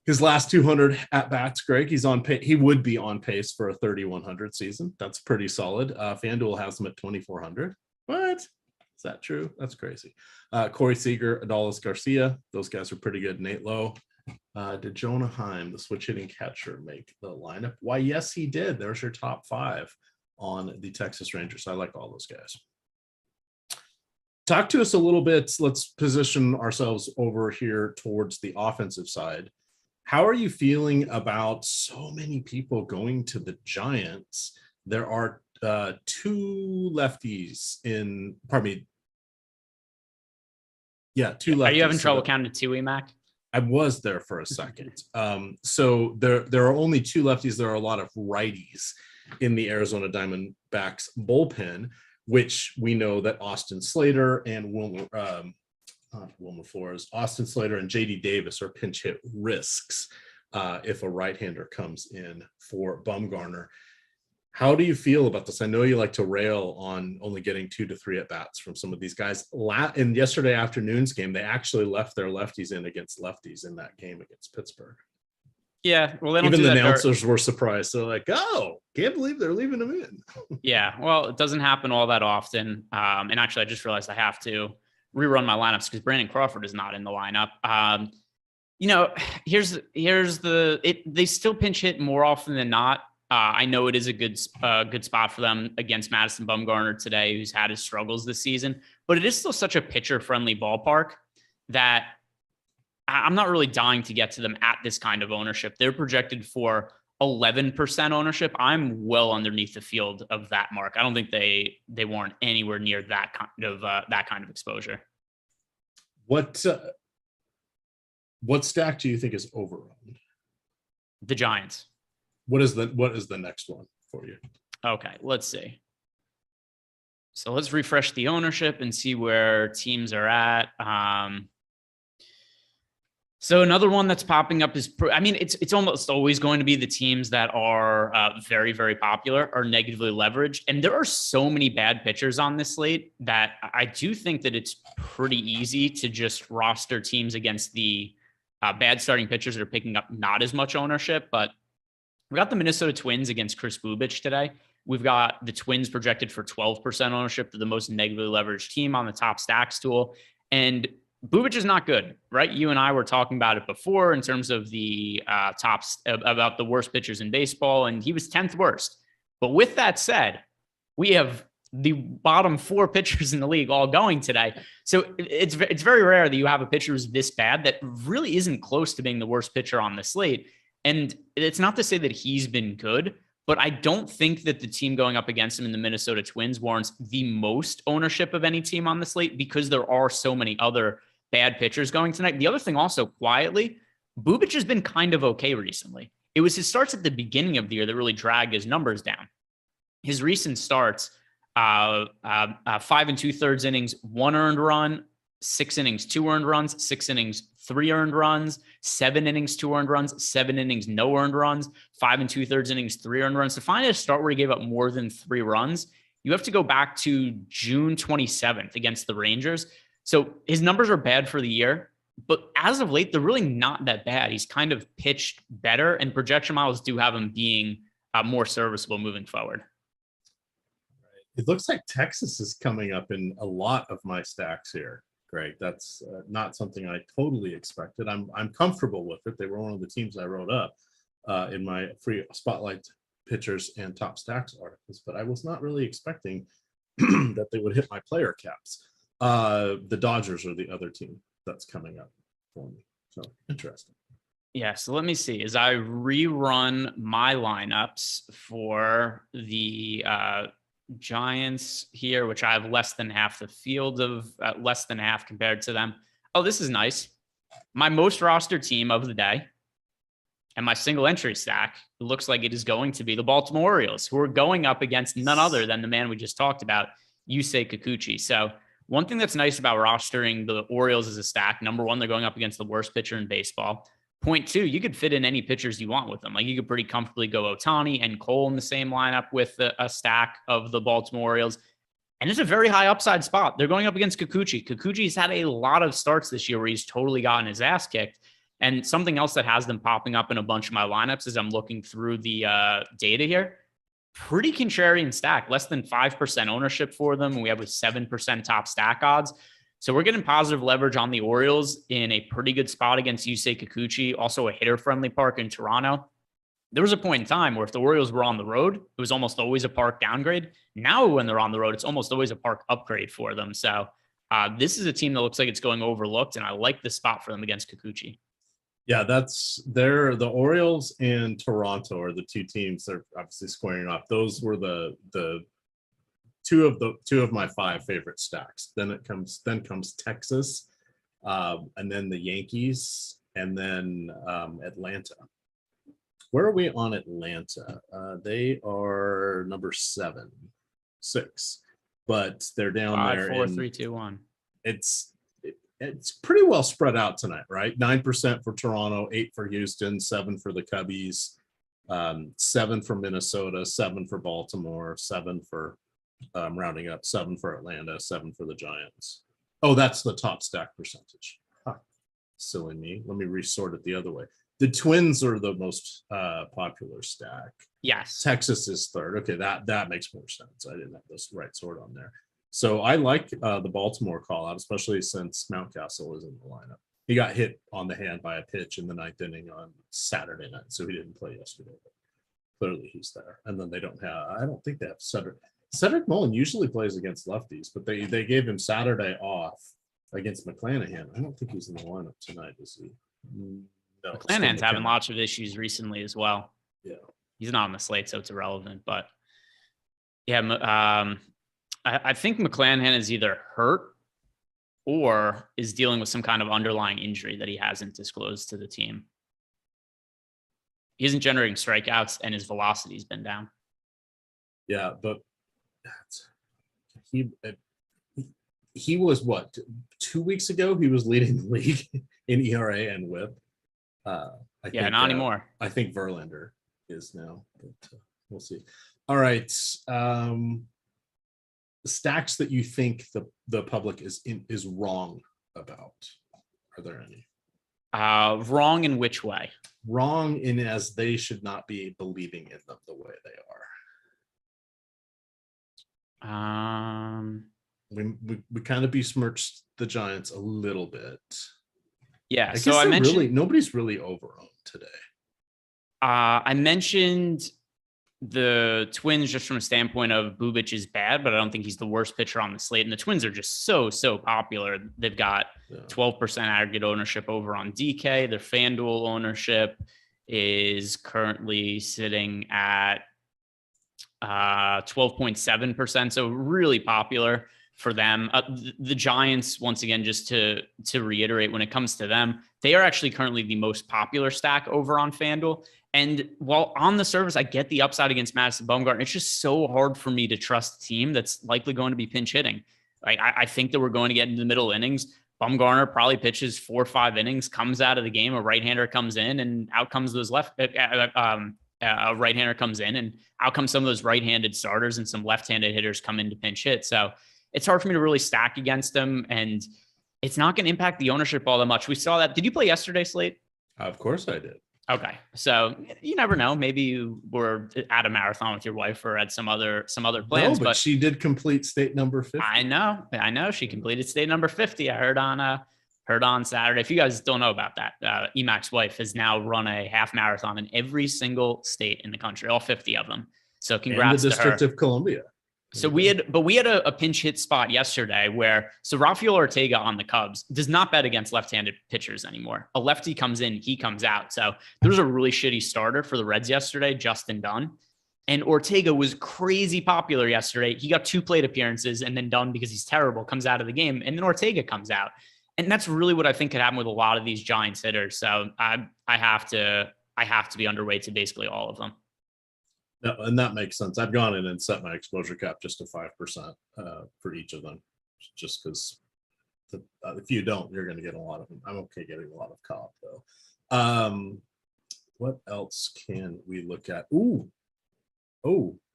His last 200 at bats, Greg, he's on pace. He would be on pace for a 3,100 season. That's pretty solid. FanDuel has him at 2,400. What? Is that true? That's crazy. Corey Seager, Adolis Garcia. Those guys are pretty good. Nate Lowe. Did Jonah Heim, the switch hitting catcher, make the lineup? Why, yes, he did. There's your top 5 on the Texas Rangers. I like all those guys. Talk to us a little bit. Let's position ourselves over here towards the offensive side. How are you feeling about so many people going to the Giants? There are 2 lefties in, pardon me. Yeah, 2 lefties. Are you having trouble counting to 2, EMac? I was there for a second. So there are only 2 lefties. There are a lot of righties in the Arizona Diamondbacks bullpen, which we know that Austin Slater and Austin Slater and JD Davis are pinch hit risks if a right-hander comes in for Bumgarner. How do you feel about this? I know you like to rail on only getting 2 to 3 at bats from some of these guys. In yesterday afternoon's game, they actually left their lefties in against lefties in that game against Pittsburgh. Yeah, well, they don't even do the that announcers were surprised. They're like, "Oh, can't believe they're leaving them in." Yeah, well, it doesn't happen all that often. And actually, I just realized I have to rerun my lineups because Brandon Crawford is not in the lineup. They still pinch hit more often than not. I know it is a good spot for them against Madison Bumgarner today, who's had his struggles this season, but it is still such a pitcher-friendly ballpark that I'm not really dying to get to them at this kind of ownership. They're projected for 11% ownership. I'm well underneath the field of that mark. I don't think they warrant anywhere near that kind of exposure. What stack do you think is overowned? The Giants. What is the next one for you? Okay, let's see. So let's refresh the ownership and see where teams are at. So another one that's popping up is, it's almost always going to be the teams that are very, very popular or negatively leveraged. And there are so many bad pitchers on this slate that I do think that it's pretty easy to just roster teams against the bad starting pitchers that are picking up not as much ownership. But we got the Minnesota Twins against Chris Bubich today. We've got the Twins projected for 12% ownership. They're the most negatively leveraged team on the top stacks tool. And Bubich is not good, right? You and I were talking about it before in terms of the tops about the worst pitchers in baseball, and he was 10th worst. But with that said, we have the bottom 4 pitchers in the league all going today. So it's very rare that you have a pitcher who's this bad that really isn't close to being the worst pitcher on the slate. And it's not to say that he's been good, but I don't think that the team going up against him in the Minnesota Twins warrants the most ownership of any team on the slate because there are so many other bad pitchers going tonight. The other thing also, quietly, Bubich has been kind of okay recently. It was his starts at the beginning of the year that really dragged his numbers down. His recent starts, 5 2/3 innings, 1 earned run, 6 innings, 2 earned runs, 6 innings, 3 earned runs, 7 innings, 2 earned runs, 7 innings, no earned runs, 5 2/3 innings, 3 earned runs. To find a start where he gave up more than 3 runs, you have to go back to June 27th against the Rangers. So his numbers are bad for the year, but as of late, they're really not that bad. He's kind of pitched better, and projection models do have him being more serviceable moving forward. It looks like Texas is coming up in a lot of my stacks here, Greg. That's not something I totally expected. I'm comfortable with it. They were one of the teams I wrote up in my free spotlight pitchers and top stacks articles, but I was not really expecting that they would hit my player caps. The Dodgers are the other team that's coming up for me. So interesting. Yeah, so let me see. As I rerun my lineups for the Giants here, which I have less than half the field of less than half compared to them. Oh, this is nice. My most rostered team of the day and my single entry stack, it looks like it is going to be the Baltimore Orioles, who are going up against none other than the man we just talked about, Yusei Kikuchi. So one thing that's nice about rostering the Orioles as a stack, number one, they're going up against the worst pitcher in baseball. Point two, you could fit in any pitchers you want with them. Like you could pretty comfortably go Ohtani and Cole in the same lineup with a stack of the Baltimore Orioles. And it's a very high upside spot. They're going up against Kikuchi. Kikuchi's had a lot of starts this year where he's totally gotten his ass kicked. And something else that has them popping up in a bunch of my lineups as I'm looking through the data here, pretty contrarian stack, less than 5% ownership for them. And we have a 7% top stack odds. So we're getting positive leverage on the Orioles in a pretty good spot against Yusei Kikuchi, also a hitter-friendly park in Toronto. There was a point in time where if the Orioles were on the road, it was almost always a park downgrade. Now when they're on the road, it's almost always a park upgrade for them. So this is a team that looks like it's going overlooked, and I like the spot for them against Kikuchi. Yeah, the Orioles and Toronto are the two teams that are obviously squaring off. Those were the two of my 5 favorite stacks. Then comes Texas, and then the Yankees, and then Atlanta. Where are we on Atlanta? They are number 6, but they're down 5, there. 4, 3, 2, 1. It's pretty well spread out tonight, right? 9% for Toronto, 8 for Houston, 7 for the Cubbies, 7 for Minnesota, 7 for Baltimore, 7 for rounding up, 7 for Atlanta, 7 for the Giants. Oh, that's the top stack percentage. Huh. Silly me. Let me resort it the other way. The Twins are the most popular stack. Yes. Texas is third. Okay, that makes more sense. I didn't have this right sort on there. So I like the Baltimore call out, especially since Mountcastle is in the lineup. He got hit on the hand by a pitch in the 9th inning on Saturday night, so he didn't play yesterday. But clearly he's there. And then I don't think they have Cedric. Cedric Mullen usually plays against lefties, but they gave him Saturday off against McClanahan. I don't think he's in the lineup tonight, is he? No. McClanahan's having lots of issues recently as well. Yeah. He's not on the slate, so it's irrelevant. But yeah, I think McClanahan is either hurt or is dealing with some kind of underlying injury that he hasn't disclosed to the team. He isn't generating strikeouts, and his velocity's been down. Yeah, but he was what, 2 weeks ago? He was leading the league in ERA and WHIP. Not anymore. I think Verlander is now, but we'll see. All right. Stacks that you think the public is wrong about. Are there any? Wrong in which way? Wrong in as they should not be believing in them the way they are. We kind of besmirched the Giants a little bit. Yeah. So I mentioned nobody's really overowned today. I mentioned the Twins just from a standpoint of Bubic is bad, but I don't think he's the worst pitcher on the slate. And the Twins are just so popular. They've got 12% aggregate ownership over on DK. Their FanDuel ownership is currently sitting at 12.7%. So really popular for them. The Giants, once again, just to reiterate, when it comes to them, they are actually currently the most popular stack over on FanDuel. And while on the surface, I get the upside against Madison Bumgarner, it's just so hard for me to trust a team that's likely going to be pinch hitting. Like I think that we're going to get into the middle innings. Bumgarner probably pitches 4 or 5 innings, comes out of the game, a right-hander comes in, and out comes those a right-hander comes in, and out comes some of those right-handed starters, and some left-handed hitters come in to pinch hit. So it's hard for me to really stack against them, and it's not going to impact the ownership all that much. We saw that. Did you play yesterday, Slate? Of course I did. Okay. So you never know. Maybe you were at a marathon with your wife or at some other plans. No, but she did complete state number 50. I know. She completed state number 50. I heard on Saturday. If you guys don't know about that, EMac's wife has now run a half marathon in every single state in the country, all 50 of them. So congrats in the to her. District of Columbia. So we had a pinch hit spot yesterday where Rafael Ortega on the Cubs does not bet against left-handed pitchers anymore. A lefty comes in, he comes out. So there was a really shitty starter for the Reds yesterday, Justin Dunn. And Ortega was crazy popular yesterday. He got 2 plate appearances, and then Dunn, because he's terrible, comes out of the game. And then Ortega comes out. And that's really what I think could happen with a lot of these Giants hitters. So I have to be underweight to basically all of them. No, and that makes sense. I've gone in and set my exposure cap just to 5% for each of them, just because if you don't, you're going to get a lot of them. I'm okay getting a lot of Cobb though. What else can we look at?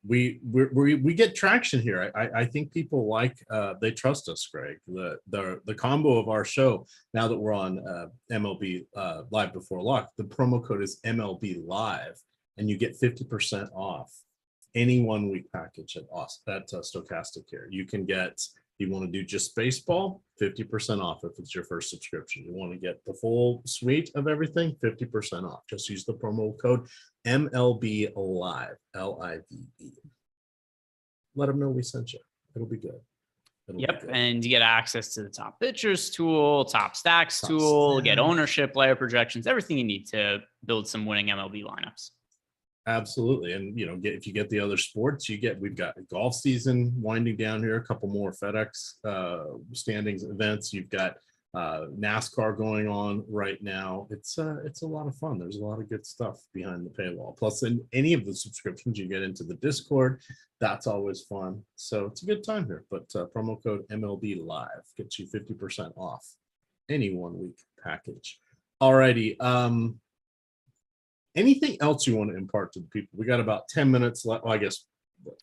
We get traction here. I think people like they trust us, Greg. The combo of our show, now that we're on MLB Live Before Lock, the promo code is MLB Live, and you get 50% off any 1 week package at Stokastic here. You can get, you want to do just baseball, 50% off if it's your first subscription. You want to get the full suite of everything, 50% off. Just use the promo code MLB Live, LIVE. Let them know we sent you. It'll be good. Yep, and you get access to the top pitchers tool, top stacks tool, get ownership, player projections, everything you need to build some winning MLB lineups. Absolutely. And if you get the other sports, we've got golf season winding down here, a couple more FedEx standings events. You've got NASCAR going on right now. It's a lot of fun. There's a lot of good stuff behind the paywall. Plus, in any of the subscriptions, you get into the Discord. That's always fun. So it's a good time here. But promo code MLB Live gets you 50% off any 1 week package. Alrighty. Anything else you want to impart to the people? We got about 10 minutes left. Well, I guess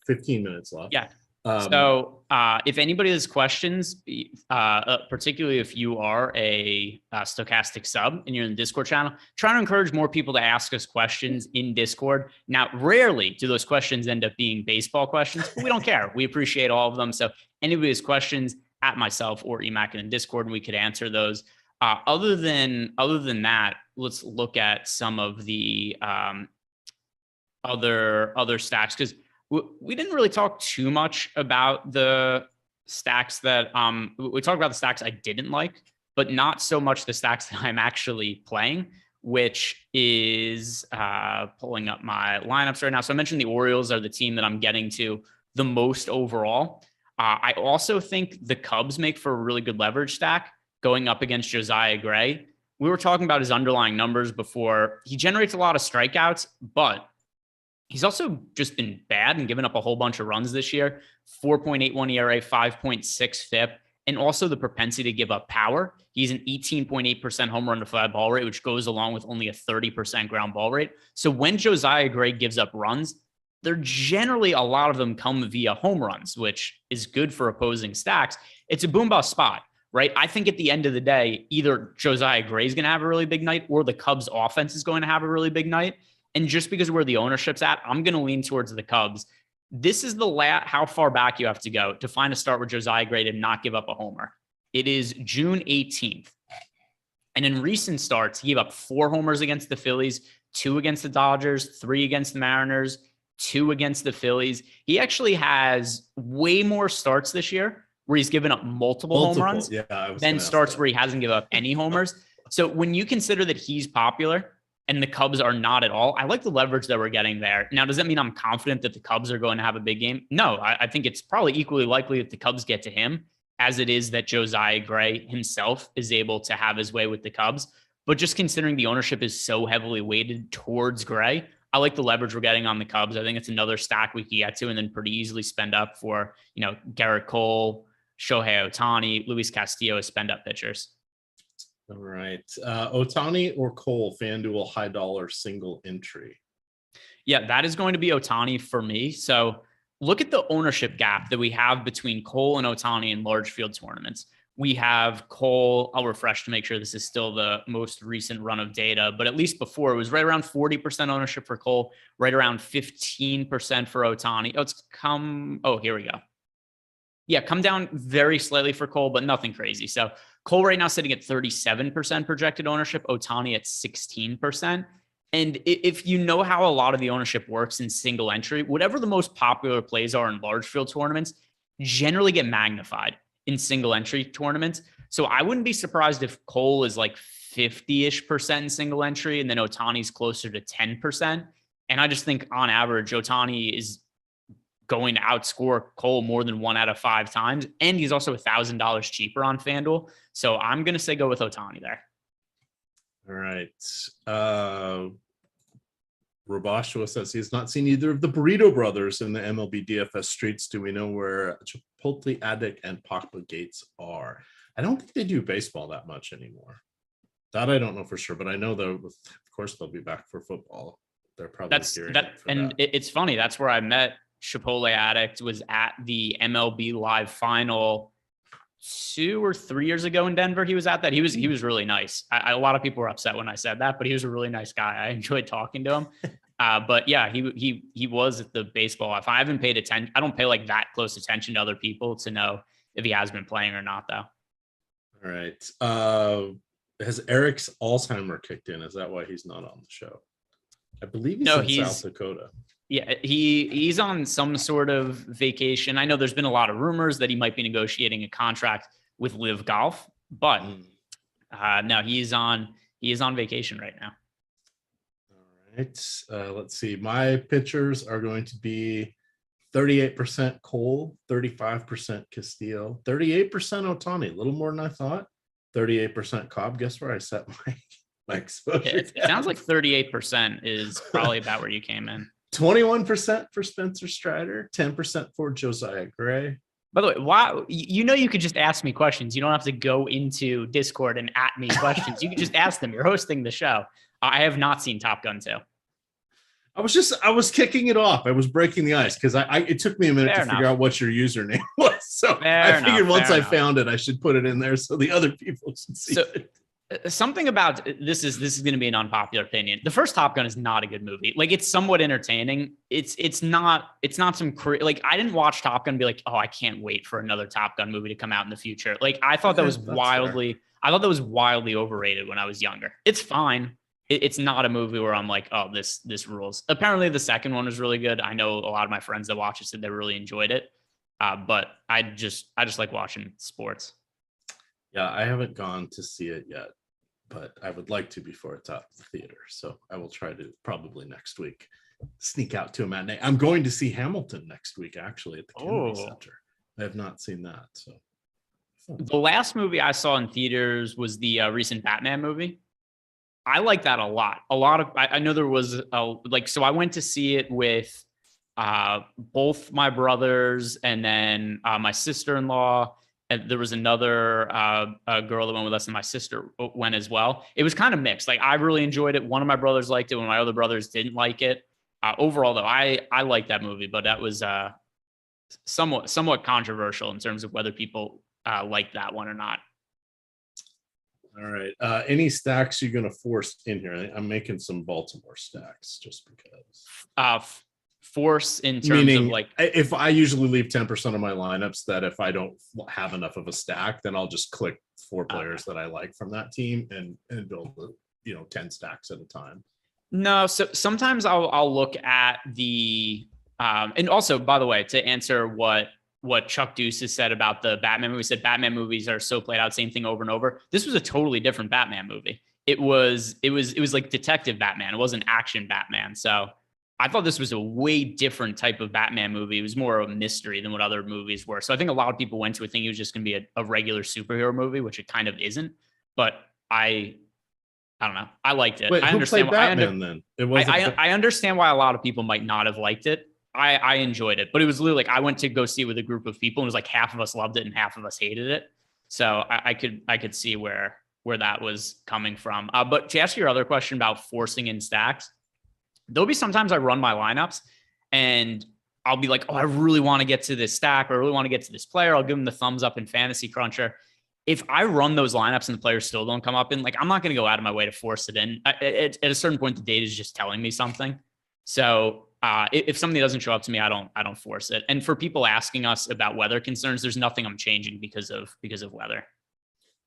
15 minutes left. Yeah. So if anybody has questions, particularly if you are a Stokastic sub and you're in the Discord channel, trying to encourage more people to ask us questions in Discord. Now, rarely do those questions end up being baseball questions, but we don't care. We appreciate all of them. So anybody has questions, at myself or EMac in Discord, and we could answer those. Other than that, let's look at some of the other stacks, because we didn't really talk too much about the stacks that we talked about the stacks I didn't like, but not so much the stacks that I'm actually playing, which is pulling up my lineups right now. So I mentioned the Orioles are the team that I'm getting to the most overall. I also think the Cubs make for a really good leverage stack going up against Josiah Gray. We were talking about his underlying numbers before. He generates a lot of strikeouts, but he's also just been bad and given up a whole bunch of runs this year. 4.81 ERA, 5.6 FIP, and also the propensity to give up power. He's an 18.8% home run to fly ball rate, which goes along with only a 30% ground ball rate. So when Josiah Gray gives up runs, they're generally, a lot of them come via home runs, which is good for opposing stacks. It's a boom bust spot, right? I think at the end of the day, either Josiah Gray is going to have a really big night or the Cubs offense is going to have a really big night. And just because of where the ownership's at, I'm going to lean towards the Cubs. This is how far back you have to go to find a start with Josiah Gray to not give up a homer. It is June 18th. And in recent starts, he gave up 4 homers against the Phillies, 2 against the Dodgers, 3 against the Mariners, 2 against the Phillies. He actually has way more starts this year where he's given up multiple home runs than starts where he hasn't given up any homers. So when you consider that he's popular and the Cubs are not at all, I like the leverage that we're getting there. Now, does that mean I'm confident that the Cubs are going to have a big game? No, I think it's probably equally likely that the Cubs get to him as it is that Josiah Gray himself is able to have his way with the Cubs. But just considering the ownership is so heavily weighted towards Gray, I like the leverage we're getting on the Cubs. I think it's another stack we can get to and then pretty easily spend up for, Garrett Cole, Shohei Ohtani, Luis Castillo as spend up pitchers. All right. Ohtani or Cole, FanDuel high dollar single entry? Yeah, that is going to be Ohtani for me. So look at the ownership gap that we have between Cole and Ohtani in large field tournaments. We have Cole, I'll refresh to make sure this is still the most recent run of data, but at least before it was right around 40% ownership for Cole, right around 15% for Ohtani. Here we go. Yeah, come down very slightly for Cole, but nothing crazy. So Cole right now sitting at 37% projected ownership, Ohtani at 16%. And if you know how a lot of the ownership works in single entry, whatever the most popular plays are in large field tournaments generally get magnified in single entry tournaments. So I wouldn't be surprised if Cole is like 50-ish% in single entry and then Ohtani's closer to 10%. And I just think on average, Ohtani is going to outscore Cole more than 1 out of 5 times. And he's also $1,000 cheaper on FanDuel. So I'm going to say go with Ohtani there. All right. Robashua says he's not seen either of the Burrito Brothers in the MLB DFS streets. Do we know where Chipotle Addict and Papa Gates are? I don't think they do baseball that much anymore. That I don't know for sure, but I know that of course they'll be back for football. They're probably it's funny. That's where I met Chipotle Addict. Was at the MLB Live final 2 or 3 years ago in Denver. He was at that. He was really nice. A lot of people were upset when I said that, but he was a really nice guy. I enjoyed talking to him. But yeah, he was at the baseball. If I haven't paid attention, I don't pay like that close attention to other people to know if he has been playing or not, though. All right. Has Eric's Alzheimer kicked in? Is that why he's not on the show? I believe he's in South Dakota. Yeah, he's on some sort of vacation. I know there's been a lot of rumors that he might be negotiating a contract with Live Golf, but no, he's on vacation right now. All right. Let's see. My pitchers are going to be 38% Cole, 35% Castillo, 38% Ohtani. A little more than I thought. 38% Cobb. Guess where I set my exposure? Yeah, it sounds like 38% is probably about where you came in. 21% for Spencer Strider, 10% for Josiah Gray. By the way, why you could just ask me questions. You don't have to go into Discord and at me questions. You can just ask them. You're hosting the show. I have not seen Top Gun 2. I was kicking it off. I was breaking the ice because it took me a minute to figure out what your username was. So I figured once I found it, I should put it in there so the other people should see it. Something about this is going to be an unpopular opinion. The first Top Gun is not a good movie. Like, it's somewhat entertaining. It's not some like, I didn't watch Top Gun and be like, oh, I can't wait for another Top Gun movie to come out in the future. Like, I thought that was wildly overrated when I was younger. It's fine. It's not a movie where I'm like, oh, this rules. Apparently the second one was really good. I know a lot of my friends that watched it said they really enjoyed it. But I just like watching sports. Yeah, I haven't gone to see it yet, but I would like to before it's out of the theater. So I will try to probably next week sneak out to a matinee. I'm going to see Hamilton next week, actually, at the Kennedy Center. I have not seen that. So the last movie I saw in theaters was the recent Batman movie. I like that a lot. I know there was so I went to see it with both my brothers and then my sister-in-law. And there was another girl that went with us, and my sister went as well. It was kind of mixed. Like, I really enjoyed it. One of my brothers liked it. One of my other brothers didn't like it. Overall, though, I liked that movie, but that was somewhat controversial in terms of whether people like that one or not. All right. Any stacks you're going to force in here? I'm making some Baltimore stacks just because. Force in terms of like, if I usually leave 10% of my lineups, that if I don't have enough of a stack, then I'll just click 4 players that I like from that team and build 10 stacks at a time. No, so sometimes I'll look at the and also, by the way, to answer what Chuck Deuce has said about the Batman movie, said Batman movies are so played out, same thing over and over. This was a totally different Batman movie. It was like detective Batman. It wasn't action Batman. So I thought this was a way different type of Batman movie. It was more of a mystery than what other movies were. So I think a lot of people went to it thinking it was just going to be a regular superhero movie, which it kind of isn't. But I don't know. I liked it. Wait, I who understand played Batman then? It wasn't. I understand why a lot of people might not have liked it. I enjoyed it, but it was literally like I went to go see it with a group of people, and it was like half of us loved it and half of us hated it. So I could see where that was coming from. But to answer your other question about forcing in stacks, there'll be sometimes I run my lineups and I'll be like, oh, I really want to get to this stack, or I really want to get to this player. I'll give them the thumbs up in Fantasy Cruncher. If I run those lineups and the players still don't come up in, like, I'm not going to go out of my way to force it in. At a certain point, the data is just telling me something. So if somebody doesn't show up to me, I don't force it. And for people asking us about weather concerns, there's nothing I'm changing because of weather.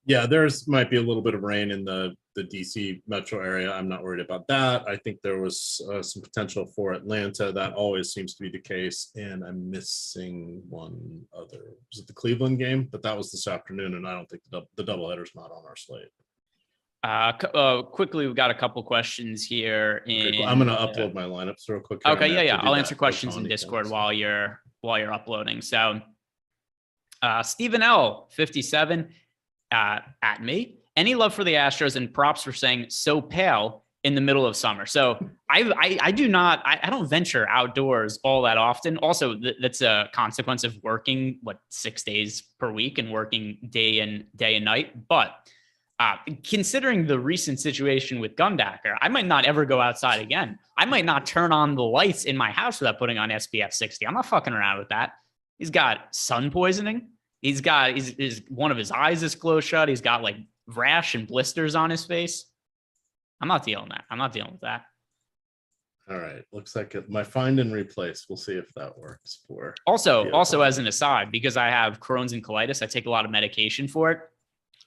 Yeah, there's might be a little bit of rain in the DC metro area. I'm not worried about that. I think there was some potential for Atlanta. That always seems to be the case. And I'm missing one other. Was it the Cleveland game? But that was this afternoon, and I don't think the doubleheader's not on our slate. Quickly, we've got a couple questions here. Okay, cool. I'm going to upload my lineups real quick. Okay, yeah. I'll answer questions in Discord while you're while you're uploading. So Stephen L 57 at me. Any love for the Astros, and props for saying so pale in the middle of summer. So I don't venture outdoors all that often. Also, that's a consequence of working 6 days per week and working day and night. But considering the recent situation with Gundacker, I might not ever go outside again. I might not turn on the lights in my house without putting on SPF 60. I'm not fucking around with that. He's got sun poisoning. He's got one of his eyes is closed shut. He's got like rash and blisters on his face. I'm not dealing with that. All right. Looks like my find and replace. We'll see if that works for. Also as an aside, because I have Crohn's and colitis, I take a lot of medication for it.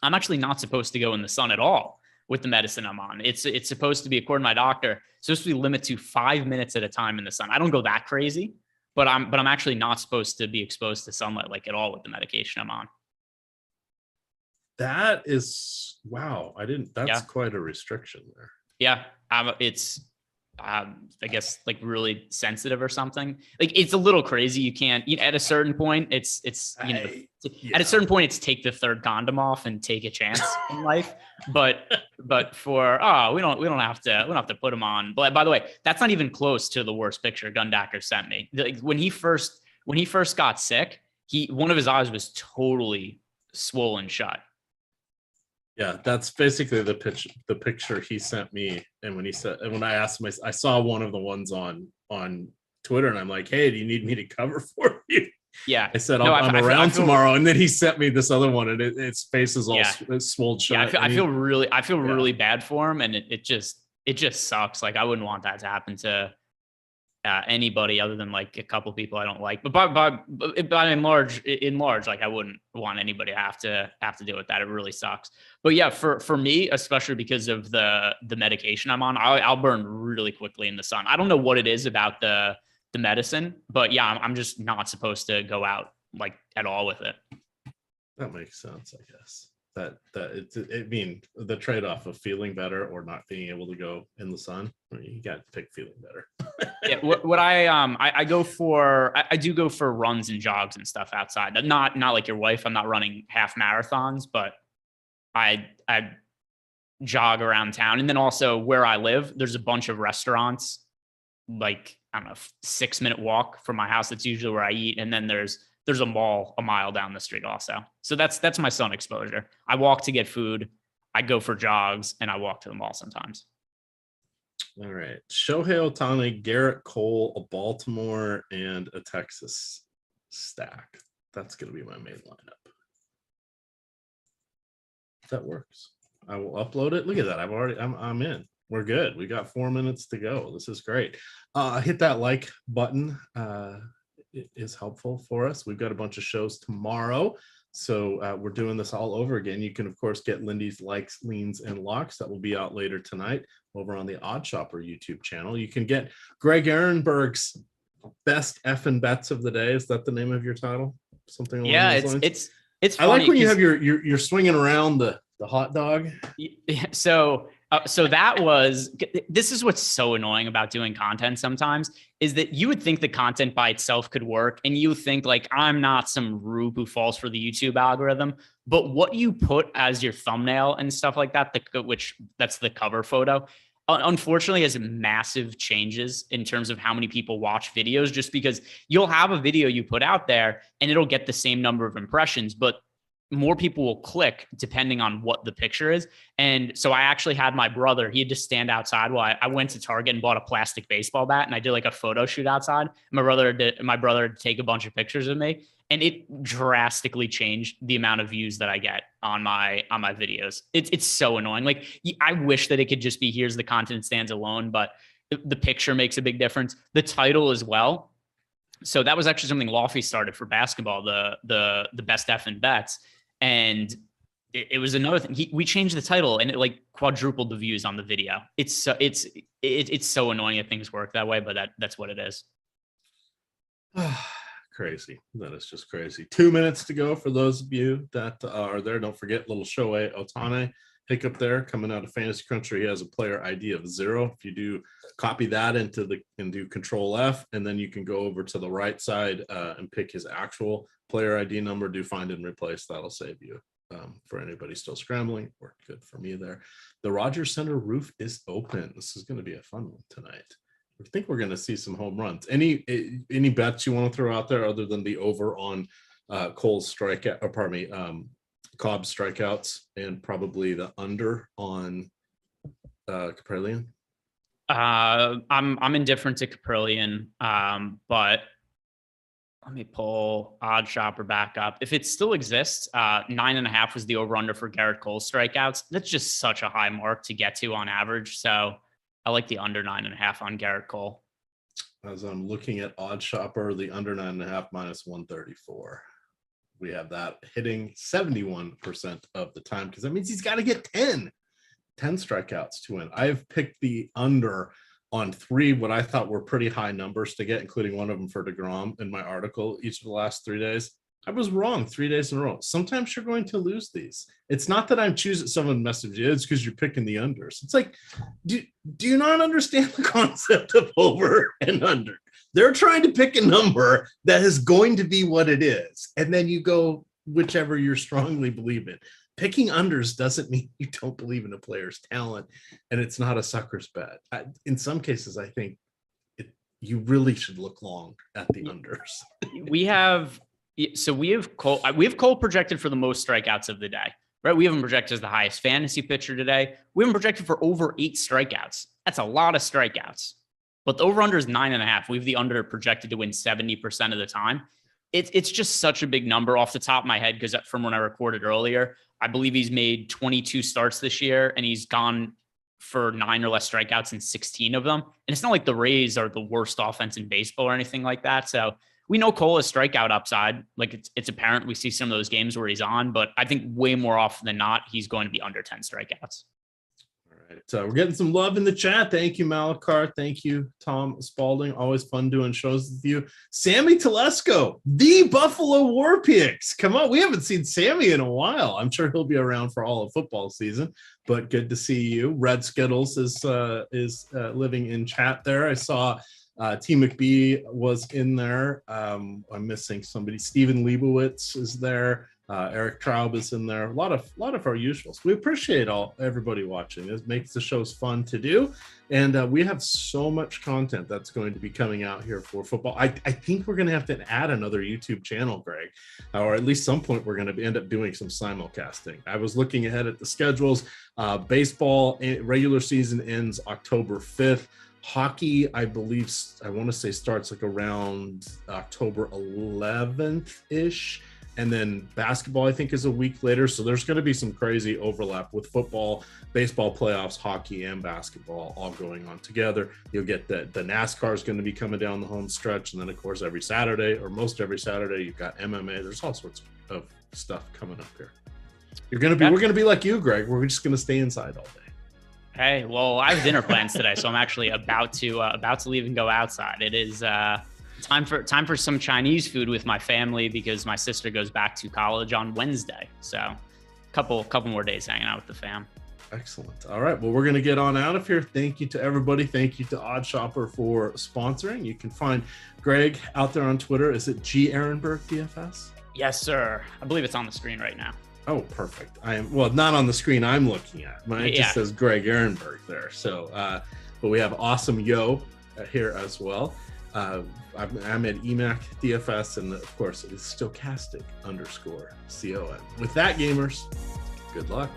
I'm actually not supposed to go in the sun at all with the medicine I'm on. It's supposed to be, according to my doctor, supposed to be limited to 5 minutes at a time in the sun. I don't go that crazy, but I'm actually not supposed to be exposed to sunlight like at all with the medication I'm on. That is, wow. That's quite a restriction there. Yeah. It's, I guess like really sensitive or something. Like it's a little crazy. You can't, at a certain point, at a certain point, it's take the third condom off and take a chance in life. But for, we don't have to put them on. But by the way, that's not even close to the worst picture Gundacker sent me. Like when he first got sick, one of his eyes was totally swollen shut. Yeah, that's basically the picture he sent me. And when I asked him, I saw one of the ones on Twitter, and I'm like, "Hey, do you need me to cover for you?" Yeah, I said, I'm around tomorrow, and then he sent me this other one, and its face is all swollen shut. Yeah, I feel really bad for him, and it just sucks. Like I wouldn't want that to happen to anybody other than like a couple people I don't like. But by in large, like I wouldn't want anybody to have to deal with that. It really sucks. But yeah, for me, especially because of the medication I'm on, I'll burn really quickly in the sun. I don't know what it is about the medicine, but yeah, I'm just not supposed to go out like at all with it. That makes sense, I guess. The trade-off of feeling better or not being able to go in the sun, you got to pick feeling better. Yeah, what I do go for runs and jogs and stuff outside. Not like your wife. I'm not running half marathons, but I jog around town. And then also where I live, there's a bunch of restaurants, like I don't know, 6-minute walk from my house. That's usually where I eat. And then there's a mall a mile down the street also. So that's my sun exposure. I walk to get food. I go for jogs, and I walk to the mall sometimes. All right. Shohei Ohtani, Garrett Cole, a Baltimore, and a Texas stack. That's going to be my main lineup. That works. I will upload it. Look at that. I'm in. We're good. We got 4 minutes to go. This is great. Hit that like button. It is helpful for us. We've got a bunch of shows tomorrow. So we're doing this all over again. You can, of course, get Lindy's Likes, Leans, and Locks. That will be out later tonight over on the Odd Shopper YouTube channel. You can get Greg Ehrenberg's Best Effin' Bets of the Day. Is that the name of your title? Something along those lines? It's funny. I like when you have you're swinging around the hot dog. So this is what's so annoying about doing content sometimes, is that you would think the content by itself could work, and you think like, I'm not some rube who falls for the YouTube algorithm, but what you put as your thumbnail and stuff like that, that's the cover photo, unfortunately has massive changes in terms of how many people watch videos, just because you'll have a video you put out there and it'll get the same number of impressions, but more people will click depending on what the picture is. And so I actually had my brother, he had to stand outside while I went to Target and bought a plastic baseball bat, and I did like a photo shoot outside. My brother had to take a bunch of pictures of me, and it drastically changed the amount of views that I get on my videos. It's so annoying. Like I wish that it could just be, here's the content stands alone, but the picture makes a big difference. The title as well. So that was actually something Lofty started for basketball, the Best Effin' Bets. And it was another thing. We changed the title, and it like quadrupled the views on the video. It's so annoying that things work that way, but that's what it is. Crazy. That is just crazy. 2 minutes to go for those of you that are there. Don't forget little Shohei Ohtani pick up there coming out of Fantasy Cruncher. He has a player ID of 0. If you do copy that and do Control F, and then you can go over to the right side and pick his actual player ID number, do find and replace. That'll save you for anybody still scrambling. Worked good for me there. The Rogers Center roof is open. This is going to be a fun one tonight. I think we're going to see some home runs. Any bets you want to throw out there other than the over on Cole's strikeout, or pardon me, Cobb's strikeouts, and probably the under on Caprillion? I'm indifferent to Caprillion, but let me pull Odd Shopper back up. If it still exists, 9.5 was the over-under for Garrett Cole's strikeouts. That's just such a high mark to get to on average. So I like the under 9.5 on Garrett Cole. As I'm looking at Odd Shopper, the under 9.5 minus 134. We have that hitting 71% of the time, because that means he's got to get 10 strikeouts to win. I've picked the under on 3 what I thought were pretty high numbers to get, including one of them for DeGrom in my article each of the last 3 days. I was wrong 3 days in a row. Sometimes you're going to lose these. It's not that I'm choosing someone message you, it's because you're picking the unders. It's like, do you not understand the concept of over and under? They're trying to pick a number that is going to be what it is. And then you go whichever you strongly believe in. Picking unders doesn't mean you don't believe in a player's talent, and it's not a sucker's bet. In some cases, I think you really should look long at the unders. We have Cole projected for the most strikeouts of the day, right? We have him projected as the highest fantasy pitcher today. We have him projected for over 8 strikeouts. That's a lot of strikeouts. But the over-under is 9.5. We have the under projected to win 70% of the time. It's just such a big number off the top of my head, because from when I recorded earlier, I believe he's made 22 starts this year, and he's gone for 9 or less strikeouts in 16 of them. And it's not like the Rays are the worst offense in baseball or anything like that. So we know Cole has strikeout upside. Like it's apparent. We see some of those games where he's on, but I think way more often than not, he's going to be under 10 strikeouts. Right. So we're getting some love in the chat. Thank you, Malakar. Thank you, Tom Spalding. Always fun doing shows with you. Sammy Telesco, the Buffalo War Pigs. Come on. We haven't seen Sammy in a while. I'm sure he'll be around for all of football season, but good to see you. Red Skittles is living in chat there. I saw T. McBee was in there. I'm missing somebody. Steven Leibowitz is there. Eric Traub is in there. A lot of our usuals. We appreciate everybody watching. It makes the shows fun to do, and we have so much content that's going to be coming out here for football. I think we're going to have to add another YouTube channel, Greg, or at least some point we're going to end up doing some simulcasting. I was looking ahead at the schedules. Baseball regular season ends October 5th. Hockey, I believe, I want to say starts like around October 11th ish. And then basketball, I think, is a week later. So there's going to be some crazy overlap with football, baseball playoffs, hockey, and basketball all going on together. You'll get the NASCAR is going to be coming down the home stretch. And then, of course, every Saturday, or most every Saturday, you've got MMA. There's all sorts of stuff coming up here. We're going to be like you, Greg. We're just going to stay inside all day. Hey, well, I have dinner plans today, so I'm actually about to leave and go outside. It is time for some Chinese food with my family, because my sister goes back to college on Wednesday. So a couple more days hanging out with the fam. Excellent. All right. Well, we're going to get on out of here. Thank you to everybody. Thank you to Odd Shopper for sponsoring. You can find Greg out there on Twitter. Is it G. Ehrenberg DFS? Yes, sir. I believe it's on the screen right now. Oh, perfect. Not on the screen I'm looking at. Mine just says Greg Ehrenberg there. So, but we have Awesome Yo here as well. I'm at EMac DFS, and of course it is Stokastic _ CON. With that, gamers, good luck.